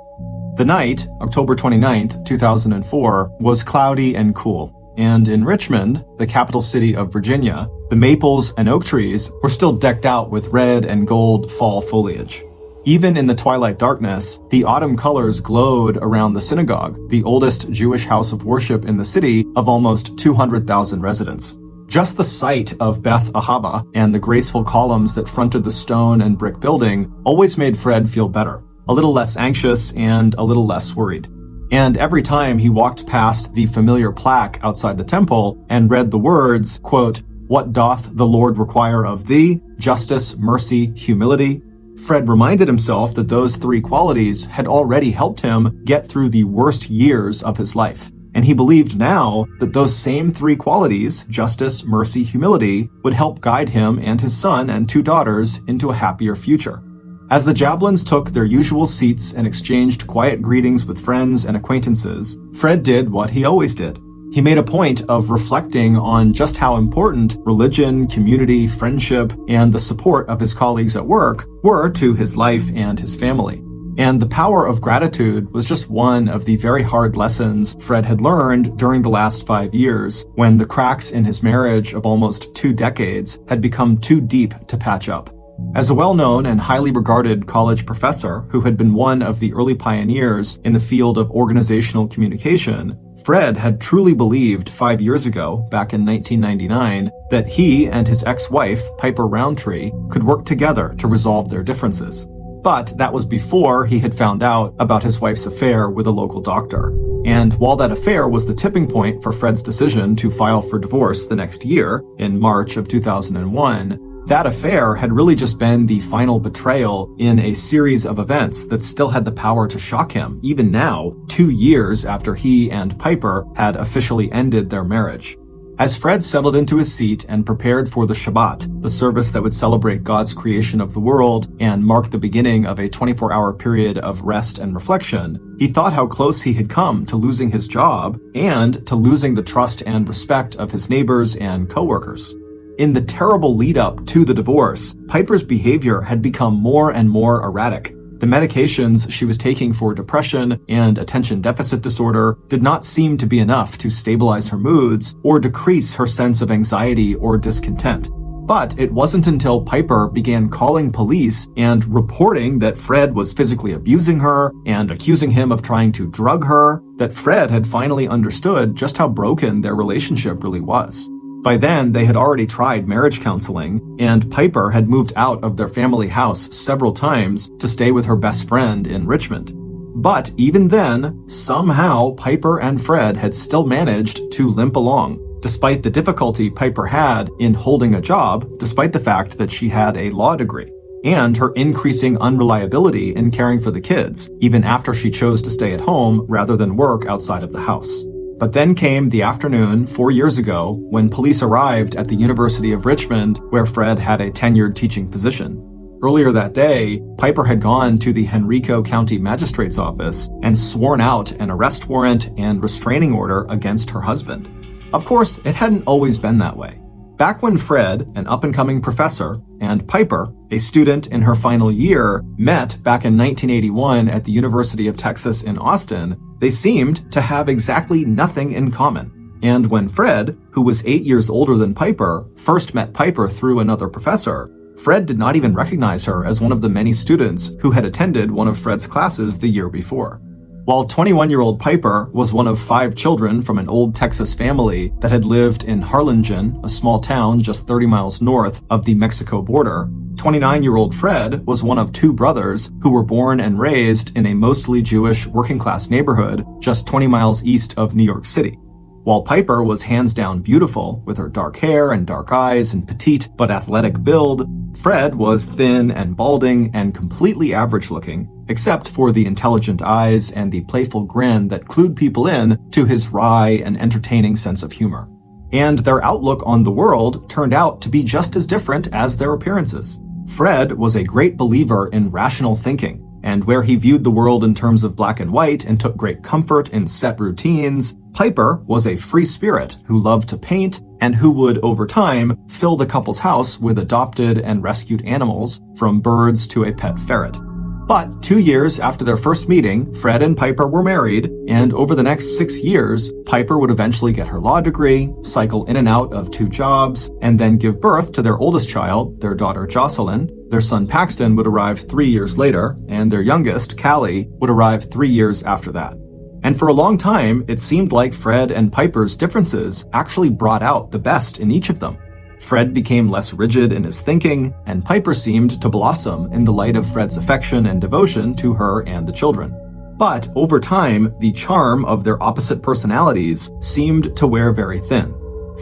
The night, October 29, 2004, was cloudy and cool, and in Richmond, the capital city of Virginia, the maples and oak trees were still decked out with red and gold fall foliage. Even in the twilight darkness, the autumn colors glowed around the synagogue, the oldest Jewish house of worship in the city of almost 200,000 residents. Just the sight of Beth Ahaba and the graceful columns that fronted the stone and brick building always made Fred feel better, a little less anxious and a little less worried. And every time he walked past the familiar plaque outside the temple and read the words, quote, "What doth the Lord require of thee? Justice, mercy, humility," Fred reminded himself that those 3 qualities had already helped him get through the worst years of his life. And he believed now that those same 3 qualities, justice, mercy, humility, would help guide him and his son and 2 daughters into a happier future. As the Jablins took their usual seats and exchanged quiet greetings with friends and acquaintances, Fred did what he always did. He made a point of reflecting on just how important religion, community, friendship, and the support of his colleagues at work were to his life and his family. And the power of gratitude was just one of the very hard lessons Fred had learned during the last 5 years, when the cracks in his marriage of almost 2 decades had become too deep to patch up. As a well-known and highly regarded college professor who had been one of the early pioneers in the field of organizational communication, Fred had truly believed 5 years ago, back in 1999, that he and his ex-wife, Piper Roundtree, could work together to resolve their differences. But that was before he had found out about his wife's affair with a local doctor. And while that affair was the tipping point for Fred's decision to file for divorce the next year, in March of 2001, that affair had really just been the final betrayal in a series of events that still had the power to shock him, even now, 2 years after he and Piper had officially ended their marriage. As Fred settled into his seat and prepared for the Shabbat, the service that would celebrate God's creation of the world and mark the beginning of a 24-hour period of rest and reflection, he thought how close he had come to losing his job and to losing the trust and respect of his neighbors and coworkers. In the terrible lead-up to the divorce, Piper's behavior had become more and more erratic. The medications she was taking for depression and attention deficit disorder did not seem to be enough to stabilize her moods or decrease her sense of anxiety or discontent. But it wasn't until Piper began calling police and reporting that Fred was physically abusing her and accusing him of trying to drug her that Fred had finally understood just how broken their relationship really was. By then, they had already tried marriage counseling, and Piper had moved out of their family house several times to stay with her best friend in Richmond. But even then, somehow Piper and Fred had still managed to limp along, despite the difficulty Piper had in holding a job, despite the fact that she had a law degree, and her increasing unreliability in caring for the kids, even after she chose to stay at home rather than work outside of the house. But then came the afternoon 4 years ago when police arrived at the University of Richmond, where Fred had a tenured teaching position. Earlier that day, Piper had gone to the Henrico County Magistrate's office and sworn out an arrest warrant and restraining order against her husband. Of course, it hadn't always been that way. Back when Fred, an up-and-coming professor, and Piper, a student in her final year, met back in 1981 at the University of Texas in Austin, they seemed to have exactly nothing in common. And when Fred, who was 8 years older than Piper, first met Piper through another professor, Fred did not even recognize her as one of the many students who had attended one of Fred's classes the year before. While 21-year-old Piper was one of 5 children from an old Texas family that had lived in Harlingen, a small town just 30 miles north of the Mexico border, 29-year-old Fred was one of 2 brothers who were born and raised in a mostly Jewish working-class neighborhood just 20 miles east of New York City. While Piper was hands down beautiful, with her dark hair and dark eyes and petite but athletic build, Fred was thin and balding and completely average looking, except for the intelligent eyes and the playful grin that clued people in to his wry and entertaining sense of humor. And their outlook on the world turned out to be just as different as their appearances. Fred was a great believer in rational thinking and where he viewed the world in terms of black and white and took great comfort in set routines, Piper was a free spirit who loved to paint and who would, over time, fill the couple's house with adopted and rescued animals, from birds to a pet ferret. But 2 years after their first meeting, Fred and Piper were married, and over the next 6 years, Piper would eventually get her law degree, cycle in and out of 2 jobs, and then give birth to their oldest child, their daughter Jocelyn. Their son Paxton would arrive 3 years later, and their youngest, Callie, would arrive 3 years after that. And for a long time, it seemed like Fred and Piper's differences actually brought out the best in each of them. Fred became less rigid in his thinking, and Piper seemed to blossom in the light of Fred's affection and devotion to her and the children. But over time, the charm of their opposite personalities seemed to wear very thin.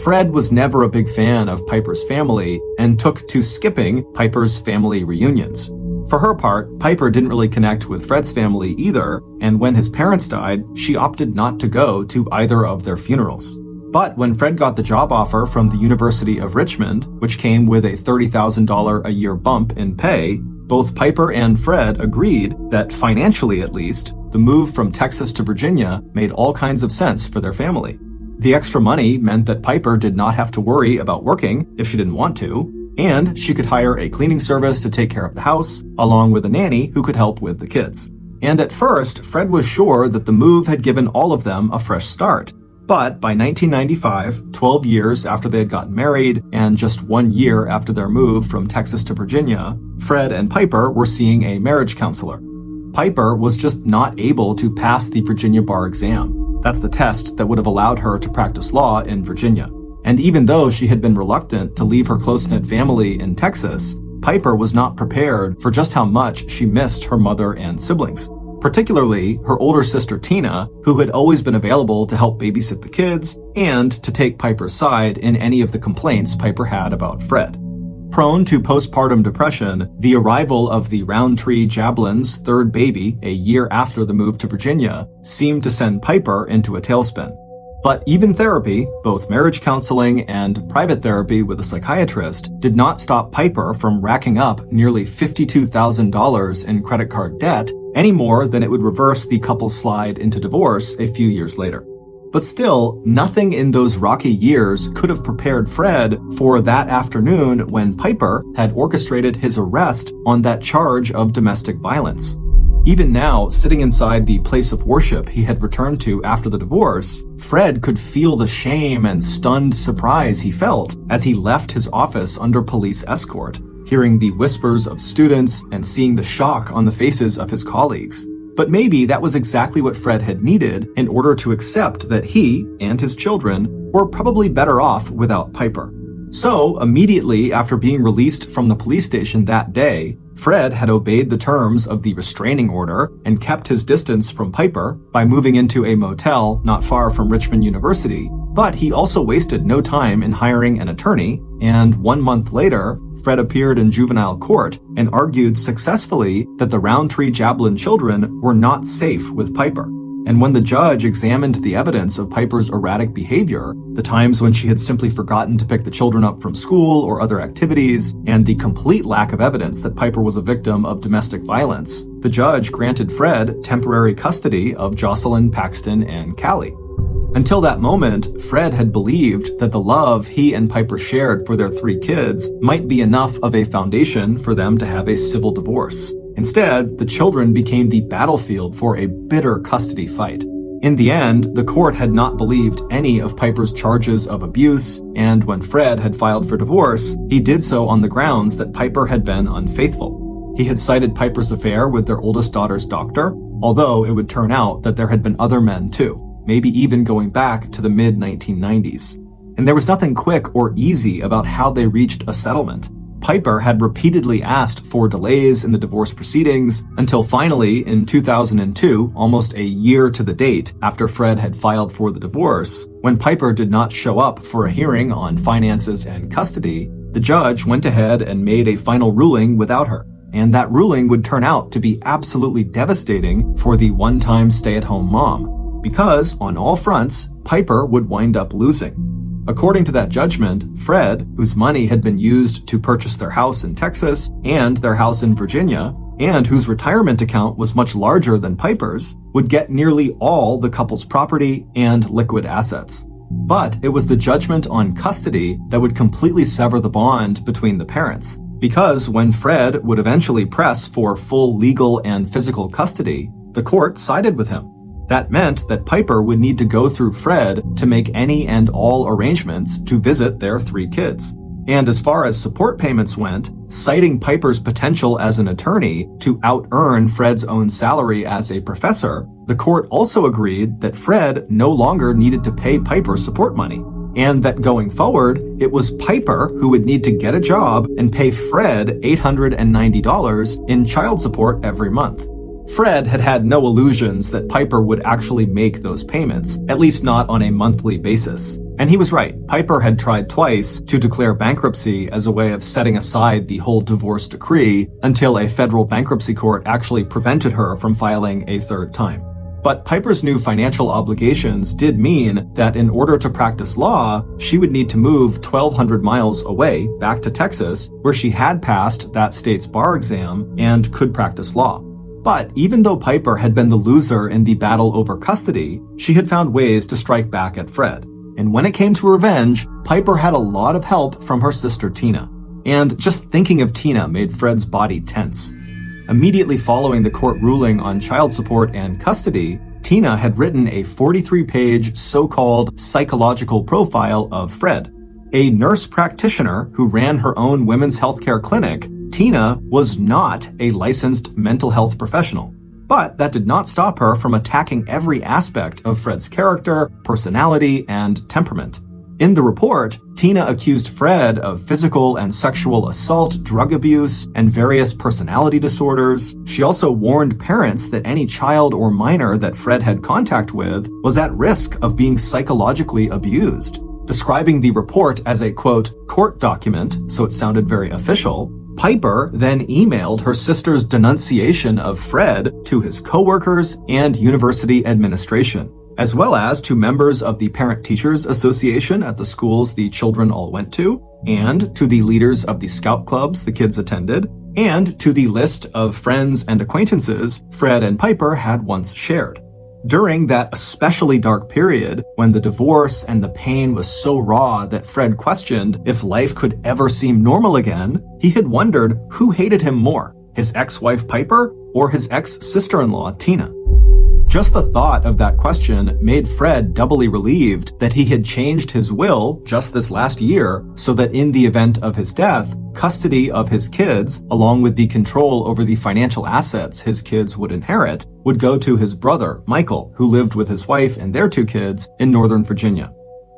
Fred was never a big fan of Piper's family and took to skipping Piper's family reunions. For her part, Piper didn't really connect with Fred's family either, and when his parents died, she opted not to go to either of their funerals. But when Fred got the job offer from the University of Richmond, which came with a $30,000 a year bump in pay, both Piper and Fred agreed that, financially at least, the move from Texas to Virginia made all kinds of sense for their family. The extra money meant that Piper did not have to worry about working if she didn't want to, and she could hire a cleaning service to take care of the house, along with a nanny who could help with the kids. And at first, Fred was sure that the move had given all of them a fresh start. But by 1995, 12 years after they had gotten married, and just 1 year after their move from Texas to Virginia, Fred and Piper were seeing a marriage counselor. Piper was just not able to pass the Virginia bar exam. That's the test that would have allowed her to practice law in Virginia. And even though she had been reluctant to leave her close-knit family in Texas, Piper was not prepared for just how much she missed her mother and siblings. Particularly her older sister Tina, who had always been available to help babysit the kids and to take Piper's side in any of the complaints Piper had about Fred. Prone to postpartum depression, the arrival of the Roundtree Jablins' third baby a year after the move to Virginia seemed to send Piper into a tailspin. But even therapy, both marriage counseling and private therapy with a psychiatrist, did not stop Piper from racking up nearly $52,000 in credit card debt, any more than it would reverse the couple's slide into divorce a few years later. But still, nothing in those rocky years could have prepared Fred for that afternoon when Piper had orchestrated his arrest on that charge of domestic violence. Even now, sitting inside the place of worship he had returned to after the divorce, Fred could feel the shame and stunned surprise he felt as he left his office under police escort, hearing the whispers of students and seeing the shock on the faces of his colleagues. But maybe that was exactly what Fred had needed in order to accept that he and his children were probably better off without Piper. So, immediately after being released from the police station that day, Fred had obeyed the terms of the restraining order and kept his distance from Piper by moving into a motel not far from Richmond University, but he also wasted no time in hiring an attorney, and 1 month later, Fred appeared in juvenile court and argued successfully that the Roundtree Jablin children were not safe with Piper. And when the judge examined the evidence of Piper's erratic behavior, the times when she had simply forgotten to pick the children up from school or other activities, and the complete lack of evidence that Piper was a victim of domestic violence, the judge granted Fred temporary custody of Jocelyn, Paxton, and Callie. Until that moment, Fred had believed that the love he and Piper shared for their 3 kids might be enough of a foundation for them to have a civil divorce. Instead, the children became the battlefield for a bitter custody fight. In the end, the court had not believed any of Piper's charges of abuse, and when Fred had filed for divorce, he did so on the grounds that Piper had been unfaithful. He had cited Piper's affair with their oldest daughter's doctor, although it would turn out that there had been other men too, maybe even going back to the mid-1990s. And there was nothing quick or easy about how they reached a settlement. Piper had repeatedly asked for delays in the divorce proceedings until finally, in 2002, almost a year to the date after Fred had filed for the divorce, when Piper did not show up for a hearing on finances and custody, the judge went ahead and made a final ruling without her. And that ruling would turn out to be absolutely devastating for the one-time stay-at-home mom, because on all fronts, Piper would wind up losing. According to that judgment, Fred, whose money had been used to purchase their house in Texas and their house in Virginia, and whose retirement account was much larger than Piper's, would get nearly all the couple's property and liquid assets. But it was the judgment on custody that would completely sever the bond between the parents, because when Fred would eventually press for full legal and physical custody, the court sided with him. That meant that Piper would need to go through Fred to make any and all arrangements to visit their 3 kids. And as far as support payments went, citing Piper's potential as an attorney to out-earn Fred's own salary as a professor, the court also agreed that Fred no longer needed to pay Piper support money, and that going forward, it was Piper who would need to get a job and pay Fred $890 in child support every month. Fred had had no illusions that Piper would actually make those payments, at least not on a monthly basis. And he was right. Piper had tried twice to declare bankruptcy as a way of setting aside the whole divorce decree until a federal bankruptcy court actually prevented her from filing a 3rd time. But Piper's new financial obligations did mean that in order to practice law, she would need to move 1,200 miles away back to Texas, where she had passed that state's bar exam and could practice law. But even though Piper had been the loser in the battle over custody, she had found ways to strike back at Fred. And when it came to revenge, Piper had a lot of help from her sister Tina. And just thinking of Tina made Fred's body tense. Immediately following the court ruling on child support and custody, Tina had written a 43-page so-called psychological profile of Fred. A nurse practitioner who ran her own women's healthcare clinic, Tina was not a licensed mental health professional. But that did not stop her from attacking every aspect of Fred's character, personality, and temperament. In the report, Tina accused Fred of physical and sexual assault, drug abuse, and various personality disorders. She also warned parents that any child or minor that Fred had contact with was at risk of being psychologically abused. Describing the report as a, quote, court document, so it sounded very official, Piper then emailed her sister's denunciation of Fred to his coworkers and university administration, as well as to members of the Parent-Teachers Association at the schools the children all went to, and to the leaders of the scout clubs the kids attended, and to the list of friends and acquaintances Fred and Piper had once shared. During that especially dark period, when the divorce and the pain was so raw that Fred questioned if life could ever seem normal again, he had wondered who hated him more, his ex-wife Piper or his ex-sister-in-law Tina. Just the thought of that question made Fred doubly relieved that he had changed his will just this last year so that in the event of his death, custody of his kids, along with the control over the financial assets his kids would inherit, would go to his brother, Michael, who lived with his wife and their 2 kids in Northern Virginia.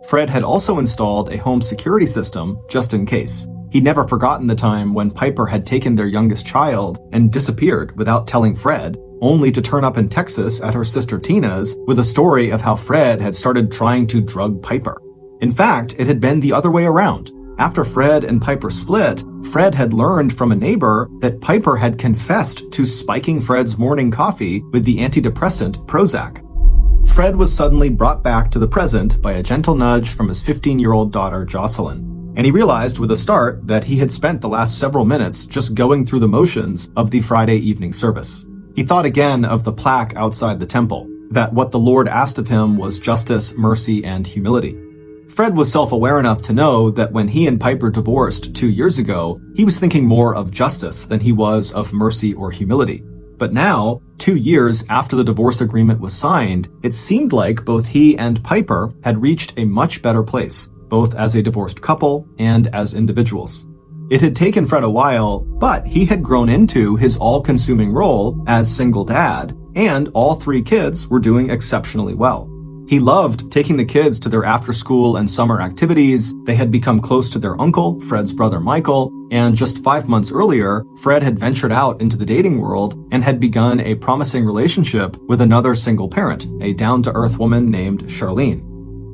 Fred had also installed a home security system just in case. He'd never forgotten the time when Piper had taken their youngest child and disappeared without telling Fred, only to turn up in Texas at her sister Tina's with a story of how Fred had started trying to drug Piper. In fact, it had been the other way around. After Fred and Piper split, Fred had learned from a neighbor that Piper had confessed to spiking Fred's morning coffee with the antidepressant Prozac. Fred was suddenly brought back to the present by a gentle nudge from his 15-year-old daughter Jocelyn, and he realized with a start that he had spent the last several minutes just going through the motions of the Friday evening service. He thought again of the plaque outside the temple, that what the Lord asked of him was justice, mercy, and humility. Fred was self-aware enough to know that when he and Piper divorced 2 years ago, he was thinking more of justice than he was of mercy or humility. But now, 2 years after the divorce agreement was signed, it seemed like both he and Piper had reached a much better place, both as a divorced couple and as individuals. It had taken Fred a while, but he had grown into his all-consuming role as single dad, and all 3 kids were doing exceptionally well. He loved taking the kids to their after-school and summer activities. They had become close to their uncle, Fred's brother Michael, and just 5 months earlier, Fred had ventured out into the dating world and had begun a promising relationship with another single parent, a down-to-earth woman named Charlene.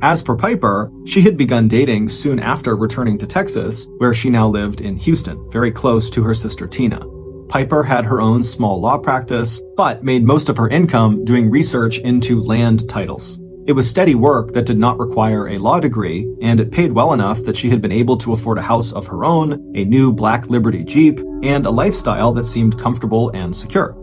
As for Piper, she had begun dating soon after returning to Texas, where she now lived in Houston, very close to her sister Tina. Piper had her own small law practice, but made most of her income doing research into land titles. It was steady work that did not require a law degree, and it paid well enough that she had been able to afford a house of her own, a new black Liberty Jeep, and a lifestyle that seemed comfortable and secure.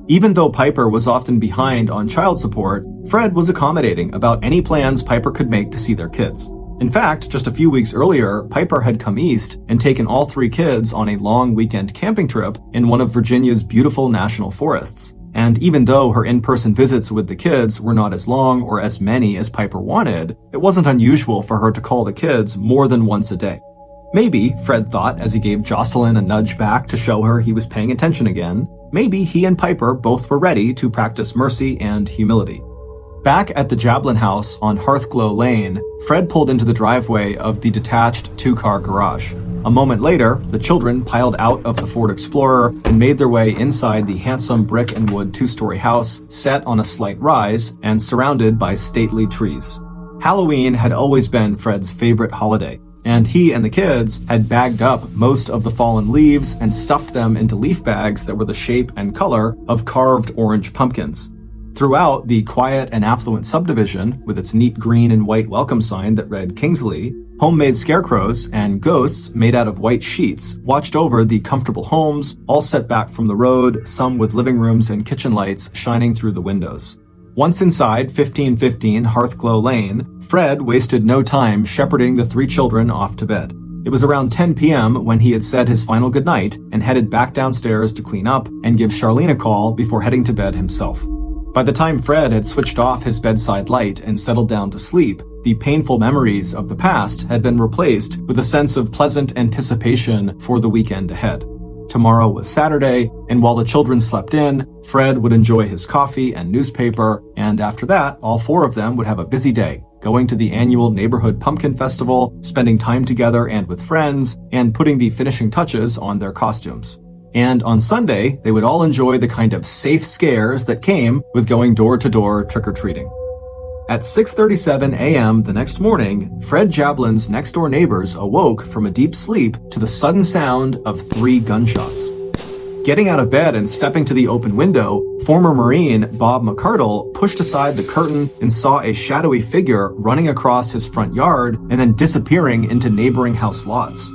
Even though Piper was often behind on child support, Fred was accommodating about any plans Piper could make to see their kids. In fact, just a few weeks earlier, Piper had come east and taken all 3 kids on a long weekend camping trip in one of Virginia's beautiful national forests. And even though her in-person visits with the kids were not as long or as many as Piper wanted, it wasn't unusual for her to call the kids more than once a day. Maybe, Fred thought as he gave Jocelyn a nudge back to show her he was paying attention again, maybe he and Piper both were ready to practice mercy and humility. Back at the Jablin house on Hearthglow Lane, Fred pulled into the driveway of the detached 2-car garage. A moment later, the children piled out of the Ford Explorer and made their way inside the handsome brick and wood 2-story house set on a slight rise and surrounded by stately trees. Halloween had always been Fred's favorite holiday, and he and the kids had bagged up most of the fallen leaves and stuffed them into leaf bags that were the shape and color of carved orange pumpkins. Throughout the quiet and affluent subdivision, with its neat green and white welcome sign that read Kingsley, homemade scarecrows and ghosts made out of white sheets watched over the comfortable homes, all set back from the road, some with living rooms and kitchen lights shining through the windows. Once inside 1515 Hearthglow Lane, Fred wasted no time shepherding the 3 children off to bed. It was around 10 p.m. when he had said his final goodnight and headed back downstairs to clean up and give Charlene a call before heading to bed himself. By the time Fred had switched off his bedside light and settled down to sleep, the painful memories of the past had been replaced with a sense of pleasant anticipation for the weekend ahead. Tomorrow was Saturday, and while the children slept in, Fred would enjoy his coffee and newspaper, and after that, all 4 of them would have a busy day, going to the annual neighborhood pumpkin festival, spending time together and with friends, and putting the finishing touches on their costumes. And on Sunday, they would all enjoy the kind of safe scares that came with going door to door trick-or-treating. At 6:37 a.m. the next morning, Fred Jablin's next-door neighbors awoke from a deep sleep to the sudden sound of 3 gunshots. Getting out of bed and stepping to the open window, former Marine Bob McCardle pushed aside the curtain and saw a shadowy figure running across his front yard and then disappearing into neighboring house lots.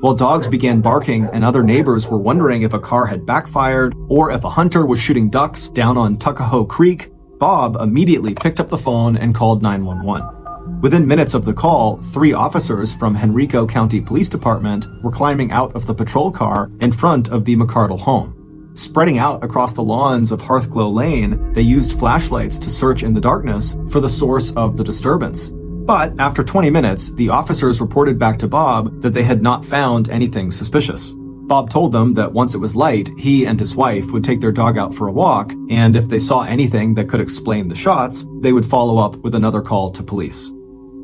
While dogs began barking and other neighbors were wondering if a car had backfired or if a hunter was shooting ducks down on Tuckahoe Creek, Bob immediately picked up the phone and called 911. Within minutes of the call, 3 officers from Henrico County Police Department were climbing out of the patrol car in front of the McCardle home. Spreading out across the lawns of Hearthglow Lane, they used flashlights to search in the darkness for the source of the disturbance. But after 20 minutes, the officers reported back to Bob that they had not found anything suspicious. Bob told them that once it was light, he and his wife would take their dog out for a walk, and if they saw anything that could explain the shots, they would follow up with another call to police.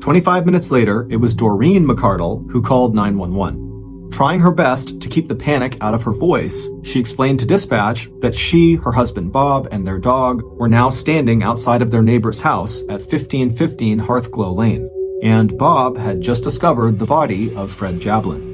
25 minutes later, it was Doreen McCardle who called 911. Trying her best to keep the panic out of her voice, she explained to dispatch that she, her husband Bob, and their dog were now standing outside of their neighbor's house at 1515 Hearthglow Lane, and Bob had just discovered the body of Fred Jablin.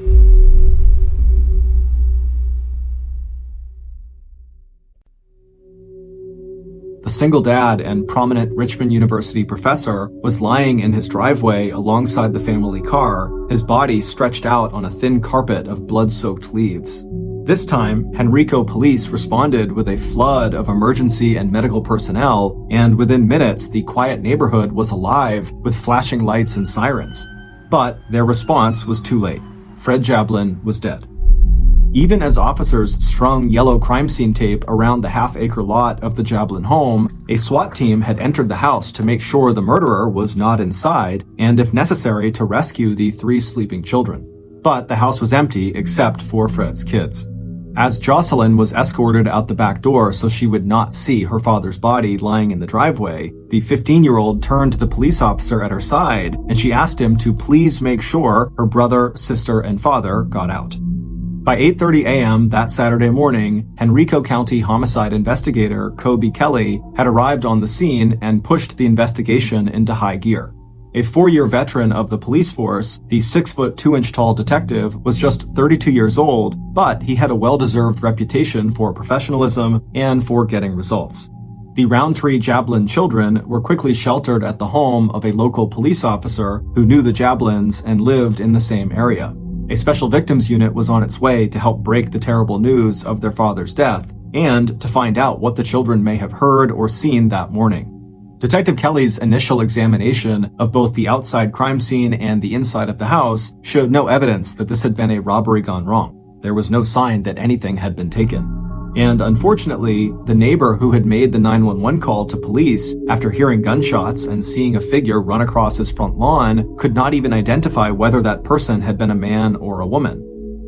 The single dad and prominent Richmond University professor was lying in his driveway alongside the family car, his body stretched out on a thin carpet of blood-soaked leaves. This time, Henrico police responded with a flood of emergency and medical personnel, and within minutes, the quiet neighborhood was alive with flashing lights and sirens. But their response was too late. Fred Jablin was dead. Even as officers strung yellow crime scene tape around the half-acre lot of the Jablin home, a SWAT team had entered the house to make sure the murderer was not inside, and if necessary to rescue the 3 sleeping children. But the house was empty except for Fred's kids. As Jocelyn was escorted out the back door so she would not see her father's body lying in the driveway, the 15-year-old turned to the police officer at her side, and she asked him to please make sure her brother, sister, and father got out. By 8:30 a.m. that Saturday morning, Henrico County homicide investigator Kobe Kelly had arrived on the scene and pushed the investigation into high gear. A 4-year veteran of the police force, the 6'2" detective was just 32 years old, but he had a well-deserved reputation for professionalism and for getting results. The Roundtree Jablin children were quickly sheltered at the home of a local police officer who knew the Jablins and lived in the same area. A special victims unit was on its way to help break the terrible news of their father's death and to find out what the children may have heard or seen that morning. Detective Kelly's initial examination of both the outside crime scene and the inside of the house showed no evidence that this had been a robbery gone wrong. There was no sign that anything had been taken. And unfortunately, the neighbor who had made the 911 call to police after hearing gunshots and seeing a figure run across his front lawn could not even identify whether that person had been a man or a woman.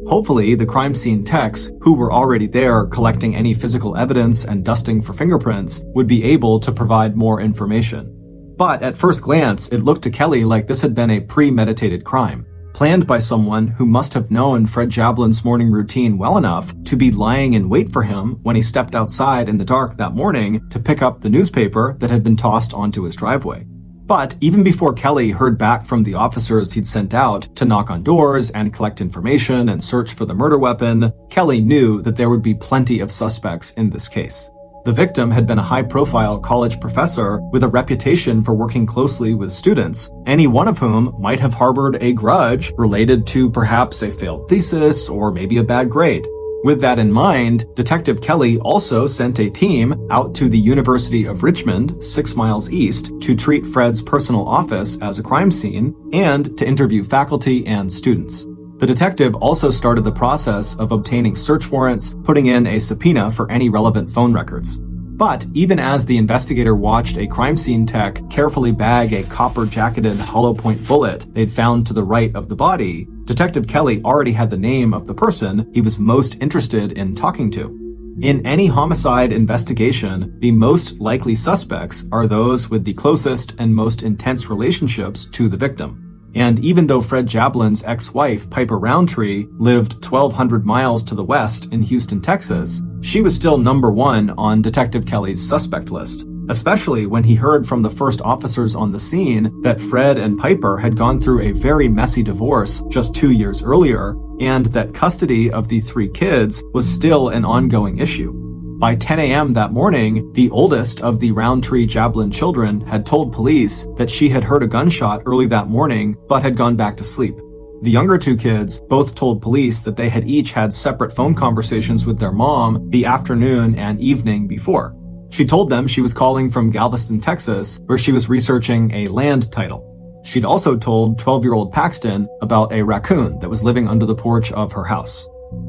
Hopefully, the crime scene techs, who were already there collecting any physical evidence and dusting for fingerprints, would be able to provide more information. But at first glance, it looked to Kelly like this had been a premeditated crime, planned by someone who must have known Fred Jablin's morning routine well enough to be lying in wait for him when he stepped outside in the dark that morning to pick up the newspaper that had been tossed onto his driveway. But even before Kelly heard back from the officers he'd sent out to knock on doors and collect information and search for the murder weapon, Kelly knew that there would be plenty of suspects in this case. The victim had been a high-profile college professor with a reputation for working closely with students, any one of whom might have harbored a grudge related to perhaps a failed thesis or maybe a bad grade. With that in mind, Detective Kelly also sent a team out to the University of Richmond, 6 miles east, to treat Fred's personal office as a crime scene and to interview faculty and students. The detective also started the process of obtaining search warrants, putting in a subpoena for any relevant phone records. But even as the investigator watched a crime scene tech carefully bag a copper-jacketed hollow-point bullet they'd found to the right of the body, Detective Kelly already had the name of the person he was most interested in talking to. In any homicide investigation, the most likely suspects are those with the closest and most intense relationships to the victim. And even though Fred Jablin's ex-wife, Piper Roundtree, lived 1,200 miles to the west in Houston, Texas, she was still number one on Detective Kelly's suspect list, especially when he heard from the first officers on the scene that Fred and Piper had gone through a very messy divorce just 2 years earlier, and that custody of the 3 kids was still an ongoing issue. By 10 a.m. that morning, the oldest of the Roundtree Jablin children had told police that she had heard a gunshot early that morning but had gone back to sleep. The younger 2 kids both told police that they had each had separate phone conversations with their mom the afternoon and evening before. She told them she was calling from Galveston, Texas, where she was researching a land title. She'd also told 12-year-old Paxton about a raccoon that was living under the porch of her house.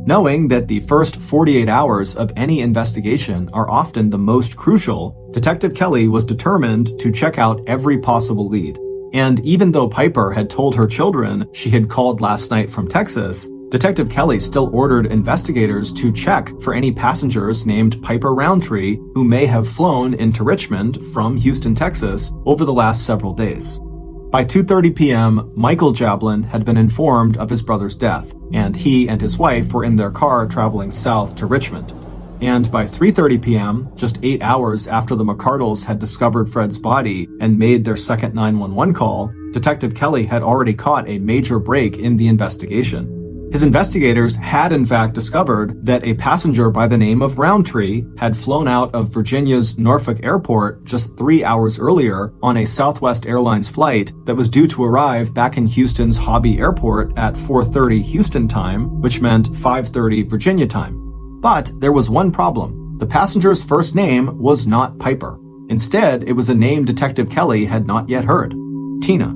Knowing that the first 48 hours of any investigation are often the most crucial, Detective Kelly was determined to check out every possible lead. And even though Piper had told her children she had called last night from Texas, Detective Kelly still ordered investigators to check for any passengers named Piper Roundtree who may have flown into Richmond from Houston, Texas over the last several days. By 2:30 p.m., Michael Jablin had been informed of his brother's death, and he and his wife were in their car traveling south to Richmond. And by 3:30 p.m., just 8 hours after the McCardles had discovered Fred's body and made their second 911 call, Detective Kelly had already caught a major break in the investigation. His investigators had in fact discovered that a passenger by the name of Roundtree had flown out of Virginia's Norfolk Airport just 3 hours earlier on a Southwest Airlines flight that was due to arrive back in Houston's Hobby Airport at 4:30 Houston time, which meant 5:30 Virginia time. But there was one problem. The passenger's first name was not Piper. Instead, it was a name Detective Kelly had not yet heard: Tina.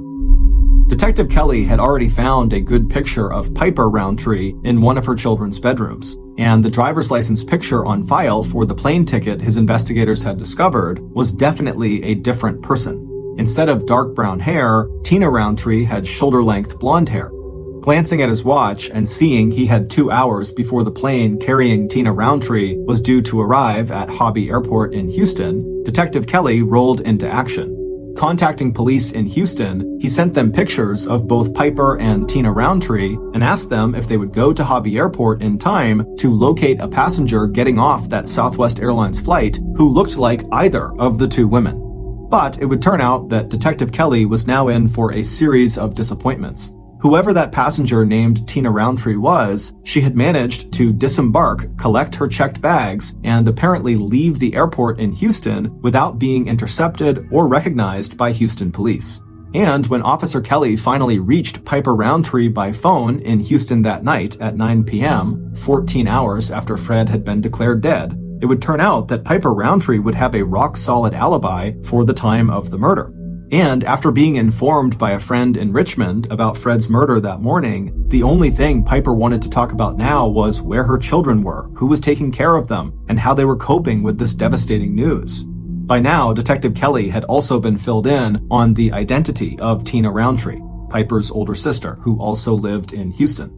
Detective Kelly had already found a good picture of Piper Roundtree in one of her children's bedrooms, and the driver's license picture on file for the plane ticket his investigators had discovered was definitely a different person. Instead of dark brown hair, Tina Roundtree had shoulder-length blonde hair. Glancing at his watch and seeing he had 2 hours before the plane carrying Tina Roundtree was due to arrive at Hobby Airport in Houston, Detective Kelly rolled into action. Contacting police in Houston, he sent them pictures of both Piper and Tina Roundtree and asked them if they would go to Hobby Airport in time to locate a passenger getting off that Southwest Airlines flight who looked like either of the 2 women. But it would turn out that Detective Kelly was now in for a series of disappointments. Whoever that passenger named Tina Roundtree was, she had managed to disembark, collect her checked bags, and apparently leave the airport in Houston without being intercepted or recognized by Houston police. And when Officer Kelly finally reached Piper Roundtree by phone in Houston that night at 9 p.m., 14 hours after Fred had been declared dead, it would turn out that Piper Roundtree would have a rock-solid alibi for the time of the murder. And after being informed by a friend in Richmond about Fred's murder that morning, the only thing Piper wanted to talk about now was where her children were, who was taking care of them, and how they were coping with this devastating news. By now, Detective Kelly had also been filled in on the identity of Tina Roundtree, Piper's older sister, who also lived in Houston.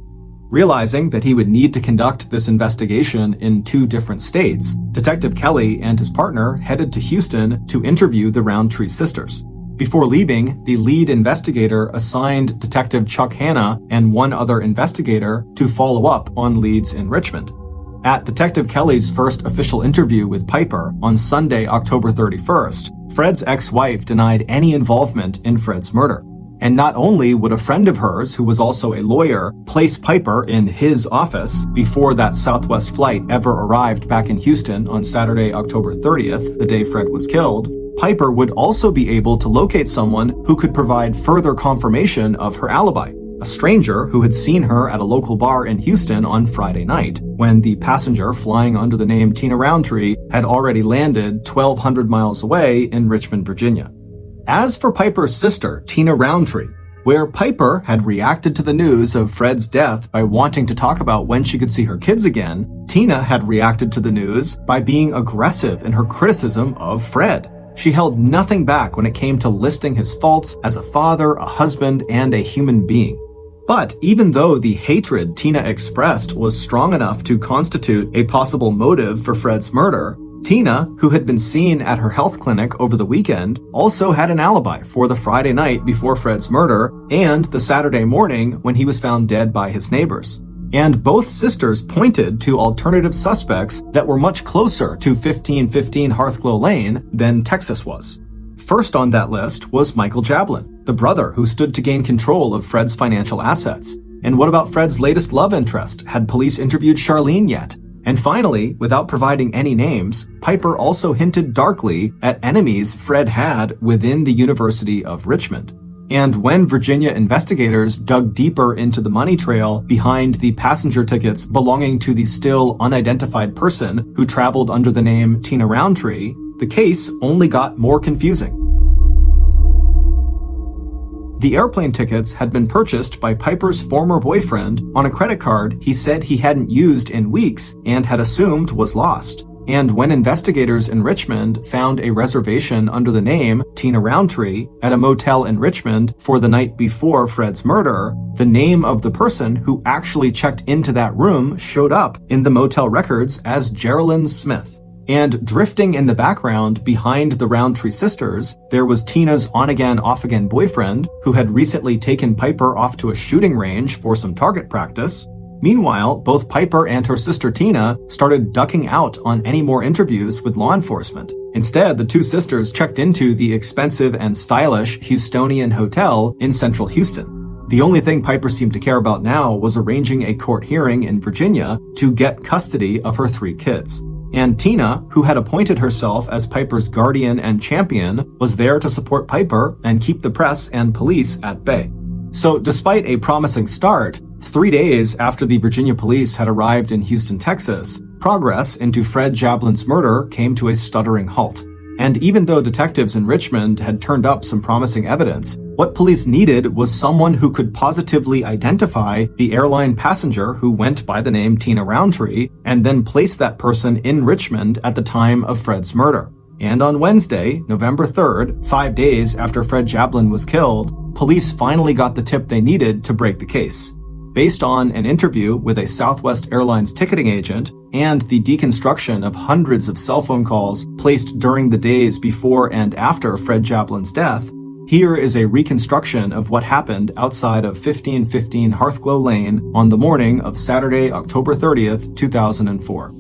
Realizing that he would need to conduct this investigation in 2 different states, Detective Kelly and his partner headed to Houston to interview the Roundtree sisters. Before leaving, the lead investigator assigned Detective Chuck Hanna and one other investigator to follow up on leads in Richmond. At Detective Kelly's first official interview with Piper on Sunday, October 31st, Fred's ex-wife denied any involvement in Fred's murder. And not only would a friend of hers, who was also a lawyer, place Piper in his office before that Southwest flight ever arrived back in Houston on Saturday, October 30th, the day Fred was killed, Piper would also be able to locate someone who could provide further confirmation of her alibi, a stranger who had seen her at a local bar in Houston on Friday night, when the passenger flying under the name Tina Roundtree had already landed 1,200 miles away in Richmond, Virginia. As for Piper's sister, Tina Roundtree, where Piper had reacted to the news of Fred's death by wanting to talk about when she could see her kids again, Tina had reacted to the news by being aggressive in her criticism of Fred. She held nothing back when it came to listing his faults as a father, a husband, and a human being. But even though the hatred Tina expressed was strong enough to constitute a possible motive for Fred's murder, Tina, who had been seen at her health clinic over the weekend, also had an alibi for the Friday night before Fred's murder and the Saturday morning when he was found dead by his neighbors. And both sisters pointed to alternative suspects that were much closer to 1515 Hearthglow Lane than Texas was. First on that list was Michael Jablin, the brother who stood to gain control of Fred's financial assets. And what about Fred's latest love interest? Had police interviewed Charlene yet? And finally, without providing any names, Piper also hinted darkly at enemies Fred had within the University of Richmond. And when Virginia investigators dug deeper into the money trail behind the passenger tickets belonging to the still unidentified person who traveled under the name Tina Roundtree, the case only got more confusing. The airplane tickets had been purchased by Piper's former boyfriend on a credit card he said he hadn't used in weeks and had assumed was lost. And when investigators in Richmond found a reservation under the name Tina Roundtree at a motel in Richmond for the night before Fred's murder, the name of the person who actually checked into that room showed up in the motel records as Geraldine Smith. And drifting in the background behind the Roundtree sisters, there was Tina's on-again, off-again boyfriend who had recently taken Piper off to a shooting range for some target practice. Meanwhile, both Piper and her sister Tina started ducking out on any more interviews with law enforcement. Instead, the two sisters checked into the expensive and stylish Houstonian Hotel in central Houston. The only thing Piper seemed to care about now was arranging a court hearing in Virginia to get custody of her 3 kids. And Tina, who had appointed herself as Piper's guardian and champion, was there to support Piper and keep the press and police at bay. So despite a promising start, 3 days after the Virginia police had arrived in Houston, Texas, progress into Fred Jablin's murder came to a stuttering halt. And even though detectives in Richmond had turned up some promising evidence, what police needed was someone who could positively identify the airline passenger who went by the name Tina Roundtree and then place that person in Richmond at the time of Fred's murder. And on Wednesday, November 3rd, 5 days after Fred Jablin was killed, police finally got the tip they needed to break the case. Based on an interview with a Southwest Airlines ticketing agent and the deconstruction of hundreds of cell phone calls placed during the days before and after Fred Jablin's death, here is a reconstruction of what happened outside of 1515 Hearthglow Lane on the morning of Saturday, October 30th, 2004.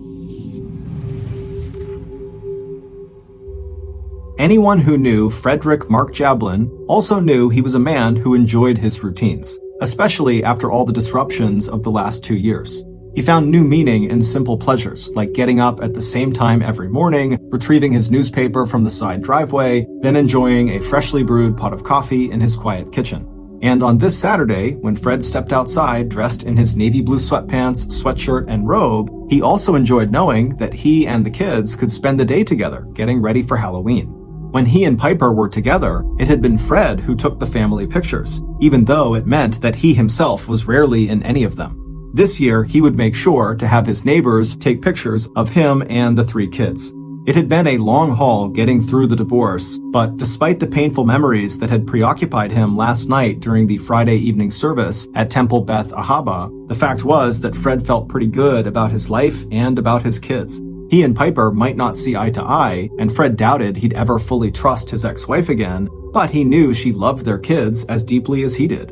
Anyone who knew Frederick Mark Jablin also knew he was a man who enjoyed his routines. especially after all the disruptions of the last 2 years. He found new meaning in simple pleasures, like getting up at the same time every morning, retrieving his newspaper from the side driveway, then enjoying a freshly brewed pot of coffee in his quiet kitchen. And on this Saturday, when Fred stepped outside dressed in his navy blue sweatpants, sweatshirt, and robe, he also enjoyed knowing that he and the kids could spend the day together, getting ready for Halloween. When he and Piper were together, it had been Fred who took the family pictures, even though it meant that he himself was rarely in any of them. This year, he would make sure to have his neighbors take pictures of him and the 3 kids. It had been a long haul getting through the divorce, but despite the painful memories that had preoccupied him last night during the Friday evening service at Temple Beth Ahaba, the fact was that Fred felt pretty good about his life and about his kids. He and Piper might not see eye to eye, and Fred doubted he'd ever fully trust his ex-wife again, but he knew she loved their kids as deeply as he did.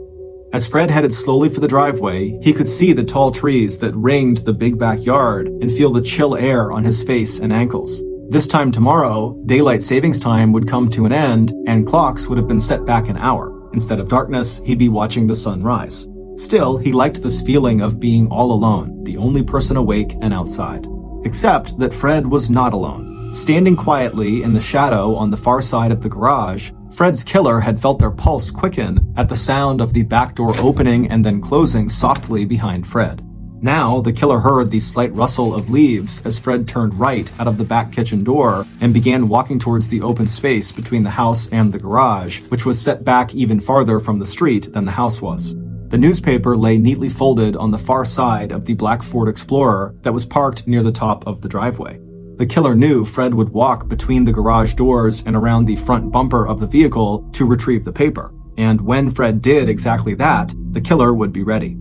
As Fred headed slowly for the driveway, he could see the tall trees that ringed the big backyard and feel the chill air on his face and ankles. This time tomorrow, daylight savings time would come to an end and clocks would have been set back an hour. Instead of darkness, he'd be watching the sun rise. Still, he liked this feeling of being all alone, the only person awake and outside. Except that Fred was not alone. Standing quietly in the shadow on the far side of the garage, Fred's killer had felt their pulse quicken at the sound of the back door opening and then closing softly behind Fred. Now, the killer heard the slight rustle of leaves as Fred turned right out of the back kitchen door and began walking towards the open space between the house and the garage, which was set back even farther from the street than the house was. The newspaper lay neatly folded on the far side of the black Ford Explorer that was parked near the top of the driveway. The killer knew Fred would walk between the garage doors and around the front bumper of the vehicle to retrieve the paper. And when Fred did exactly that, the killer would be ready.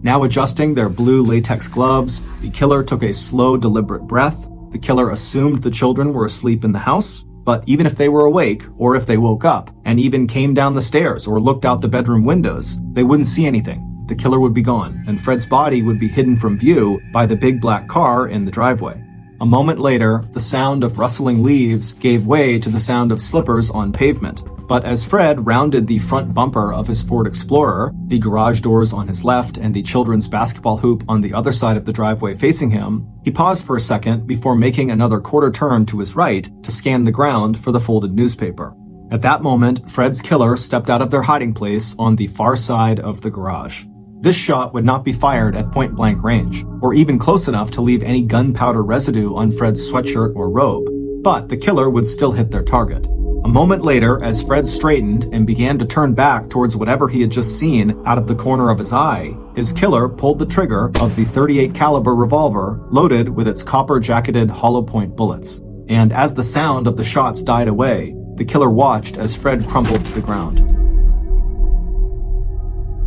Now adjusting their blue latex gloves, the killer took a slow, deliberate breath. The killer assumed the children were asleep in the house, but even if they were awake, or if they woke up, and even came down the stairs or looked out the bedroom windows, they wouldn't see anything. The killer would be gone, and Fred's body would be hidden from view by the big black car in the driveway. A moment later, the sound of rustling leaves gave way to the sound of slippers on pavement. But as Fred rounded the front bumper of his Ford Explorer, the garage doors on his left and the children's basketball hoop on the other side of the driveway facing him, he paused for a second before making another quarter turn to his right to scan the ground for the folded newspaper. At that moment, Fred's killer stepped out of their hiding place on the far side of the garage. This shot would not be fired at point-blank range, or even close enough to leave any gunpowder residue on Fred's sweatshirt or robe, but the killer would still hit their target. A moment later, as Fred straightened and began to turn back towards whatever he had just seen out of the corner of his eye, his killer pulled the trigger of the .38 caliber revolver loaded with its copper-jacketed hollow-point bullets. And as the sound of the shots died away, the killer watched as Fred crumpled to the ground.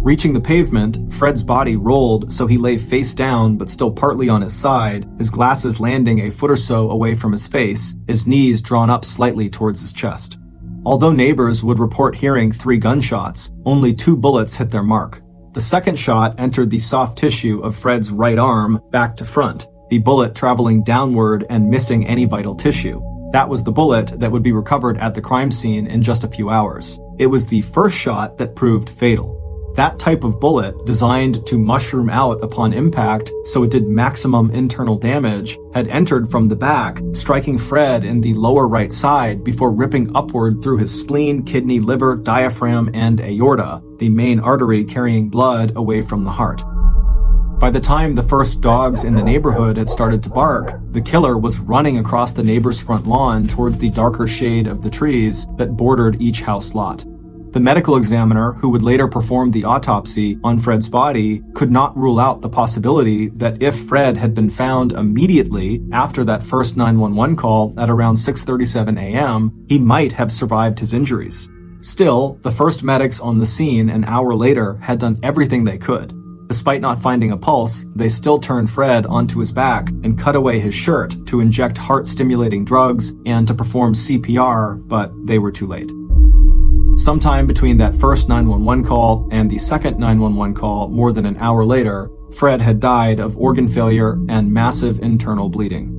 Reaching the pavement, Fred's body rolled so he lay face down but still partly on his side, his glasses landing a foot or so away from his face, his knees drawn up slightly towards his chest. Although neighbors would report hearing 3 gunshots, only 2 bullets hit their mark. The second shot entered the soft tissue of Fred's right arm back to front, the bullet traveling downward and missing any vital tissue. That was the bullet that would be recovered at the crime scene in just a few hours. It was the first shot that proved fatal. That type of bullet, designed to mushroom out upon impact so it did maximum internal damage, had entered from the back, striking Fred in the lower right side before ripping upward through his spleen, kidney, liver, diaphragm, and aorta, the main artery carrying blood away from the heart. By the time the first dogs in the neighborhood had started to bark, the killer was running across the neighbor's front lawn towards the darker shade of the trees that bordered each house lot. The medical examiner, who would later perform the autopsy on Fred's body, could not rule out the possibility that if Fred had been found immediately after that first 911 call at around 6:37 a.m., he might have survived his injuries. Still, the first medics on the scene an hour later had done everything they could. Despite not finding a pulse, they still turned Fred onto his back and cut away his shirt to inject heart-stimulating drugs and to perform CPR, but they were too late. Sometime between that first 911 call and the second 911 call more than an hour later, Fred had died of organ failure and massive internal bleeding.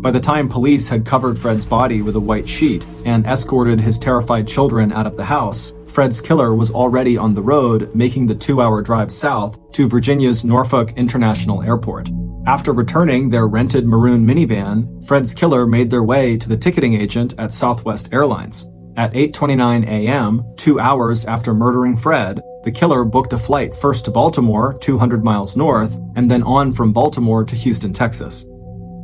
By the time police had covered Fred's body with a white sheet and escorted his terrified children out of the house, Fred's killer was already on the road, making the 2-hour drive south to Virginia's Norfolk International Airport. After returning their rented maroon minivan, Fred's killer made their way to the ticketing agent at Southwest Airlines. At 8:29 a.m., 2 hours after murdering Fred, the killer booked a flight first to Baltimore, 200 miles north, and then on from Baltimore to Houston, Texas.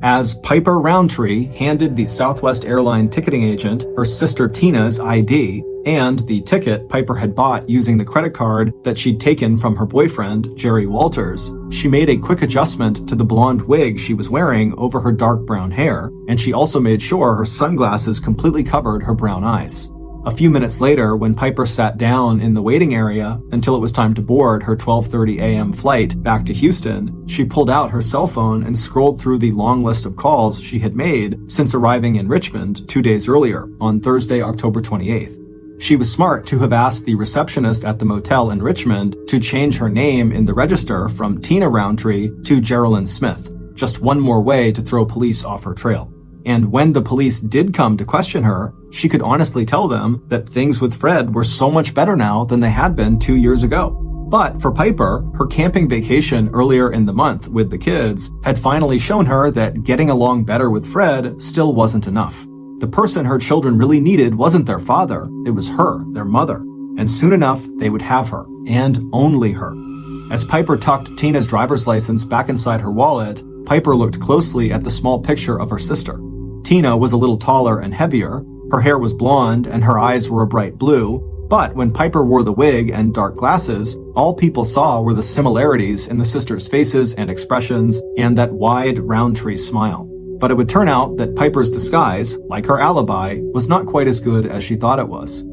As Piper Roundtree handed the Southwest Airline ticketing agent her sister Tina's ID and the ticket Piper had bought using the credit card that she'd taken from her boyfriend, Jerry Walters, she made a quick adjustment to the blonde wig she was wearing over her dark brown hair, and she also made sure her sunglasses completely covered her brown eyes. A few minutes later, when Piper sat down in the waiting area until it was time to board her 12:30 a.m. flight back to Houston, she pulled out her cell phone and scrolled through the long list of calls she had made since arriving in Richmond 2 days earlier, on Thursday, October 28th. She was smart to have asked the receptionist at the motel in Richmond to change her name in the register from Tina Roundtree to Geraldine Smith, just one more way to throw police off her trail. And when the police did come to question her, she could honestly tell them that things with Fred were so much better now than they had been 2 years ago. But for Piper, her camping vacation earlier in the month with the kids had finally shown her that getting along better with Fred still wasn't enough. The person her children really needed wasn't their father, it was her, their mother. And soon enough, they would have her, and only her. As Piper tucked Tina's driver's license back inside her wallet, Piper looked closely at the small picture of her sister. Tina was a little taller and heavier, her hair was blonde, and her eyes were a bright blue, but when Piper wore the wig and dark glasses, all people saw were the similarities in the sisters' faces and expressions and that wide, Roundtree smile. But it would turn out that Piper's disguise, like her alibi, was not quite as good as she thought it was.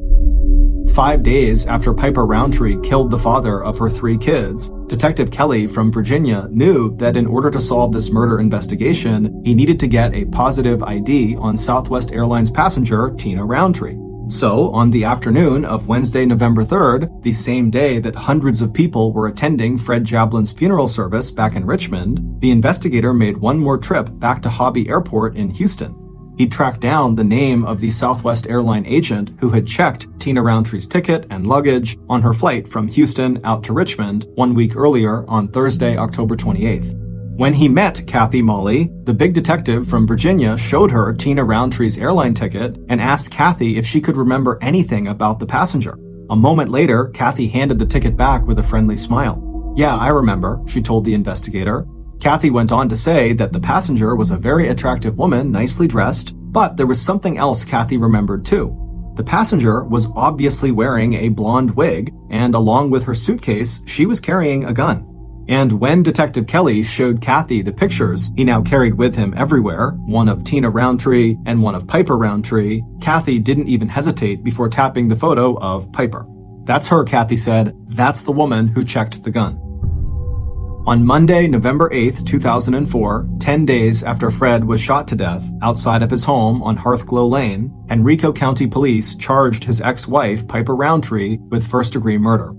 5 days after Piper Roundtree killed the father of her 3 kids, Detective Kelly from Virginia knew that in order to solve this murder investigation, he needed to get a positive ID on Southwest Airlines passenger Tina Roundtree. So, on the afternoon of Wednesday, November 3rd, the same day that hundreds of people were attending Fred Jablin's funeral service back in Richmond, the investigator made one more trip back to Hobby Airport in Houston. He tracked down the name of the Southwest Airline agent who had checked Tina Roundtree's ticket and luggage on her flight from Houston out to Richmond 1 week earlier on Thursday, October 28th. When he met Kathy Molly, the big detective from Virginia showed her Tina Roundtree's airline ticket and asked Kathy if she could remember anything about the passenger. A moment later, Kathy handed the ticket back with a friendly smile. "Yeah, I remember," she told the investigator. Kathy went on to say that the passenger was a very attractive woman, nicely dressed, but there was something else Kathy remembered too. The passenger was obviously wearing a blonde wig, and along with her suitcase, she was carrying a gun. And when Detective Kelly showed Kathy the pictures he now carried with him everywhere, one of Tina Roundtree and one of Piper Roundtree, Kathy didn't even hesitate before tapping the photo of Piper. "That's her," Kathy said. "That's the woman who checked the gun." On Monday, November 8th, 2004, 10 days after Fred was shot to death outside of his home on Hearthglow Lane, Henrico County Police charged his ex-wife, Piper Roundtree, with first-degree murder.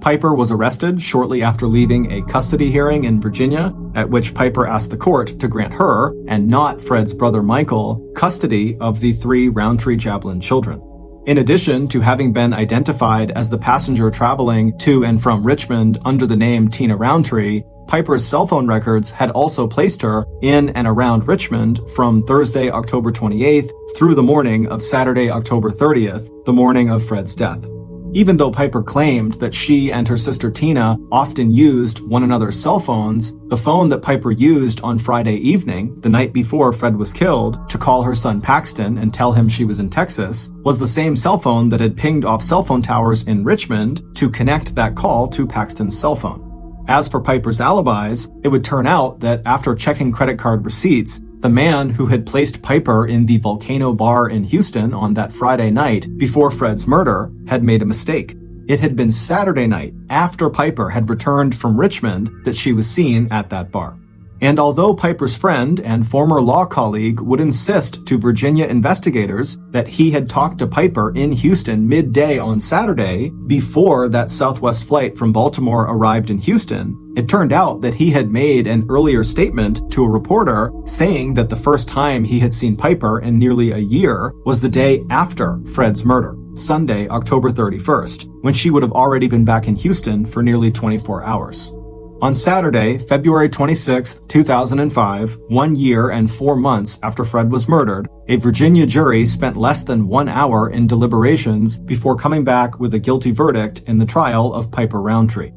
Piper was arrested shortly after leaving a custody hearing in Virginia, at which Piper asked the court to grant her, and not Fred's brother Michael, custody of the 3 Roundtree-Jablin children. In addition to having been identified as the passenger traveling to and from Richmond under the name Tina Roundtree, Piper's cell phone records had also placed her in and around Richmond from Thursday, October 28th through the morning of Saturday, October 30th, the morning of Fred's death. Even though Piper claimed that she and her sister Tina often used one another's cell phones, the phone that Piper used on Friday evening, the night before Fred was killed, to call her son Paxton and tell him she was in Texas, was the same cell phone that had pinged off cell phone towers in Richmond to connect that call to Paxton's cell phone. As for Piper's alibis, it would turn out that after checking credit card receipts, the man who had placed Piper in the Volcano Bar in Houston on that Friday night before Fred's murder had made a mistake. It had been Saturday night, after Piper had returned from Richmond, that she was seen at that bar. And although Piper's friend and former law colleague would insist to Virginia investigators that he had talked to Piper in Houston midday on Saturday before that Southwest flight from Baltimore arrived in Houston, it turned out that he had made an earlier statement to a reporter saying that the first time he had seen Piper in nearly a year was the day after Fred's murder, Sunday, October 31st, when she would have already been back in Houston for nearly 24 hours. On Saturday, February 26, 2005, 1 year and 4 months after Fred was murdered, a Virginia jury spent less than 1 hour in deliberations before coming back with a guilty verdict in the trial of Piper Roundtree.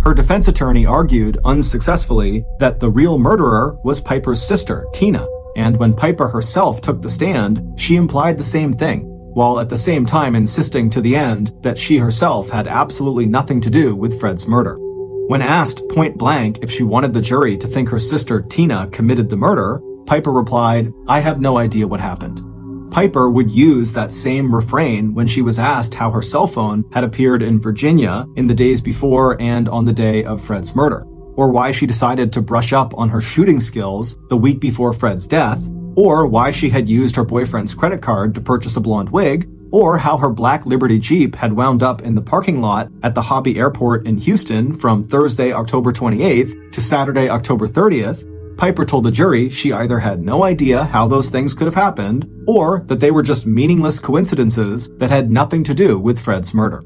Her defense attorney argued, unsuccessfully, that the real murderer was Piper's sister, Tina, and when Piper herself took the stand, she implied the same thing, while at the same time insisting to the end that she herself had absolutely nothing to do with Fred's murder. When asked point blank if she wanted the jury to think her sister Tina committed the murder, Piper replied, "I have no idea what happened." Piper would use that same refrain when she was asked how her cell phone had appeared in Virginia in the days before and on the day of Fred's murder, or why she decided to brush up on her shooting skills the week before Fred's death, or why she had used her boyfriend's credit card to purchase a blonde wig, or how her black Liberty Jeep had wound up in the parking lot at the Hobby Airport in Houston from Thursday, October 28th to Saturday, October 30th, Piper told the jury she either had no idea how those things could have happened, or that they were just meaningless coincidences that had nothing to do with Fred's murder.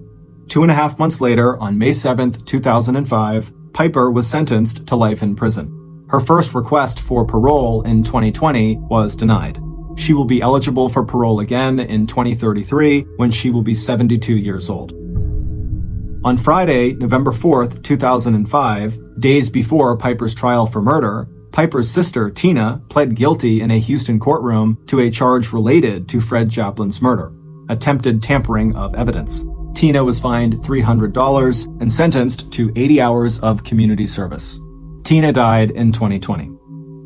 2.5 months later, on May 7th, 2005, Piper was sentenced to life in prison. Her first request for parole in 2020 was denied. She will be eligible for parole again in 2033 when she will be 72 years old. On Friday, November 4th, 2005, days before Piper's trial for murder, Piper's sister, Tina, pled guilty in a Houston courtroom to a charge related to Fred Japlin's murder, attempted tampering of evidence. Tina was fined $300 and sentenced to 80 hours of community service. Tina died in 2020.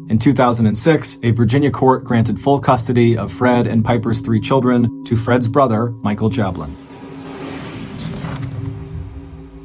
In 2006, a Virginia court granted full custody of Fred and Piper's 3 children to Fred's brother, Michael Jablin.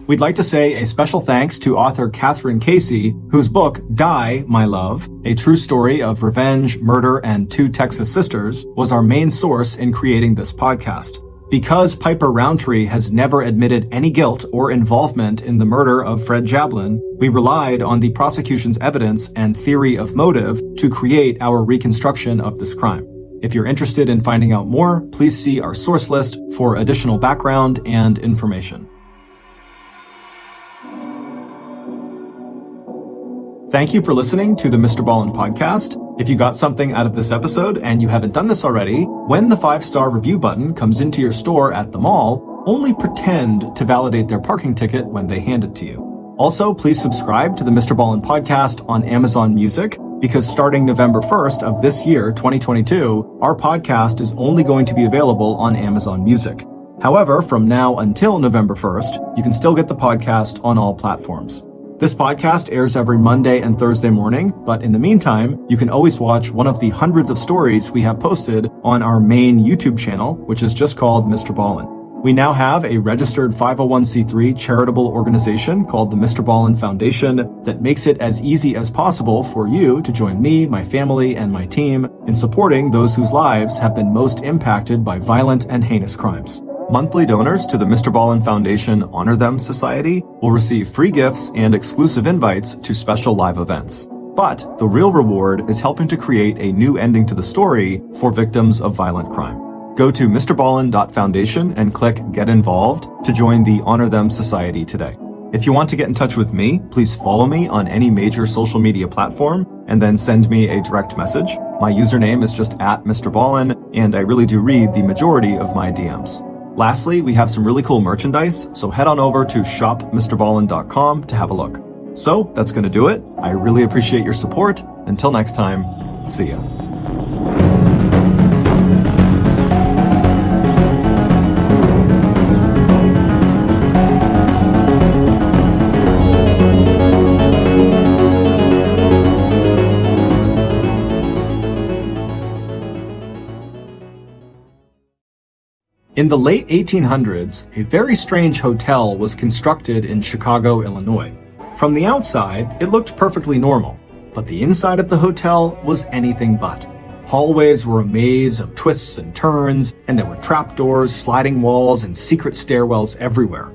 We'd like to say a special thanks to author Catherine Casey, whose book, Die, My Love, a true story of revenge, murder, and 2 Texas sisters, was our main source in creating this podcast. Because Piper Roundtree has never admitted any guilt or involvement in the murder of Fred Jablin, we relied on the prosecution's evidence and theory of motive to create our reconstruction of this crime. If you're interested in finding out more, please see our source list for additional background and information. Thank you for listening to the Mr. Ballen podcast. If you got something out of this episode and you haven't done this already, when the 5-star review button comes into your store at the mall, only pretend to validate their parking ticket when they hand it to you. Also, please subscribe to the Mr. Ballen podcast on Amazon Music, because starting November 1st of this year, 2022, our podcast is only going to be available on Amazon Music. However, from now until November 1st, you can still get the podcast on all platforms. This podcast airs every Monday and Thursday morning, but in the meantime, you can always watch one of the hundreds of stories we have posted on our main YouTube channel, which is just called Mr. Ballen. We now have a registered 501c3 charitable organization called the Mr. Ballen Foundation that makes it as easy as possible for you to join me, my family, and my team in supporting those whose lives have been most impacted by violent and heinous crimes. Monthly donors to the Mr. Ballen Foundation Honor Them Society will receive free gifts and exclusive invites to special live events. But the real reward is helping to create a new ending to the story for victims of violent crime. Go to mrballen.foundation and click Get Involved to join the Honor Them Society today. If you want to get in touch with me, please follow me on any major social media platform and then send me a direct message. My username is just @MrBallen, and I really do read the majority of my DMs. Lastly, we have some really cool merchandise, so head on over to shopmrballen.com to have a look. So that's going to do it. I really appreciate your support. Until next time, see ya. In the late 1800s, a very strange hotel was constructed in Chicago, Illinois. From the outside, it looked perfectly normal, But the inside of the hotel was anything but. Hallways were a maze of twists and turns, and there were trapdoors, sliding walls, and secret stairwells everywhere.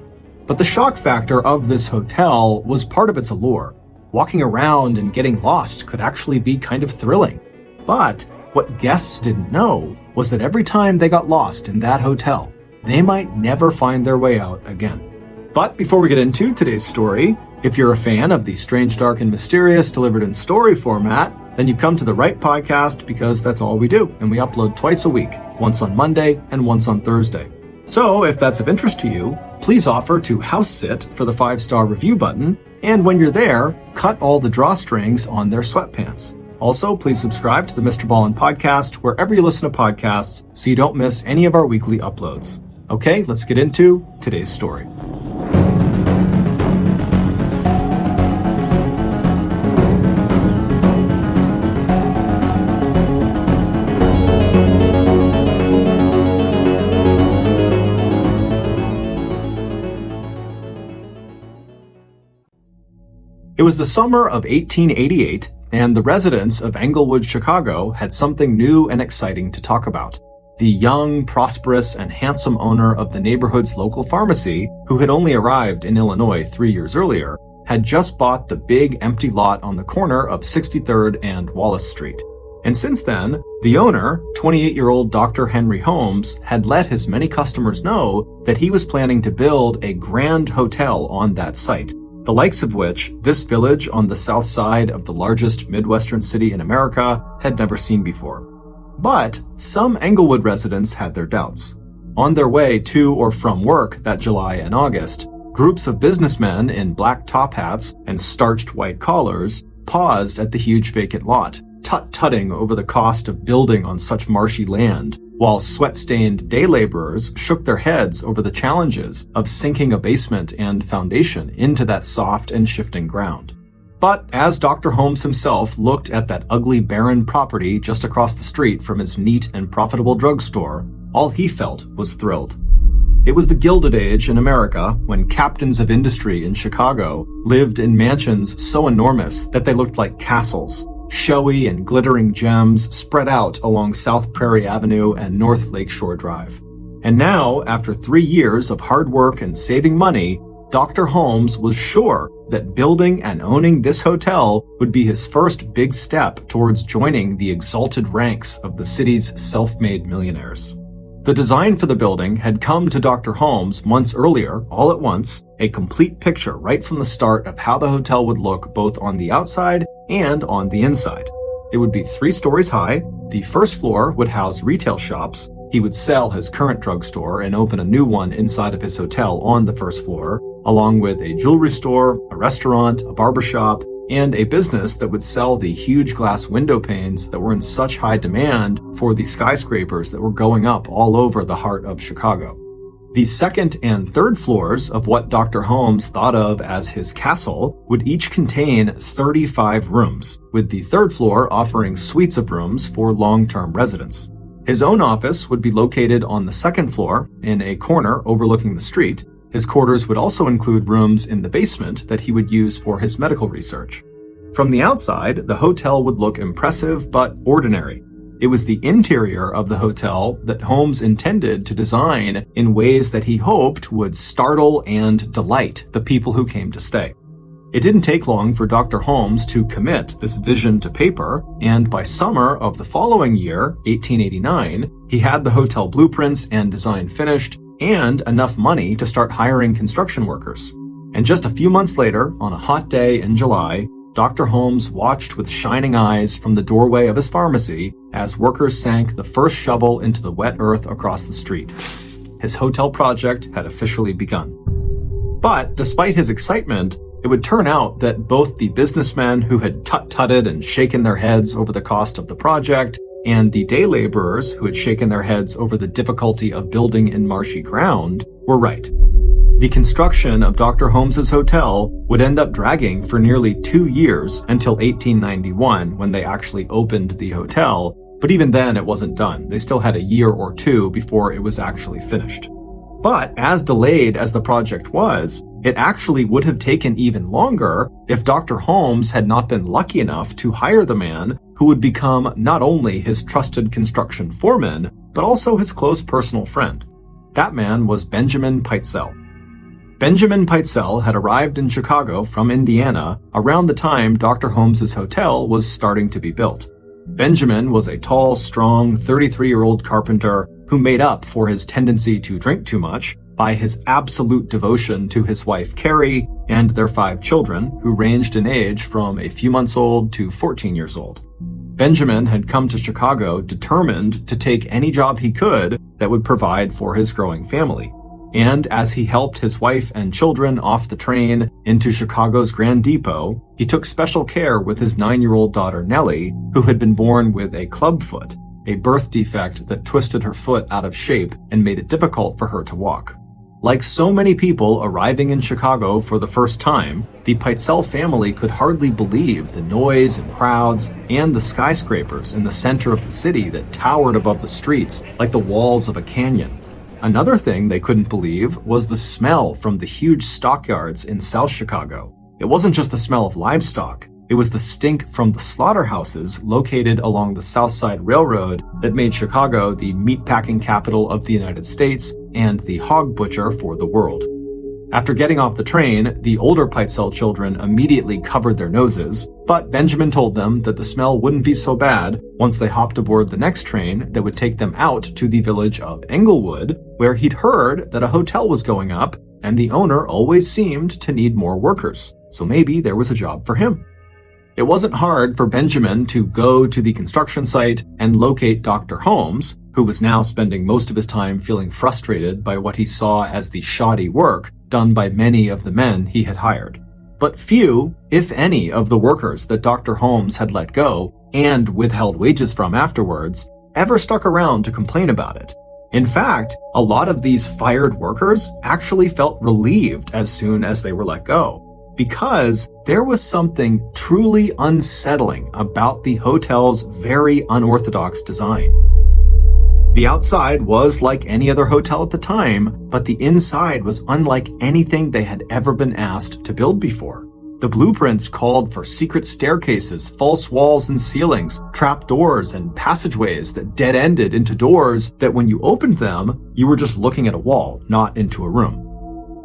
But the shock factor of this hotel was part of its allure. Walking around and getting lost could actually be kind of thrilling. But what guests didn't know was that every time they got lost in that hotel, they might never find their way out again. But before we get into today's story, if you're a fan of the strange, dark, and mysterious delivered in story format, then you've come to the right podcast because that's all we do, and we upload twice a week, once on Monday and once on Thursday. So if that's of interest to you, please offer to house sit for the 5-star review button, and when you're there, cut all the drawstrings on their sweatpants. Also, please subscribe to the Mr. Ballen podcast wherever you listen to podcasts so you don't miss any of our weekly uploads. Okay, let's get into today's story. It was the summer of 1888, and the residents of Englewood, Chicago had something new and exciting to talk about. The young, prosperous, and handsome owner of the neighborhood's local pharmacy, who had only arrived in Illinois 3 years earlier, had just bought the big empty lot on the corner of 63rd and Wallace Street. And since then, the owner, 28-year-old Dr. Henry Holmes, had let his many customers know that he was planning to build a grand hotel on that site, the likes of which this village on the south side of the largest Midwestern city in America had never seen before. But some Englewood residents had their doubts. On their way to or from work that July and August, groups of businessmen in black top hats and starched white collars paused at the huge vacant lot, tut-tutting over the cost of building on such marshy land, while sweat-stained day laborers shook their heads over the challenges of sinking a basement and foundation into that soft and shifting ground. But as Dr. Holmes himself looked at that ugly, barren property just across the street from his neat and profitable drugstore, all he felt was thrilled. It was the Gilded Age in America, when captains of industry in Chicago lived in mansions so enormous that they looked like castles, showy and glittering gems spread out along South Prairie Avenue and North Lakeshore Drive. And now, after 3 years of hard work and saving money, Dr. Holmes was sure that building and owning this hotel would be his first big step towards joining the exalted ranks of the city's self-made millionaires. The design for the building had come to Dr. Holmes months earlier, all at once, a complete picture right from the start of how the hotel would look both on the outside and on the inside. It would be 3 stories high. The first floor would house retail shops. He would sell his current drugstore and open a new one inside of his hotel on the first floor, along with a jewelry store, a restaurant, a barbershop, and a business that would sell the huge glass window panes that were in such high demand for the skyscrapers that were going up all over the heart of Chicago. The second and third floors of what Dr. Holmes thought of as his castle would each contain 35 rooms, with the third floor offering suites of rooms for long-term residents. His own office would be located on the second floor, in a corner overlooking the street. His quarters would also include rooms in the basement that he would use for his medical research. From the outside, the hotel would look impressive but ordinary. It was the interior of the hotel that Holmes intended to design in ways that he hoped would startle and delight the people who came to stay. It didn't take long for Dr. Holmes to commit this vision to paper, and by summer of the following year, 1889, he had the hotel blueprints and design finished, and enough money to start hiring construction workers. And just a few months later, on a hot day in July, Dr. Holmes watched with shining eyes from the doorway of his pharmacy as workers sank the first shovel into the wet earth across the street. His hotel project had officially begun. But despite his excitement, it would turn out that both the businessmen who had tut-tutted and shaken their heads over the cost of the project and the day laborers who had shaken their heads over the difficulty of building in marshy ground were right. The construction of Dr. Holmes's hotel would end up dragging for nearly 2 years until 1891, when they actually opened the hotel, but even then it wasn't done. They still had a year or two before it was actually finished. But as delayed as the project was, It actually would have taken even longer if Dr. Holmes had not been lucky enough to hire the man who would become not only his trusted construction foreman, but also his close personal friend. That man was Benjamin Pitezel. Benjamin Pitezel had arrived in Chicago from Indiana around the time Dr. Holmes's hotel was starting to be built. Benjamin was a tall, strong, 33-year-old carpenter who made up for his tendency to drink too much by his absolute devotion to his wife Carrie and their 5 children, who ranged in age from a few months old to 14 years old. Benjamin had come to Chicago determined to take any job he could that would provide for his growing family. And as he helped his wife and children off the train into Chicago's Grand Depot, he took special care with his 9-year-old daughter Nellie, who had been born with a clubfoot, a birth defect that twisted her foot out of shape and made it difficult for her to walk. Like so many people arriving in Chicago for the first time, the Pitezel family could hardly believe the noise and crowds and the skyscrapers in the center of the city that towered above the streets like the walls of a canyon. Another thing they couldn't believe was the smell from the huge stockyards in South Chicago. It wasn't just the smell of livestock. It was the stink from the slaughterhouses located along the South Side Railroad that made Chicago the meatpacking capital of the United States and the hog butcher for the world. After getting off the train, the older Pitezel children immediately covered their noses, but Benjamin told them that the smell wouldn't be so bad once they hopped aboard the next train that would take them out to the village of Englewood, where he'd heard that a hotel was going up, and the owner always seemed to need more workers, so maybe there was a job for him. It wasn't hard for Benjamin to go to the construction site and locate Dr. Holmes, who was now spending most of his time feeling frustrated by what he saw as the shoddy work done by many of the men he had hired. But few, if any, of the workers that Dr. Holmes had let go and withheld wages from afterwards ever stuck around to complain about it. In fact, a lot of these fired workers actually felt relieved as soon as they were let go, because there was something truly unsettling about the hotel's very unorthodox design. The outside was like any other hotel at the time, but the inside was unlike anything they had ever been asked to build before. The blueprints called for secret staircases, false walls and ceilings, trap doors, and passageways that dead-ended into doors that when you opened them, you were just looking at a wall, not into a room.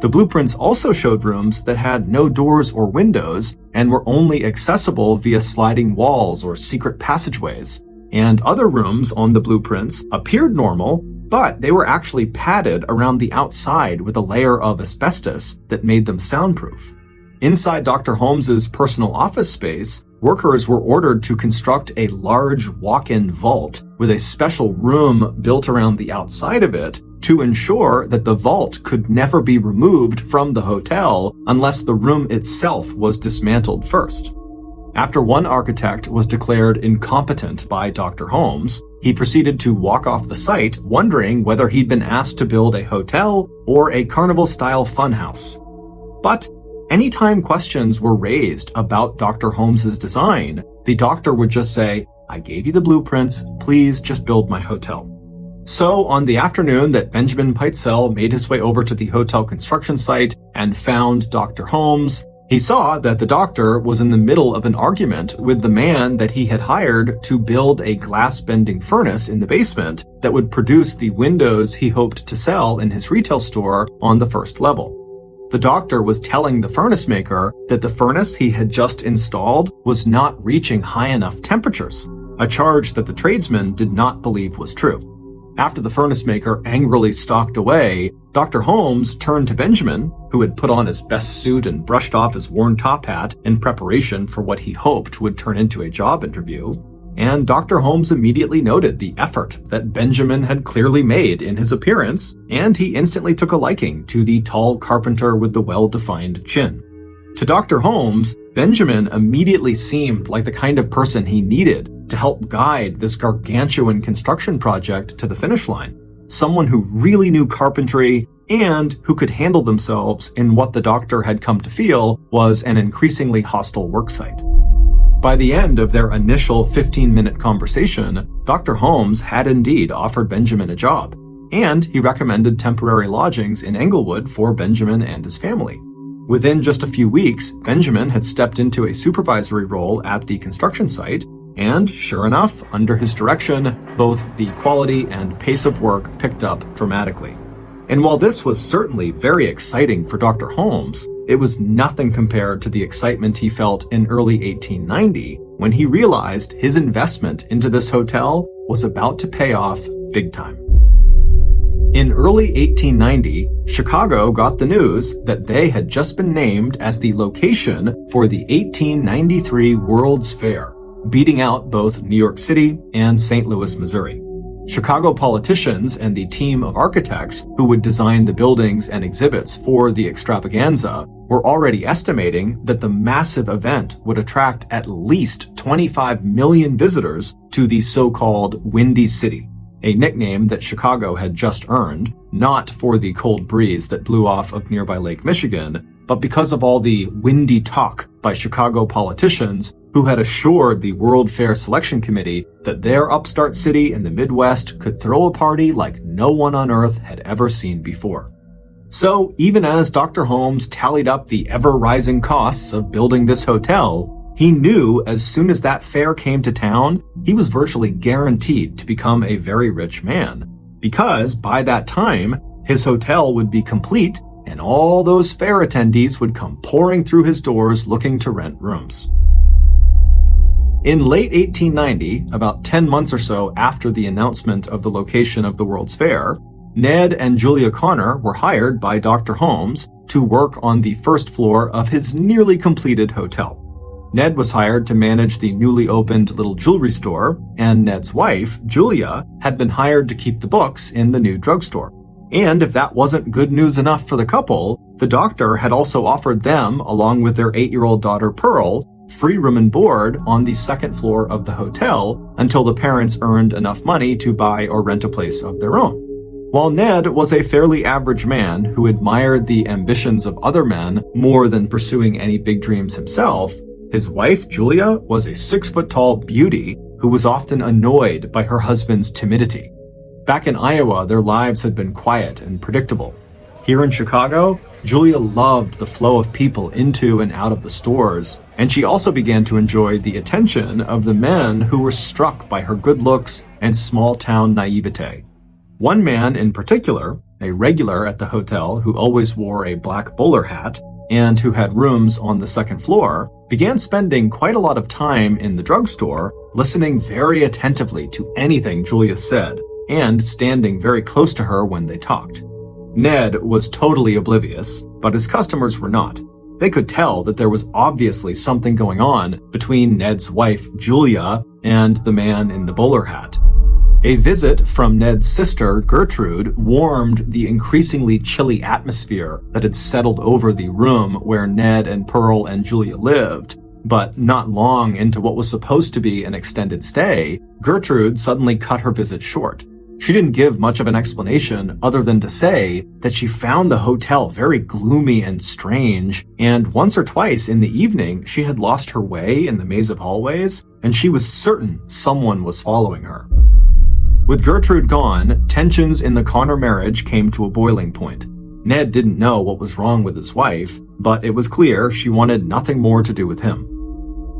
The blueprints also showed rooms that had no doors or windows and were only accessible via sliding walls or secret passageways. And other rooms on the blueprints appeared normal, but they were actually padded around the outside with a layer of asbestos that made them soundproof. Inside Dr. Holmes's personal office space, workers were ordered to construct a large walk-in vault with a special room built around the outside of it to ensure that the vault could never be removed from the hotel unless the room itself was dismantled first. After one architect was declared incompetent by Dr. Holmes, he proceeded to walk off the site, wondering whether he'd been asked to build a hotel or a carnival-style funhouse. But anytime questions were raised about Dr. Holmes's design, the doctor would just say, "I gave you the blueprints, please just build my hotel." So on the afternoon that Benjamin Pitezel made his way over to the hotel construction site and found Dr. Holmes, he saw that the doctor was in the middle of an argument with the man that he had hired to build a glass-bending furnace in the basement that would produce the windows he hoped to sell in his retail store on the first level. The doctor was telling the furnace maker that the furnace he had just installed was not reaching high enough temperatures, a charge that the tradesman did not believe was true. After the furnace maker angrily stalked away, Dr. Holmes turned to Benjamin, who had put on his best suit and brushed off his worn top hat in preparation for what he hoped would turn into a job interview, and Dr. Holmes immediately noted the effort that Benjamin had clearly made in his appearance, and he instantly took a liking to the tall carpenter with the well-defined chin. To Dr. Holmes, Benjamin immediately seemed like the kind of person he needed to help guide this gargantuan construction project to the finish line. Someone who really knew carpentry and who could handle themselves in what the doctor had come to feel was an increasingly hostile worksite. By the end of their initial 15-minute conversation, Dr. Holmes had indeed offered Benjamin a job, and he recommended temporary lodgings in Englewood for Benjamin and his family. Within just a few weeks, Benjamin had stepped into a supervisory role at the construction site, and sure enough, under his direction, both the quality and pace of work picked up dramatically. And while this was certainly very exciting for Dr. Holmes, it was nothing compared to the excitement he felt in early 1890 when he realized his investment into this hotel was about to pay off big time. In early 1890, Chicago got the news that they had just been named as the location for the 1893 World's Fair, beating out both New York City and St. Louis, Missouri. Chicago politicians and the team of architects who would design the buildings and exhibits for the extravaganza were already estimating that the massive event would attract at least 25 million visitors to the so-called Windy City, a nickname that Chicago had just earned, not for the cold breeze that blew off of nearby Lake Michigan, but because of all the windy talk by Chicago politicians who had assured the World Fair Selection Committee that their upstart city in the Midwest could throw a party like no one on Earth had ever seen before. So even as Dr. Holmes tallied up the ever-rising costs of building this hotel, he knew as soon as that fair came to town, he was virtually guaranteed to become a very rich man, because by that time, his hotel would be complete and all those fair attendees would come pouring through his doors looking to rent rooms. In late 1890, about 10 months or so after the announcement of the location of the World's Fair, Ned and Julia Connor were hired by Dr. Holmes to work on the first floor of his nearly completed hotel. Ned was hired to manage the newly opened little jewelry store, and Ned's wife, Julia, had been hired to keep the books in the new drugstore. And if that wasn't good news enough for the couple, the doctor had also offered them, along with their 8-year-old daughter Pearl, free room and board on the second floor of the hotel until the parents earned enough money to buy or rent a place of their own. While Ned was a fairly average man who admired the ambitions of other men more than pursuing any big dreams himself, his wife, Julia, was a 6-foot-tall beauty who was often annoyed by her husband's timidity. Back in Iowa, their lives had been quiet and predictable. Here in Chicago, Julia loved the flow of people into and out of the stores, and she also began to enjoy the attention of the men who were struck by her good looks and small-town naivete. One man in particular, a regular at the hotel who always wore a black bowler hat and who had rooms on the second floor, began spending quite a lot of time in the drugstore, listening very attentively to anything Julia said, and standing very close to her when they talked. Ned was totally oblivious, but his customers were not. They could tell that there was obviously something going on between Ned's wife, Julia, and the man in the bowler hat. A visit from Ned's sister, Gertrude, warmed the increasingly chilly atmosphere that had settled over the room where Ned and Pearl and Julia lived. But not long into what was supposed to be an extended stay, Gertrude suddenly cut her visit short. She didn't give much of an explanation other than to say that she found the hotel very gloomy and strange, and once or twice in the evening she had lost her way in the maze of hallways, and she was certain someone was following her. With Gertrude gone, tensions in the Connor marriage came to a boiling point. Ned didn't know what was wrong with his wife, but it was clear she wanted nothing more to do with him.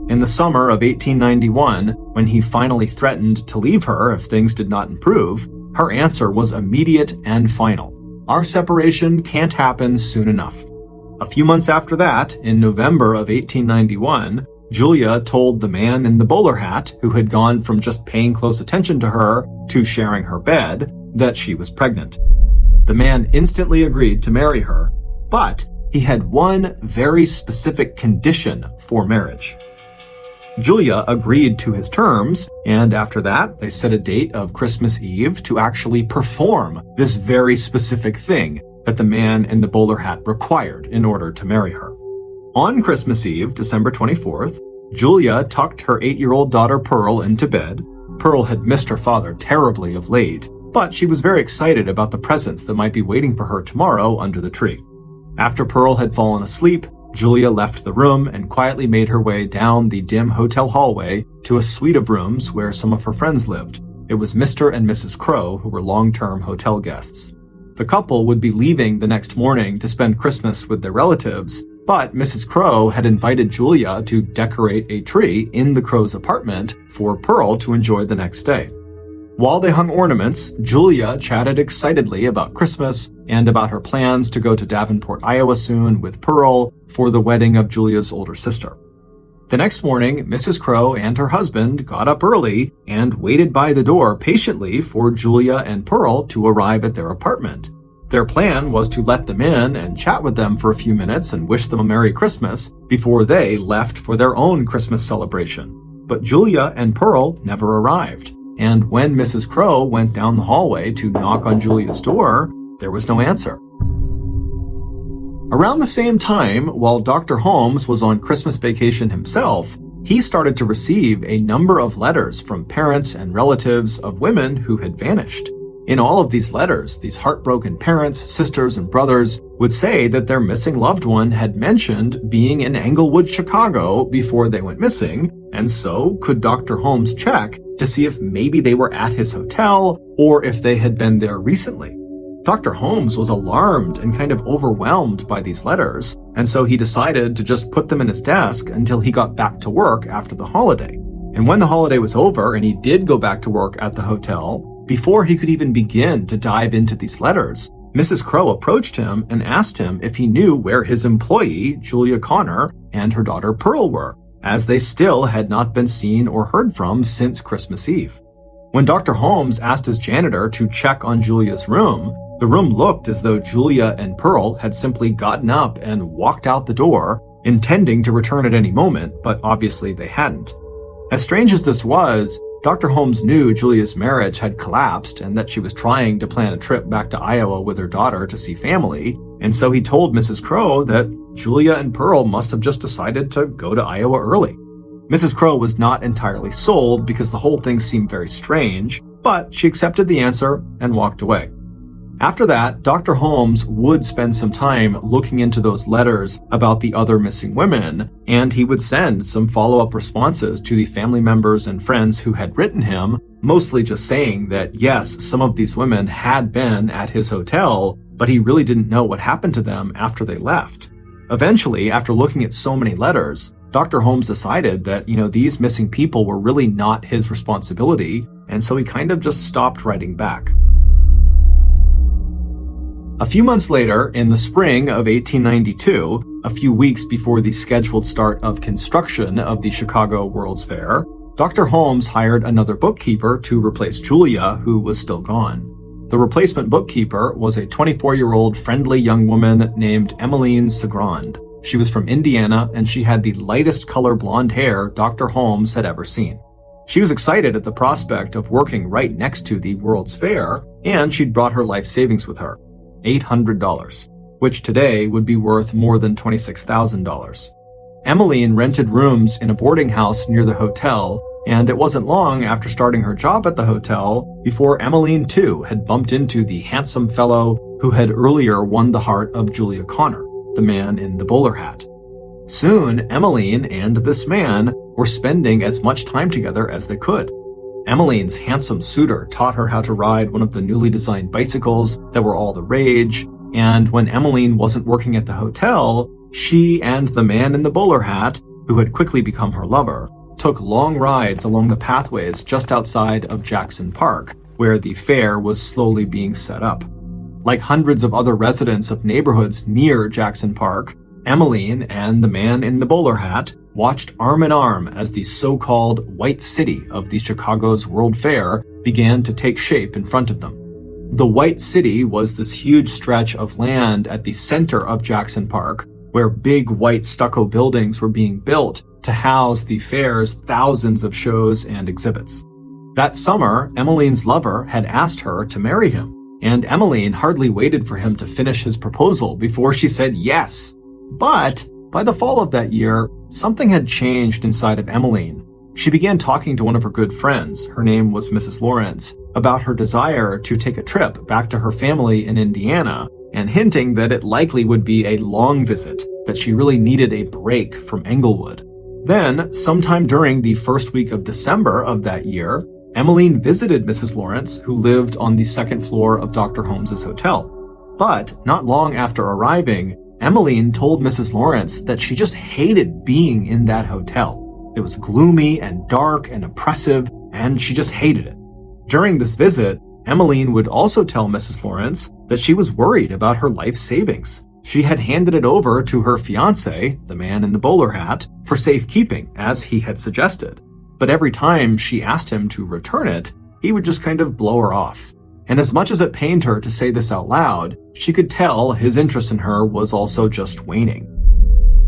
In the summer of 1891, when he finally threatened to leave her if things did not improve, her answer was immediate and final. Our separation can't happen soon enough. A few months after that, in November of 1891, Julia told the man in the bowler hat, who had gone from just paying close attention to her to sharing her bed, that she was pregnant. The man instantly agreed to marry her, but he had one very specific condition for marriage. Julia agreed to his terms, and after that, they set a date of Christmas Eve to actually perform this very specific thing that the man in the bowler hat required in order to marry her. On Christmas Eve, December 24th, Julia tucked her 8-year-old daughter Pearl into bed. Pearl had missed her father terribly of late, but she was very excited about the presents that might be waiting for her tomorrow under the tree. After Pearl had fallen asleep, Julia left the room and quietly made her way down the dim hotel hallway to a suite of rooms where some of her friends lived. It was Mr. and Mrs. Crow, who were long-term hotel guests. The couple would be leaving the next morning to spend Christmas with their relatives, But Mrs. Crow had invited Julia to decorate a tree in the Crow's apartment for Pearl to enjoy the next day. While they hung ornaments, Julia chatted excitedly about Christmas and about her plans to go to Davenport, Iowa soon with Pearl for the wedding of Julia's older sister. The next morning, Mrs. Crow and her husband got up early and waited by the door patiently for Julia and Pearl to arrive at their apartment. Their plan was to let them in and chat with them for a few minutes and wish them a Merry Christmas before they left for their own Christmas celebration. But Julia and Pearl never arrived. And when Mrs. Crow went down the hallway to knock on Julia's door, there was no answer. Around the same time, while Dr. Holmes was on Christmas vacation himself, he started to receive a number of letters from parents and relatives of women who had vanished. In all of these letters, these heartbroken parents, sisters, and brothers would say that their missing loved one had mentioned being in Englewood, Chicago before they went missing, and so could Dr. Holmes check to see if maybe they were at his hotel or if they had been there recently. Dr. Holmes was alarmed and kind of overwhelmed by these letters, and so he decided to just put them in his desk until he got back to work after the holiday. And when the holiday was over and he did go back to work at the hotel, before he could even begin to dive into these letters, Mrs. Crow approached him and asked him if he knew where his employee, Julia Connor, and her daughter Pearl were, as they still had not been seen or heard from since Christmas Eve. When Dr. Holmes asked his janitor to check on Julia's room, the room looked as though Julia and Pearl had simply gotten up and walked out the door, intending to return at any moment, but obviously they hadn't. As strange as this was, Dr. Holmes knew Julia's marriage had collapsed and that she was trying to plan a trip back to Iowa with her daughter to see family, and so he told Mrs. Crow that Julia and Pearl must have just decided to go to Iowa early. Mrs. Crow was not entirely sold because the whole thing seemed very strange, but she accepted the answer and walked away. After that, Dr. Holmes would spend some time looking into those letters about the other missing women, and he would send some follow-up responses to the family members and friends who had written him, mostly just saying that yes, some of these women had been at his hotel, but he really didn't know what happened to them after they left. Eventually, after looking at so many letters, Dr. Holmes decided that, these missing people were really not his responsibility, and so he kind of just stopped writing back. A few months later, in the spring of 1892, a few weeks before the scheduled start of construction of the Chicago World's Fair, Dr. Holmes hired another bookkeeper to replace Julia, who was still gone. The replacement bookkeeper was a 24-year-old friendly young woman named Emmeline Segrand. She was from Indiana, and she had the lightest color blonde hair Dr. Holmes had ever seen. She was excited at the prospect of working right next to the World's Fair, and she'd brought her life savings with her. $800, which today would be worth more than $26,000. Emmeline rented rooms in a boarding house near the hotel, and it wasn't long after starting her job at the hotel before Emmeline too had bumped into the handsome fellow who had earlier won the heart of Julia Connor, the man in the bowler hat. Soon, Emmeline and this man were spending as much time together as they could. Emmeline's handsome suitor taught her how to ride one of the newly designed bicycles that were all the rage, and when Emmeline wasn't working at the hotel, she and the man in the bowler hat, who had quickly become her lover, took long rides along the pathways just outside of Jackson Park, where the fair was slowly being set up. Like hundreds of other residents of neighborhoods near Jackson Park, Emmeline and the man in the bowler hat watched arm in arm as the so-called White City of the Chicago's World Fair began to take shape in front of them. The White City was this huge stretch of land at the center of Jackson Park, where big white stucco buildings were being built to house the fair's thousands of shows and exhibits. That summer, Emmeline's lover had asked her to marry him, and Emmeline hardly waited for him to finish his proposal before she said yes. But by the fall of that year, something had changed inside of Emmeline. She began talking to one of her good friends, her name was Mrs. Lawrence, about her desire to take a trip back to her family in Indiana, and hinting that it likely would be a long visit, that she really needed a break from Englewood. Then, sometime during the first week of December of that year, Emmeline visited Mrs. Lawrence, who lived on the second floor of Dr. Holmes's hotel. But not long after arriving, Emmeline told Mrs. Lawrence that she just hated being in that hotel. It was gloomy and dark and oppressive, and she just hated it. During this visit, Emmeline would also tell Mrs. Lawrence that she was worried about her life savings. She had handed it over to her fiancé, the man in the bowler hat, for safekeeping, as he had suggested. But every time she asked him to return it, he would just kind of blow her off. And as much as it pained her to say this out loud, she could tell his interest in her was also just waning.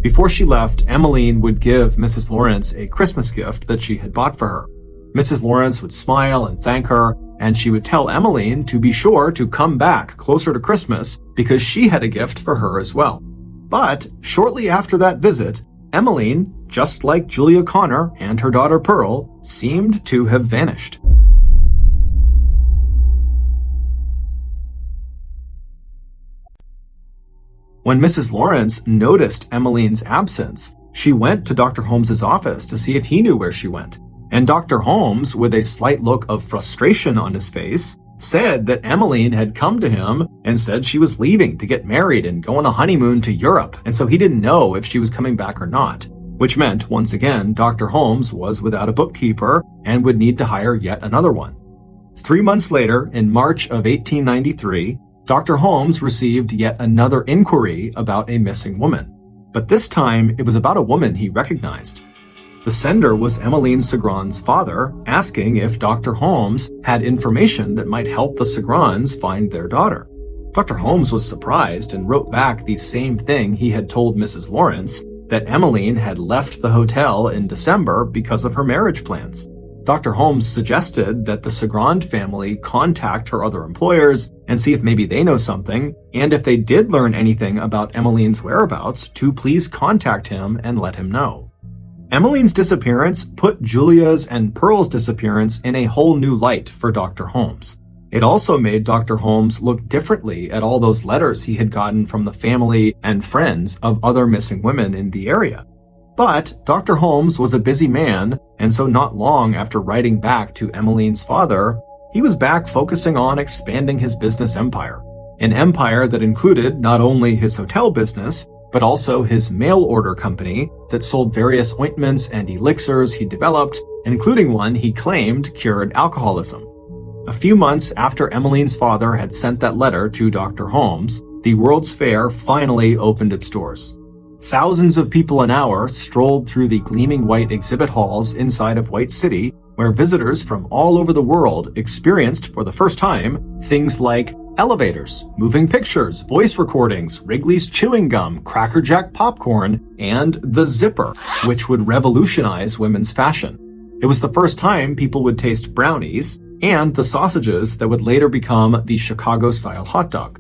Before she left, Emmeline would give Mrs. Lawrence a Christmas gift that she had bought for her. Mrs. Lawrence would smile and thank her, and she would tell Emmeline to be sure to come back closer to Christmas because she had a gift for her as well. But shortly after that visit, Emmeline, just like Julia Connor and her daughter Pearl, seemed to have vanished. When Mrs. Lawrence noticed Emmeline's absence, she went to Dr. Holmes's office to see if he knew where she went. And Dr. Holmes, with a slight look of frustration on his face, said that Emmeline had come to him and said she was leaving to get married and go on a honeymoon to Europe, and so he didn't know if she was coming back or not. Which meant, once again, Dr. Holmes was without a bookkeeper and would need to hire yet another one. 3 months later, in March of 1893, Dr. Holmes received yet another inquiry about a missing woman. But this time, it was about a woman he recognized. The sender was Emmeline Segron's father, asking if Dr. Holmes had information that might help the Segrons find their daughter. Dr. Holmes was surprised and wrote back the same thing he had told Mrs. Lawrence, that Emmeline had left the hotel in December because of her marriage plans. Dr. Holmes suggested that the Segron family contact her other employers and see if maybe they know something, and if they did learn anything about Emmeline's whereabouts, to please contact him and let him know. Emmeline's disappearance put Julia's and Pearl's disappearance in a whole new light for Dr. Holmes. It also made Dr. Holmes look differently at all those letters he had gotten from the family and friends of other missing women in the area. But Dr. Holmes was a busy man, and so not long after writing back to Emmeline's father, he was back focusing on expanding his business empire. An empire that included not only his hotel business, but also his mail order company that sold various ointments and elixirs he developed, including one he claimed cured alcoholism. A few months after Emmeline's father had sent that letter to Dr. Holmes, the World's Fair finally opened its doors. Thousands of people an hour strolled through the gleaming white exhibit halls inside of White City, where visitors from all over the world experienced for the first time things like elevators, moving pictures, voice recordings, Wrigley's chewing gum, Cracker Jack popcorn, and the zipper, which would revolutionize women's fashion. It was the first time people would taste brownies and the sausages that would later become the Chicago-style hot dog.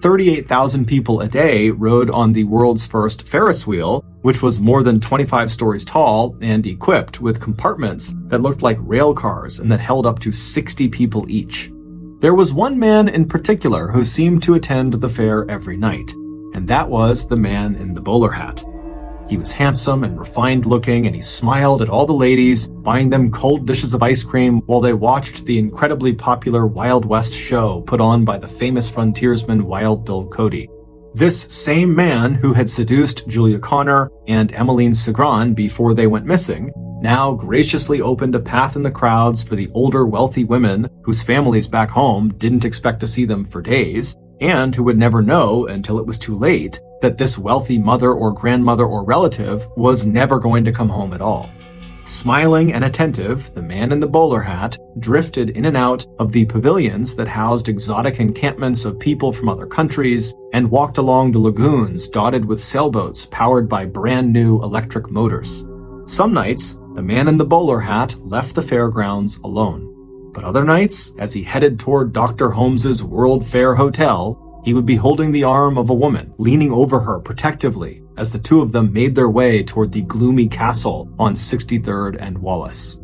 38,000 people a day rode on the world's first Ferris wheel, which was more than 25 stories tall and equipped with compartments that looked like rail cars and that held up to 60 people each. There was one man in particular who seemed to attend the fair every night, and that was the man in the bowler hat. He was handsome and refined looking, and he smiled at all the ladies, buying them cold dishes of ice cream while they watched the incredibly popular Wild West show put on by the famous frontiersman Wild Bill Cody. This same man who had seduced Julia Connor and Emmeline Segron before they went missing now graciously opened a path in the crowds for the older wealthy women whose families back home didn't expect to see them for days, and who would never know until it was too late that this wealthy mother or grandmother or relative was never going to come home at all. Smiling and attentive, the man in the bowler hat drifted in and out of the pavilions that housed exotic encampments of people from other countries and walked along the lagoons dotted with sailboats powered by brand new electric motors. Some nights, the man in the bowler hat left the fairgrounds alone. But other nights, as he headed toward Dr. Holmes's World Fair Hotel, he would be holding the arm of a woman, leaning over her protectively as the two of them made their way toward the gloomy castle on 63rd and Wallace.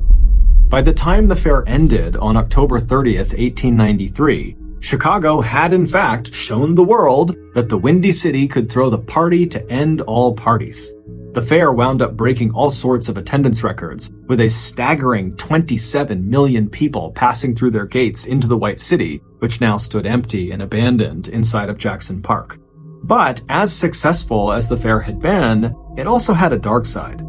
By the time the fair ended on October 30th, 1893, Chicago had in fact shown the world that the Windy City could throw the party to end all parties. The fair wound up breaking all sorts of attendance records, with a staggering 27 million people passing through their gates into the White City, which now stood empty and abandoned inside of Jackson Park. But as successful as the fair had been, it also had a dark side.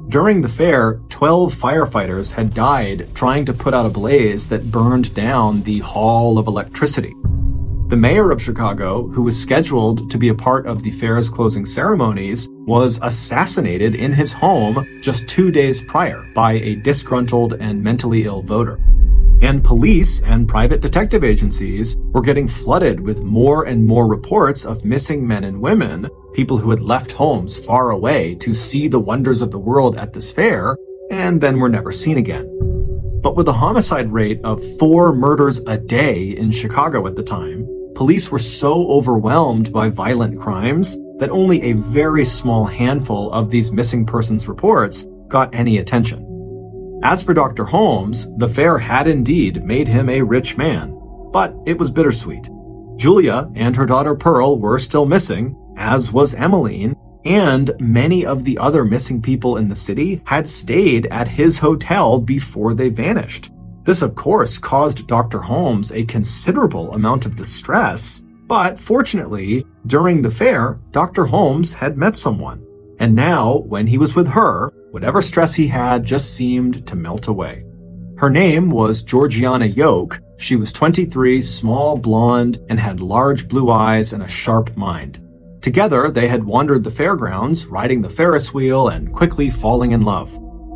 During the fair, 12 firefighters had died trying to put out a blaze that burned down the Hall of Electricity. The mayor of Chicago, who was scheduled to be a part of the fair's closing ceremonies, was assassinated in his home just 2 days prior by a disgruntled and mentally ill voter. And police and private detective agencies were getting flooded with more and more reports of missing men and women, people who had left homes far away to see the wonders of the world at this fair, and then were never seen again. But with a homicide rate of 4 murders a day in Chicago at the time, police were so overwhelmed by violent crimes that only a very small handful of these missing persons reports got any attention. As for Dr. Holmes, the fair had indeed made him a rich man, but it was bittersweet. Julia and her daughter Pearl were still missing, as was Emmeline, and many of the other missing people in the city had stayed at his hotel before they vanished. This, of course, caused Dr. Holmes a considerable amount of distress, but fortunately, during the fair, Dr. Holmes had met someone. And now, when he was with her, whatever stress he had just seemed to melt away. Her name was Georgiana Yoke. She was 23, small, blonde, and had large blue eyes and a sharp mind. Together, they had wandered the fairgrounds, riding the Ferris wheel and quickly falling in love.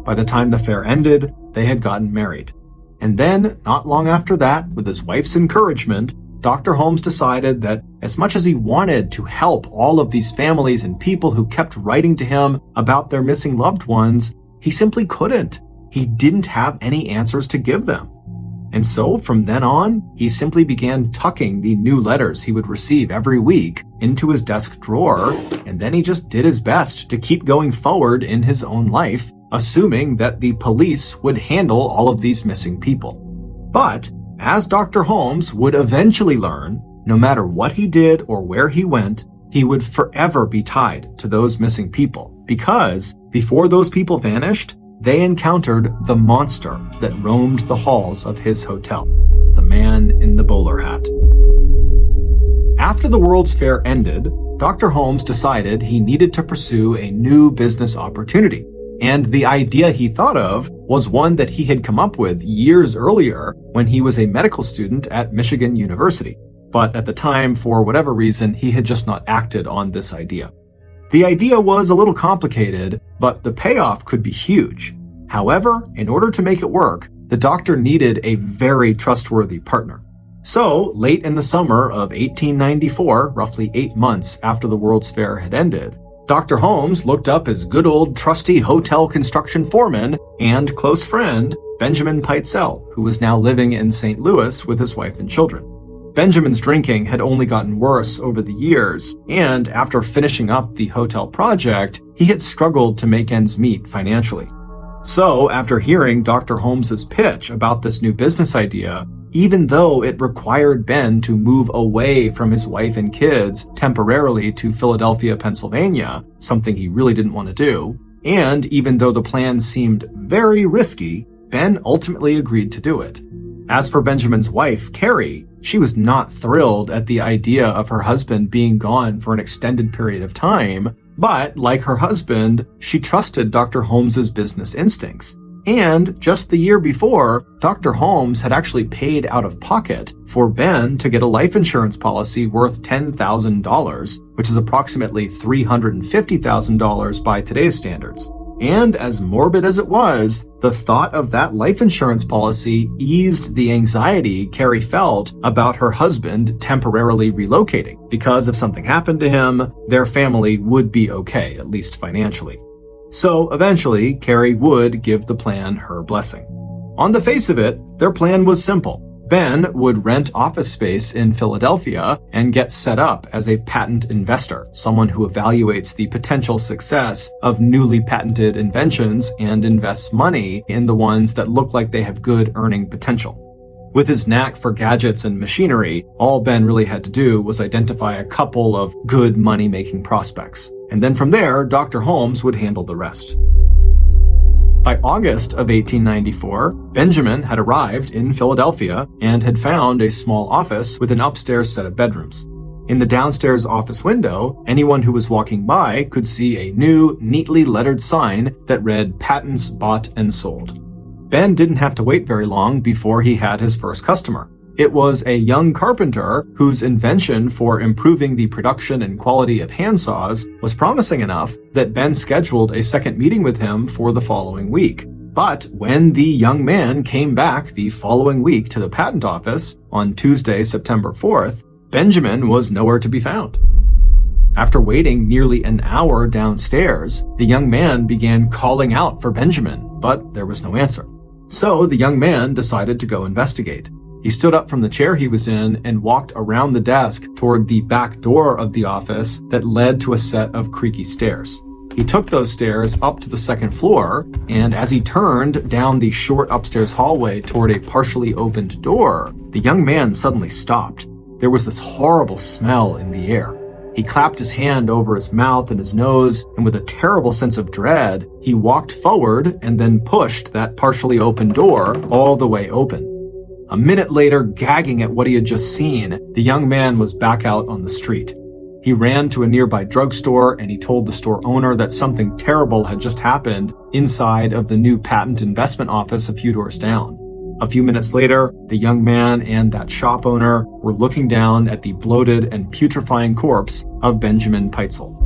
By the time the fair ended, they had gotten married. And then, not long after that, with his wife's encouragement, Dr. Holmes decided that as much as he wanted to help all of these families and people who kept writing to him about their missing loved ones, he simply couldn't. He didn't have any answers to give them. And so from then on, he simply began tucking the new letters he would receive every week into his desk drawer, and then he just did his best to keep going forward in his own life, assuming that the police would handle all of these missing people. But as Dr. Holmes would eventually learn, no matter what he did or where he went, he would forever be tied to those missing people, because before those people vanished, they encountered the monster that roamed the halls of his hotel, the man in the bowler hat. After the World's Fair ended, Dr. Holmes decided he needed to pursue a new business opportunity. And the idea he thought of was one that he had come up with years earlier when he was a medical student at Michigan University. But at the time, for whatever reason, he had just not acted on this idea. The idea was a little complicated, but the payoff could be huge. However, in order to make it work, the doctor needed a very trustworthy partner. So, late in the summer of 1894, roughly 8 months after the World's Fair had ended, Dr. Holmes looked up his good old trusty hotel construction foreman and close friend, Benjamin Pitezel, who was now living in St. Louis with his wife and children. Benjamin's drinking had only gotten worse over the years, and after finishing up the hotel project, he had struggled to make ends meet financially. So, after hearing Dr. Holmes's pitch about this new business idea, even though it required Ben to move away from his wife and kids temporarily to Philadelphia, Pennsylvania, something he really didn't want to do, and even though the plan seemed very risky, Ben ultimately agreed to do it. As for Benjamin's wife, Carrie, she was not thrilled at the idea of her husband being gone for an extended period of time, but like her husband, she trusted Dr. Holmes's business instincts. And just the year before, Dr. Holmes had actually paid out of pocket for Ben to get a life insurance policy worth $10,000, which is approximately $350,000 by today's standards. And as morbid as it was, the thought of that life insurance policy eased the anxiety Carrie felt about her husband temporarily relocating, because if something happened to him, their family would be okay, at least financially. So eventually, Carrie would give the plan her blessing. On the face of it, their plan was simple. Ben would rent office space in Philadelphia and get set up as a patent investor, someone who evaluates the potential success of newly patented inventions and invests money in the ones that look like they have good earning potential. With his knack for gadgets and machinery, all Ben really had to do was identify a couple of good money-making prospects. And then from there, Dr. Holmes would handle the rest. By August of 1894, Benjamin had arrived in Philadelphia and had found a small office with an upstairs set of bedrooms. In the downstairs office window, anyone who was walking by could see a new, neatly lettered sign that read "Patents Bought and Sold." Ben didn't have to wait very long before he had his first customer. It was a young carpenter whose invention for improving the production and quality of handsaws was promising enough that Ben scheduled a second meeting with him for the following week. But when the young man came back the following week to the patent office on Tuesday, September 4th, Benjamin was nowhere to be found. After waiting nearly an hour downstairs, the young man began calling out for Benjamin, but there was no answer. So the young man decided to go investigate. He stood up from the chair he was in and walked around the desk toward the back door of the office that led to a set of creaky stairs. He took those stairs up to the second floor, and as he turned down the short upstairs hallway toward a partially opened door, the young man suddenly stopped. There was this horrible smell in the air. He clapped his hand over his mouth and his nose, and with a terrible sense of dread, he walked forward and then pushed that partially open door all the way open. A minute later, gagging at what he had just seen, the young man was back out on the street. He ran to a nearby drugstore and he told the store owner that something terrible had just happened inside of the new patent investment office a few doors down. A few minutes later, the young man and that shop owner were looking down at the bloated and putrefying corpse of Benjamin Peitzel.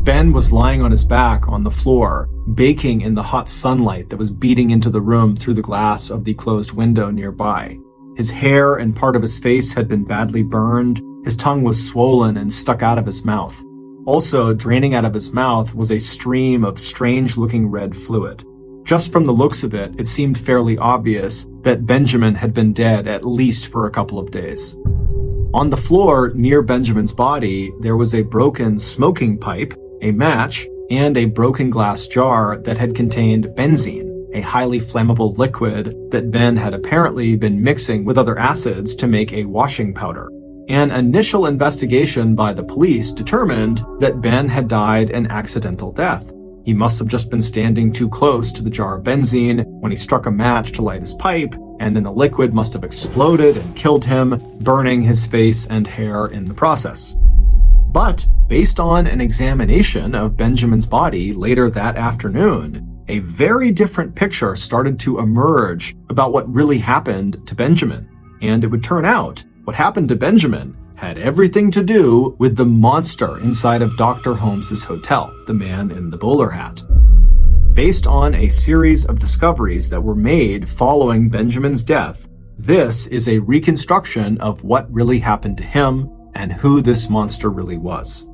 Ben was lying on his back on the floor, baking in the hot sunlight that was beating into the room through the glass of the closed window nearby. His hair and part of his face had been badly burned. His tongue was swollen and stuck out of his mouth. Also, draining out of his mouth was a stream of strange-looking red fluid. Just from the looks of it, it seemed fairly obvious that Benjamin had been dead at least for a couple of days. On the floor near Benjamin's body, there was a broken smoking pipe, a match, and a broken glass jar that had contained benzene, a highly flammable liquid that Ben had apparently been mixing with other acids to make a washing powder. An initial investigation by the police determined that Ben had died an accidental death. He must have just been standing too close to the jar of benzene when he struck a match to light his pipe, and then the liquid must have exploded and killed him, burning his face and hair in the process. But based on an examination of Benjamin's body later that afternoon, a very different picture started to emerge about what really happened to Benjamin. And it would turn out what happened to Benjamin had everything to do with the monster inside of Dr. Holmes's hotel, the man in the bowler hat. Based on a series of discoveries that were made following Benjamin's death, this is a reconstruction of what really happened to him and who this monster really was.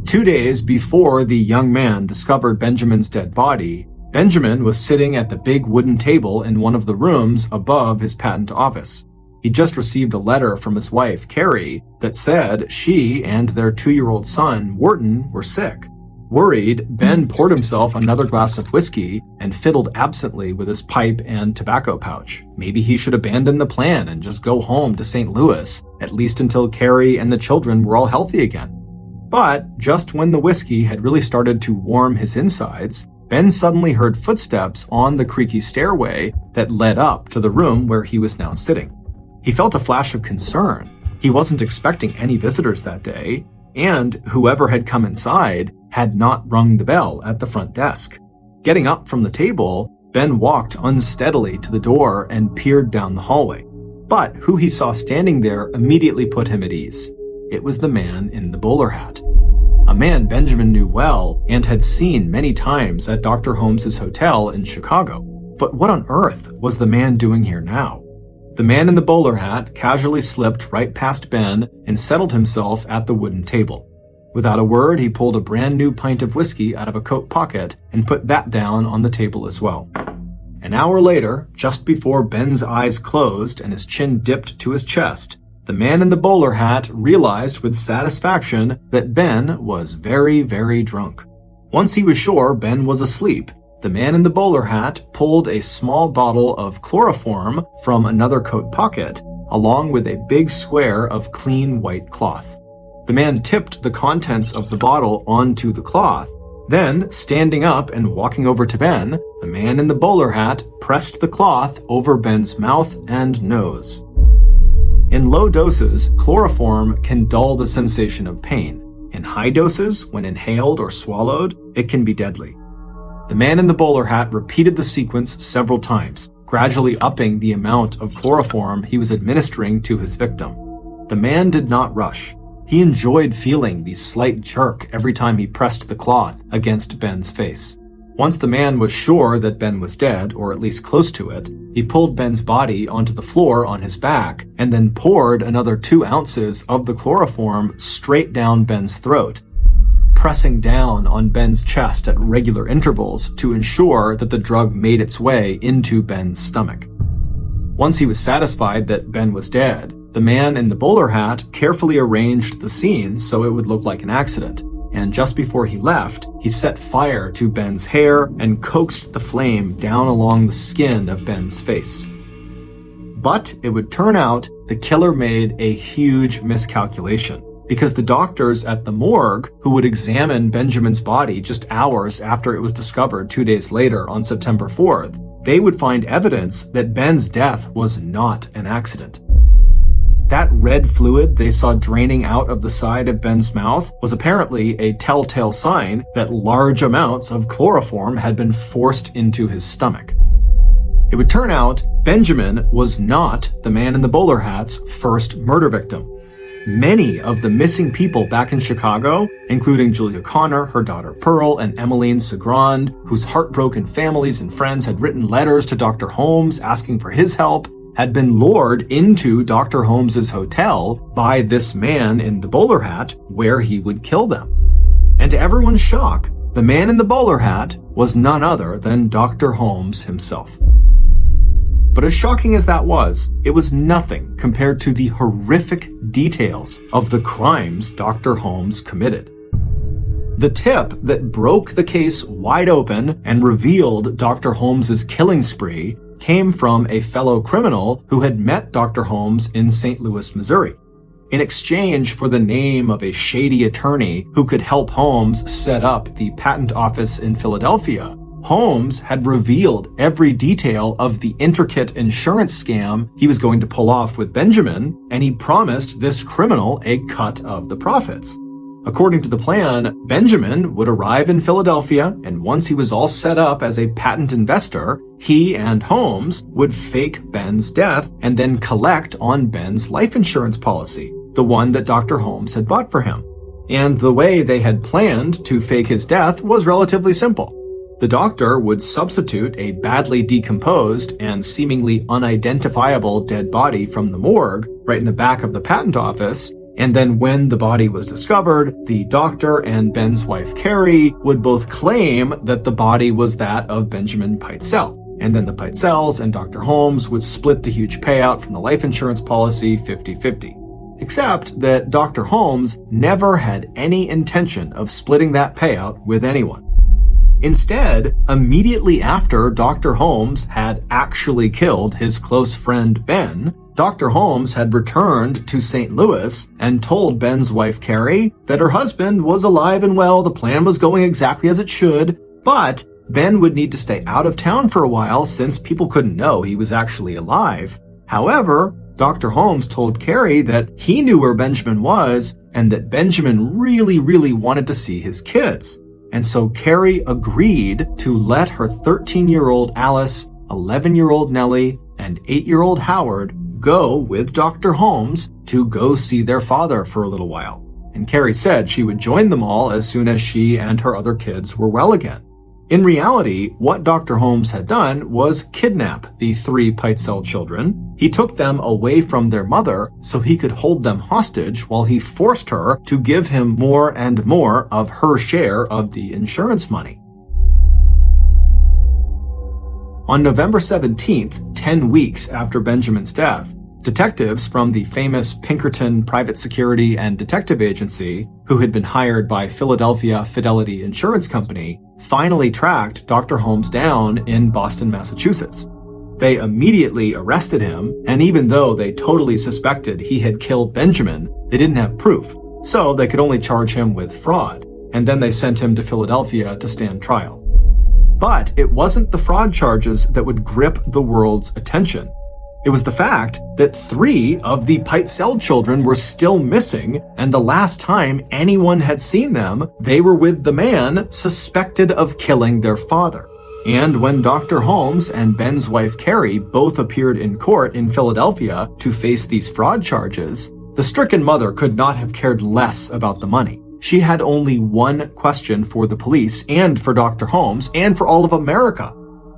2 days before the young man discovered Benjamin's dead body, Benjamin was sitting at the big wooden table in one of the rooms above his patent office. He just received a letter from his wife, Carrie, that said she and their 2-year-old son, Wharton, were sick. Worried, Ben poured himself another glass of whiskey and fiddled absently with his pipe and tobacco pouch. Maybe he should abandon the plan and just go home to St. Louis, at least until Carrie and the children were all healthy again. But just when the whiskey had really started to warm his insides, Ben suddenly heard footsteps on the creaky stairway that led up to the room where he was now sitting. He felt a flash of concern. He wasn't expecting any visitors that day, and whoever had come inside had not rung the bell at the front desk. Getting up from the table, Ben walked unsteadily to the door and peered down the hallway. But who he saw standing there immediately put him at ease. It was the man in the bowler hat. A man Benjamin knew well and had seen many times at Dr. Holmes's hotel in Chicago. But what on earth was the man doing here now? The man in the bowler hat casually slipped right past Ben and settled himself at the wooden table. Without a word, he pulled a brand new pint of whiskey out of a coat pocket and put that down on the table as well. An hour later, just before Ben's eyes closed and his chin dipped to his chest, the man in the bowler hat realized with satisfaction that Ben was very, very drunk. Once he was sure Ben was asleep, the man in the bowler hat pulled a small bottle of chloroform from another coat pocket, along with a big square of clean white cloth. The man tipped the contents of the bottle onto the cloth. Then, standing up and walking over to Ben, the man in the bowler hat pressed the cloth over Ben's mouth and nose. In low doses, chloroform can dull the sensation of pain. In high doses, when inhaled or swallowed, it can be deadly. The man in the bowler hat repeated the sequence several times, gradually upping the amount of chloroform he was administering to his victim. The man did not rush. He enjoyed feeling the slight jerk every time he pressed the cloth against Ben's face. Once the man was sure that Ben was dead, or at least close to it, he pulled Ben's body onto the floor on his back and then poured another 2 ounces of the chloroform straight down Ben's throat, pressing down on Ben's chest at regular intervals to ensure that the drug made its way into Ben's stomach. Once he was satisfied that Ben was dead, the man in the bowler hat carefully arranged the scene so it would look like an accident. And just before he left, he set fire to Ben's hair and coaxed the flame down along the skin of Ben's face. But it would turn out the killer made a huge miscalculation, because the doctors at the morgue who would examine Benjamin's body just hours after it was discovered 2 days later on September 4th, they would find evidence that Ben's death was not an accident. That red fluid they saw draining out of the side of Ben's mouth was apparently a telltale sign that large amounts of chloroform had been forced into his stomach. It would turn out Benjamin was not the man in the bowler hat's first murder victim. Many of the missing people back in Chicago, including Julia Connor, her daughter Pearl, and Emmeline Segrand, whose heartbroken families and friends had written letters to Dr. Holmes asking for his help, had been lured into Dr. Holmes's hotel by this man in the bowler hat where he would kill them. And to everyone's shock, the man in the bowler hat was none other than Dr. Holmes himself. But as shocking as that was, it was nothing compared to the horrific details of the crimes Dr. Holmes committed. The tip that broke the case wide open and revealed Dr. Holmes's killing spree came from a fellow criminal who had met Dr. Holmes in St. Louis, Missouri. In exchange for the name of a shady attorney who could help Holmes set up the patent office in Philadelphia, Holmes had revealed every detail of the intricate insurance scam he was going to pull off with Benjamin, and he promised this criminal a cut of the profits. According to the plan, Benjamin would arrive in Philadelphia, and once he was all set up as a patent investor, he and Holmes would fake Ben's death and then collect on Ben's life insurance policy, the one that Dr. Holmes had bought for him. And the way they had planned to fake his death was relatively simple. The doctor would substitute a badly decomposed and seemingly unidentifiable dead body from the morgue right in the back of the patent office, and then when the body was discovered, the doctor and Ben's wife Carrie would both claim that the body was that of Benjamin Pitezel. And then the Pitezels and Dr. Holmes would split the huge payout from the life insurance policy 50-50. Except that Dr. Holmes never had any intention of splitting that payout with anyone. Instead, immediately after Dr. Holmes had actually killed his close friend Ben, Dr. Holmes had returned to St. Louis and told Ben's wife Carrie that her husband was alive and well, the plan was going exactly as it should, but Ben would need to stay out of town for a while since people couldn't know he was actually alive. However, Dr. Holmes told Carrie that he knew where Benjamin was and that Benjamin really wanted to see his kids. And so Carrie agreed to let her 13-year-old Alice, 11-year-old Nellie, and 8-year-old Howard go with Dr. Holmes to go see their father for a little while. And Carrie said she would join them all as soon as she and her other kids were well again. In reality, what Dr. Holmes had done was kidnap the 3 Pitezel children. He took them away from their mother so he could hold them hostage while he forced her to give him more and more of her share of the insurance money. On November 17th, 10 weeks after Benjamin's death, detectives from the famous Pinkerton Private Security and Detective Agency, who had been hired by Philadelphia Fidelity Insurance Company, finally tracked Dr. Holmes down in Boston, Massachusetts. They immediately arrested him, and even though they totally suspected he had killed Benjamin, they didn't have proof, so they could only charge him with fraud, and then they sent him to Philadelphia to stand trial. But it wasn't the fraud charges that would grip the world's attention. It was the fact that 3 of the Pitezel children were still missing, and the last time anyone had seen them, they were with the man suspected of killing their father. And when Dr. Holmes and Ben's wife Carrie both appeared in court in Philadelphia to face these fraud charges, the stricken mother could not have cared less about the money. She had only one question for the police and for Dr. Holmes and for all of America.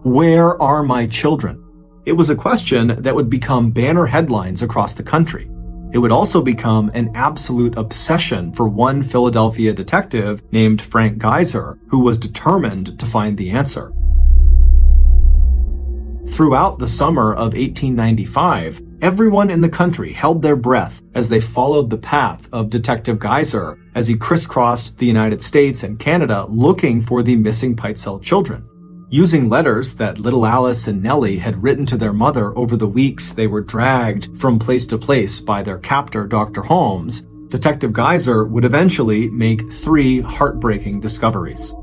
Where are my children? It was a question that would become banner headlines across the country. It would also become an absolute obsession for one Philadelphia detective named Frank Geyser, who was determined to find the answer. Throughout the summer of 1895, everyone in the country held their breath as they followed the path of Detective Geyser as he crisscrossed the United States and Canada looking for the missing Pitezel children. Using letters that little Alice and Nellie had written to their mother over the weeks they were dragged from place to place by their captor, Dr. Holmes, Detective Geyser would eventually make 3 heartbreaking discoveries.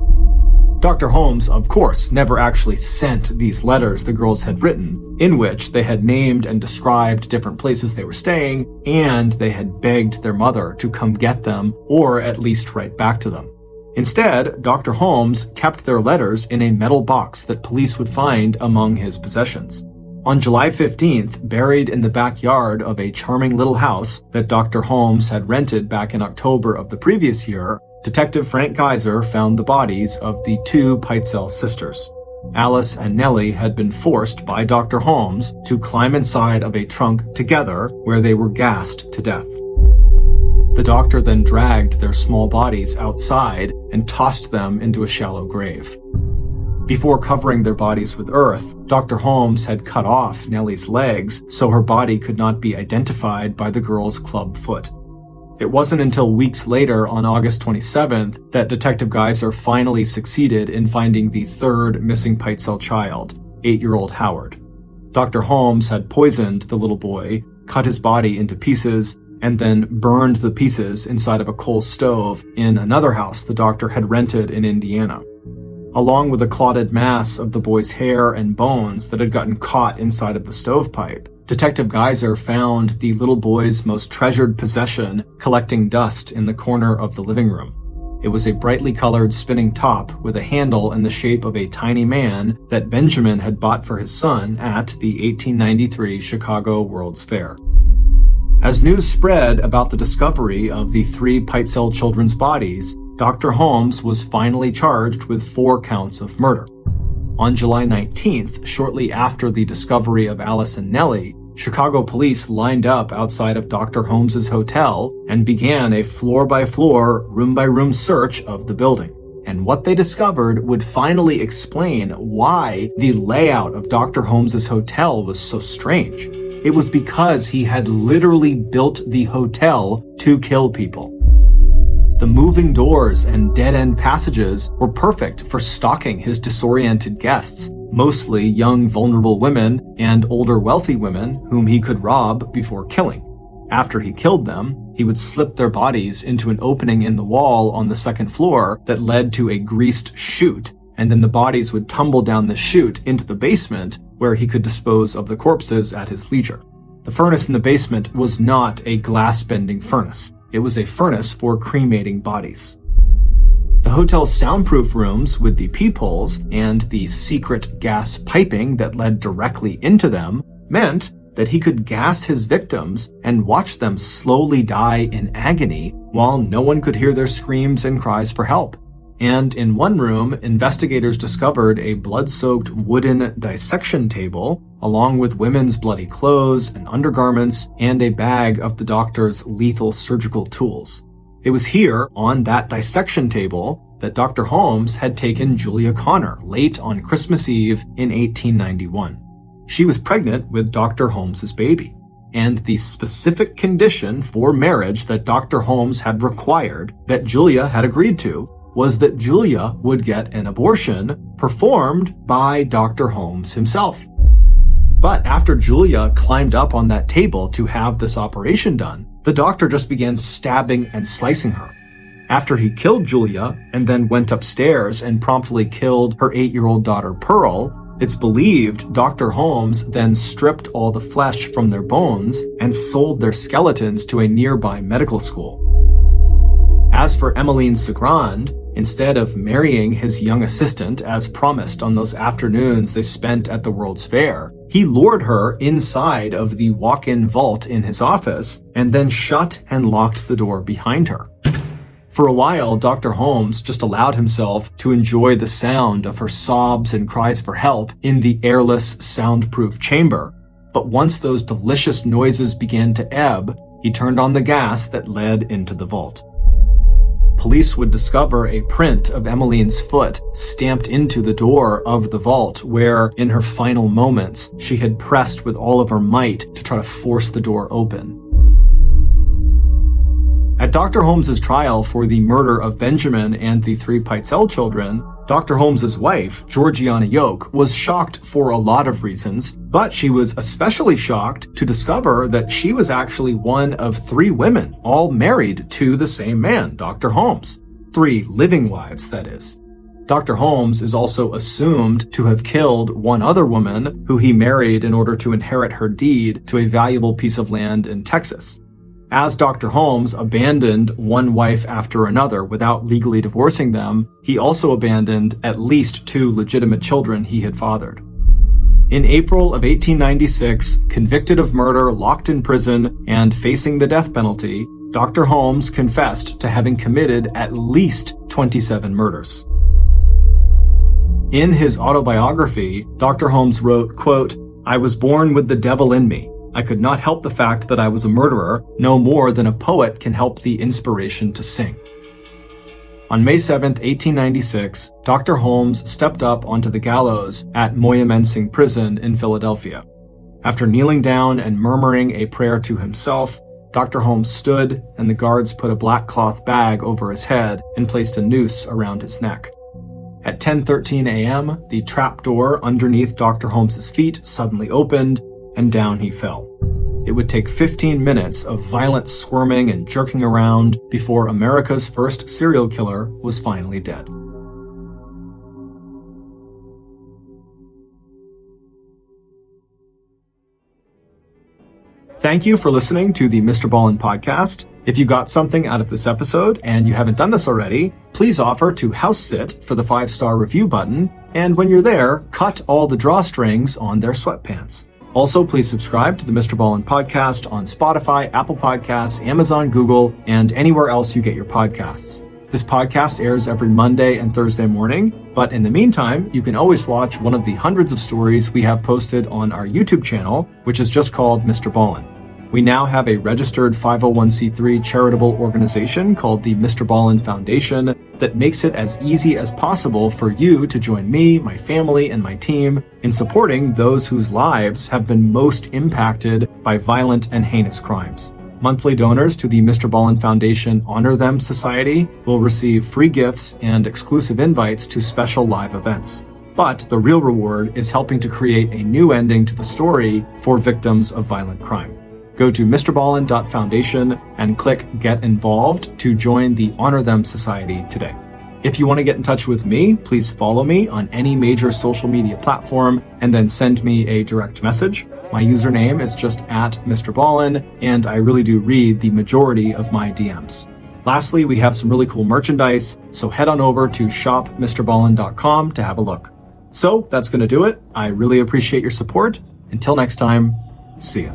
Dr. Holmes, of course, never actually sent these letters the girls had written, in which they had named and described different places they were staying, and they had begged their mother to come get them or at least write back to them. Instead, Dr. Holmes kept their letters in a metal box that police would find among his possessions. On July 15th, buried in the backyard of a charming little house that Dr. Holmes had rented back in October of the previous year, Detective Frank Geyser found the bodies of the 2 Pitezel sisters. Alice and Nellie had been forced by Dr. Holmes to climb inside of a trunk together where they were gassed to death. The doctor then dragged their small bodies outside and tossed them into a shallow grave. Before covering their bodies with earth, Dr. Holmes had cut off Nellie's legs so her body could not be identified by the girl's club foot. It wasn't until weeks later, on August 27th, that Detective Geyser finally succeeded in finding the 3rd missing Pitezel child, 8-year-old Howard. Dr. Holmes had poisoned the little boy, cut his body into pieces, and then burned the pieces inside of a coal stove in another house the doctor had rented in Indiana. Along with a clotted mass of the boy's hair and bones that had gotten caught inside of the stovepipe, Detective Geyser found the little boy's most treasured possession collecting dust in the corner of the living room. It was a brightly colored spinning top with a handle in the shape of a tiny man that Benjamin had bought for his son at the 1893 Chicago World's Fair. As news spread about the discovery of the 3 Pitezel children's bodies, Dr. Holmes was finally charged with 4 counts of murder. On July 19th, shortly after the discovery of Alice and Nellie, Chicago police lined up outside of Dr. Holmes's hotel and began a floor-by-floor, room-by-room search of the building. And what they discovered would finally explain why the layout of Dr. Holmes's hotel was so strange. It was because he had literally built the hotel to kill people. The moving doors and dead-end passages were perfect for stalking his disoriented guests, mostly young vulnerable women and older wealthy women whom he could rob before killing. After he killed them, he would slip their bodies into an opening in the wall on the 2nd floor that led to a greased chute, and then the bodies would tumble down the chute into the basement where he could dispose of the corpses at his leisure. The furnace in the basement was not a glass-bending furnace. It was a furnace for cremating bodies. The hotel's soundproof rooms with the peepholes and the secret gas piping that led directly into them meant that he could gas his victims and watch them slowly die in agony while no one could hear their screams and cries for help. And in one room, investigators discovered a blood-soaked wooden dissection table, along with women's bloody clothes and undergarments, and a bag of the doctor's lethal surgical tools. It was here, on that dissection table, that Dr. Holmes had taken Julia Connor late on Christmas Eve in 1891. She was pregnant with Dr. Holmes's baby, and the specific condition for marriage that Dr. Holmes had required, that Julia had agreed to, was that Julia would get an abortion performed by Dr. Holmes himself. But after Julia climbed up on that table to have this operation done, the doctor just began stabbing and slicing her. After he killed Julia and then went upstairs and promptly killed her 8-year-old daughter Pearl, It's believed Dr. Holmes then stripped all the flesh from their bones and sold their skeletons to a nearby medical school. As for Emmeline Segrand, instead of marrying his young assistant as promised on those afternoons they spent at the World's Fair, he lured her inside of the walk-in vault in his office and then shut and locked the door behind her. For a while, Dr. Holmes just allowed himself to enjoy the sound of her sobs and cries for help in the airless, soundproof chamber. But once those delicious noises began to ebb, he turned on the gas that led into the vault. Police would discover a print of Emmeline's foot stamped into the door of the vault where, in her final moments, she had pressed with all of her might to try to force the door open. At Dr. Holmes's trial for the murder of Benjamin and the 3 Pitezel children, Dr. Holmes's wife, Georgiana Yoke, was shocked for a lot of reasons, but she was especially shocked to discover that she was actually one of 3 women, all married to the same man, Dr. Holmes. 3 living wives, that is. Dr. Holmes is also assumed to have killed one other woman who he married in order to inherit her deed to a valuable piece of land in Texas. As Dr. Holmes abandoned one wife after another without legally divorcing them, he also abandoned at least 2 legitimate children he had fathered. In April of 1896, convicted of murder, locked in prison, and facing the death penalty, Dr. Holmes confessed to having committed at least 27 murders. In his autobiography, Dr. Holmes wrote, quote, "I was born with the devil in me. I could not help the fact that I was a murderer, no more than a poet can help the inspiration to sing." On May 7, 1896, Dr. Holmes stepped up onto the gallows at Moyamensing Prison in Philadelphia. After kneeling down and murmuring a prayer to himself, Dr. Holmes stood and the guards put a black cloth bag over his head and placed a noose around his neck. At 10:13 a.m., the trapdoor underneath Dr. Holmes's feet suddenly opened, and down he fell. It would take 15 minutes of violent squirming and jerking around before America's first serial killer was finally dead. Thank you for listening to the Mr. Ballen podcast. If you got something out of this episode and you haven't done this already, please offer to house sit for the 5-star review button, and when you're there, cut all the drawstrings on their sweatpants. Also, please subscribe to the Mr. Ballen podcast on Spotify, Apple Podcasts, Amazon, Google, and anywhere else you get your podcasts. This podcast airs every Monday and Thursday morning, but in the meantime, you can always watch one of the hundreds of stories we have posted on our YouTube channel, which is just called Mr. Ballen. We now have a registered 501c3 charitable organization called the Mr. Ballen Foundation that makes it as easy as possible for you to join me, my family, and my team in supporting those whose lives have been most impacted by violent and heinous crimes. Monthly donors to the Mr. Ballen Foundation Honor Them Society will receive free gifts and exclusive invites to special live events. But the real reward is helping to create a new ending to the story for victims of violent crime. Go to mrballen.foundation and click Get Involved to join the Honor Them Society today. If you want to get in touch with me, please follow me on any major social media platform and then send me a direct message. My username is just @Mr. Ballen, and I really do read the majority of my DMs. Lastly, we have some really cool merchandise, so head on over to shopmrballen.com to have a look. So that's going to do it. I really appreciate your support. Until next time, see ya.